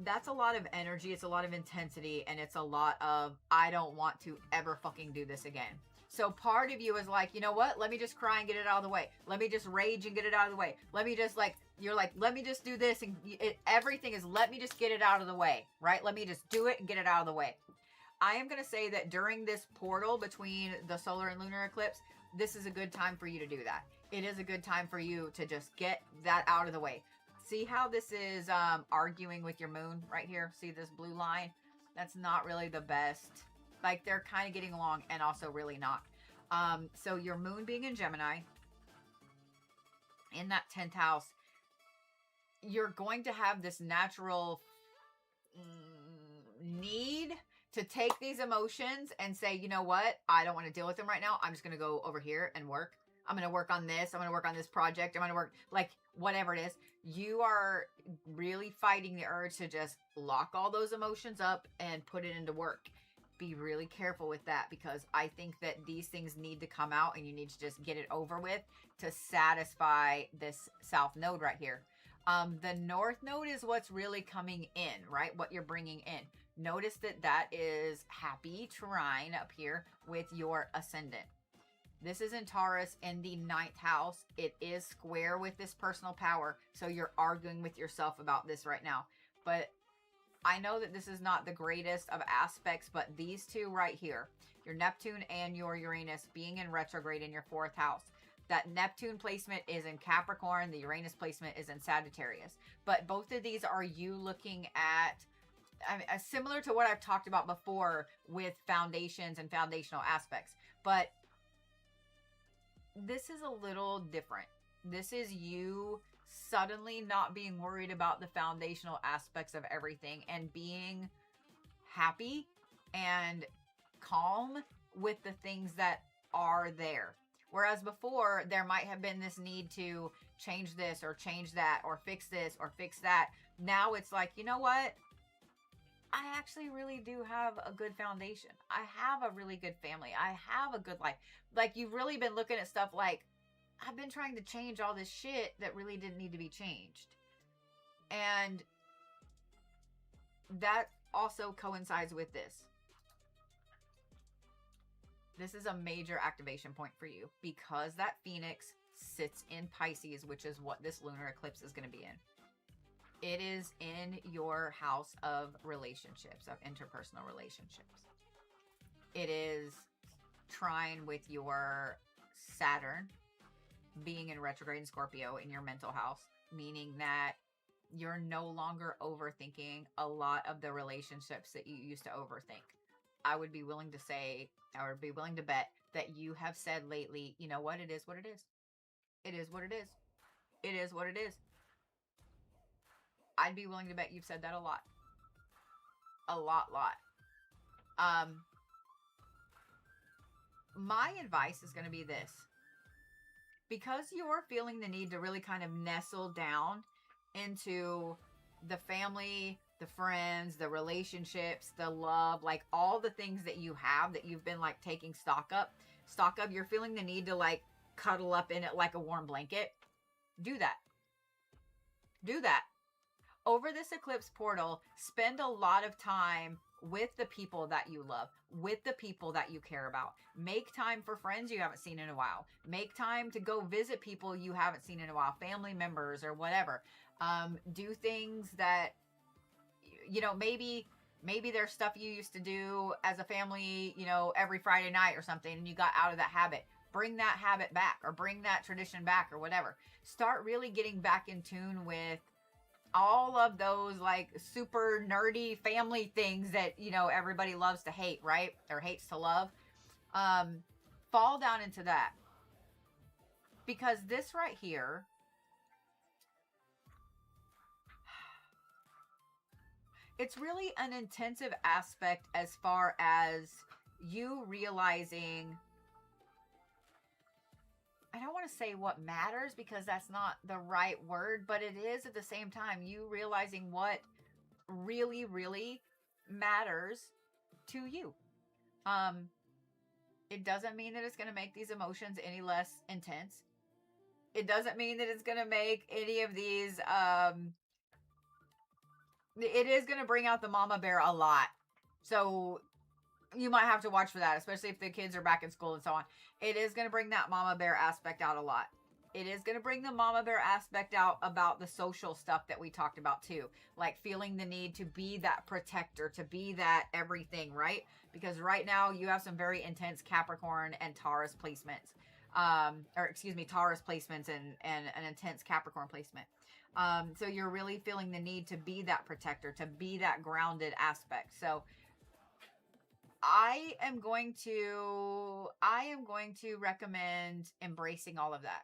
that's a lot of energy, it's a lot of intensity, and it's a lot of, I don't want to ever fucking do this again. So part of you is like, you know what? Let me just cry and get it out of the way. Let me just rage and get it out of the way. Let me just like, you're like, let me just do this. And everything is, let me just get it out of the way, right? Let me just do it and get it out of the way. I am going to say that during this portal between the solar and lunar eclipse, this is a good time for you to do that. It is a good time for you to just get that out of the way. See how this is arguing with your moon right here? See this blue line? That's not really the best. Like, they're kind of getting along and also really not. So your moon being in Gemini, in that 10th house, you're going to have this natural need to take these emotions and say, you know what? I don't want to deal with them right now. I'm just going to go over here and work. I'm going to work on this. I'm going to work on this project. I'm going to work, like, whatever it is. You are really fighting the urge to just lock all those emotions up and put it into work. Be really careful with that, because I think that these things need to come out and you need to just get it over with to satisfy this South Node right here. The North Node is what's really coming in, right? What you're bringing in. Notice that that is happy trine up here with your ascendant. This is in Taurus in the 9th house. It is square with this personal power. So you're arguing with yourself about this right now. But I know that this is not the greatest of aspects, but these two right here, your Neptune and your Uranus being in retrograde in your 4th house. That Neptune placement is in Capricorn. The Uranus placement is in Sagittarius. But both of these are you looking at, I mean, similar to what I've talked about before with foundations and foundational aspects. But this is a little different. This is you suddenly not being worried about the foundational aspects of everything and being happy and calm with the things that are there. Whereas before, there might have been this need to change this or change that or fix this or fix that. Now it's like, you know what? I actually really do have a good foundation. I have a really good family. I have a good life. Like, you've really been looking at stuff like, I've been trying to change all this shit that really didn't need to be changed. And that also coincides with this. This is a major activation point for you because that Phoenix sits in Pisces, which is what this lunar eclipse is going to be in. It is in your house of relationships, of interpersonal relationships. It is trine with your Saturn being in retrograde in Scorpio in your mental house, meaning that you're no longer overthinking a lot of the relationships that you used to overthink. I would be willing to say, I would be willing to bet that you have said lately, you know what, it is what it is. It is what it is. It is what it is. I'd be willing to bet you've said that a lot. A lot. my advice is going to be this. Because you're feeling the need to really kind of nestle down into the family, the friends, the relationships, the love, like all the things that you have that you've been like taking stock of, you're feeling the need to like cuddle up in it like a warm blanket. Do that. Do that. Over this eclipse portal, spend a lot of time with the people that you love, with the people that you care about. Make time for friends you haven't seen in a while. Make time to go visit people you haven't seen in a while, family members or whatever. Do things that, you know, maybe there's stuff you used to do as a family, you know, every Friday night or something, and you got out of that habit. Bring that habit back, or bring that tradition back, or whatever. Start really getting back in tune with all of those like super nerdy family things that, you know, everybody loves to hate, right? Or hates to love. Fall down into that. Because this right here, it's really an intensive aspect as far as you realizing, I don't want to say what matters because that's not the right word, but it is at the same time, you realizing what really, really matters to you. It doesn't mean that it's going to make these emotions any less intense. It doesn't mean that it's going to make any of these, it is going to bring out the mama bear a lot. So you might have to watch for that, especially if the kids are back in school and so on. It is going to bring that mama bear aspect out a lot. It is going to bring the mama bear aspect out about the social stuff that we talked about too. Like feeling the need to be that protector, to be that everything, right? Because right now you have some very intense Capricorn and Taurus placements. Taurus placements and an intense Capricorn placement. So you're really feeling the need to be that protector, to be that grounded aspect. So I am going to recommend embracing all of that.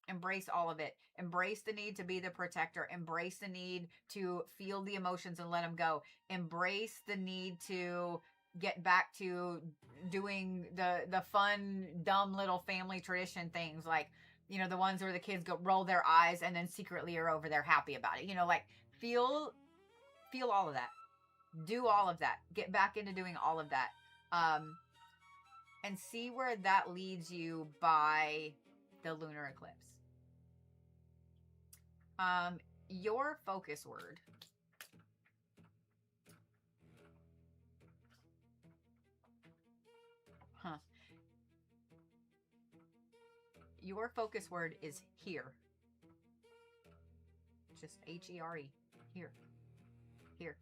Embrace all of it. Embrace the need to be the protector. Embrace the need to feel the emotions and let them go. Embrace the need to get back to doing the fun, dumb little family tradition things, like, you know, the ones where the kids go roll their eyes and then secretly are over there happy about it. You know, like feel all of that. Do all of that. Get back into doing all of that. And see where that leads you by the lunar eclipse. Your focus word. Your focus word is here. Just H-E-R-E. Here. Here.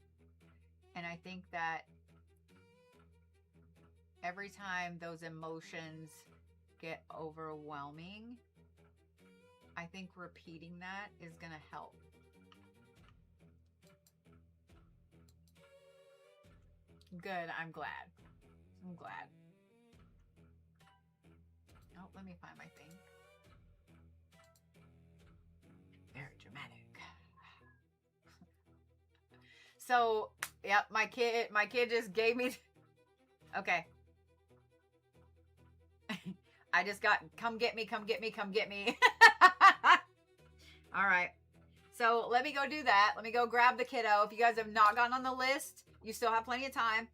And I think that every time those emotions get overwhelming, I think repeating that is going to help. Good. I'm glad. I'm glad. Oh, let me find my thing. Very dramatic. So, yep, my kid just gave me. Okay. I just got, come get me, come get me, come get me. All right. So let me go do that. Let me go grab the kiddo. If you guys have not gotten on the list, you still have plenty of time.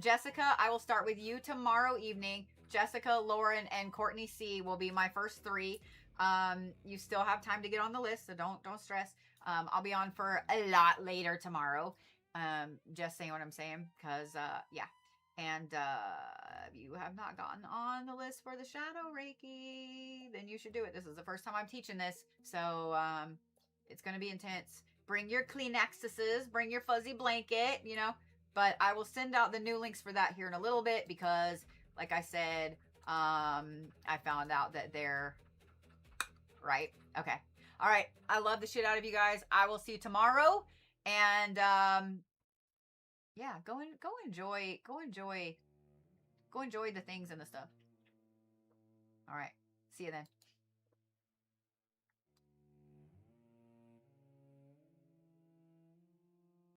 Jessica, I will start with you tomorrow evening. Jessica, Lauren, and Courtney C will be my first three. You still have time to get on the list, so don't stress. I'll be on for a lot later tomorrow. Just saying what I'm saying, because yeah. And if you have not gotten on the list for the Shadow Reiki, then you should do it. This is the first time I'm teaching this, so it's going to be intense. Bring your Kleenexes, bring your fuzzy blanket, you know. But I will send out the new links for that here in a little bit because, like I said, I found out that they're right. Okay. All right. I love the shit out of you guys. I will see you tomorrow. And yeah, go enjoy the things and the stuff. All right. See you then.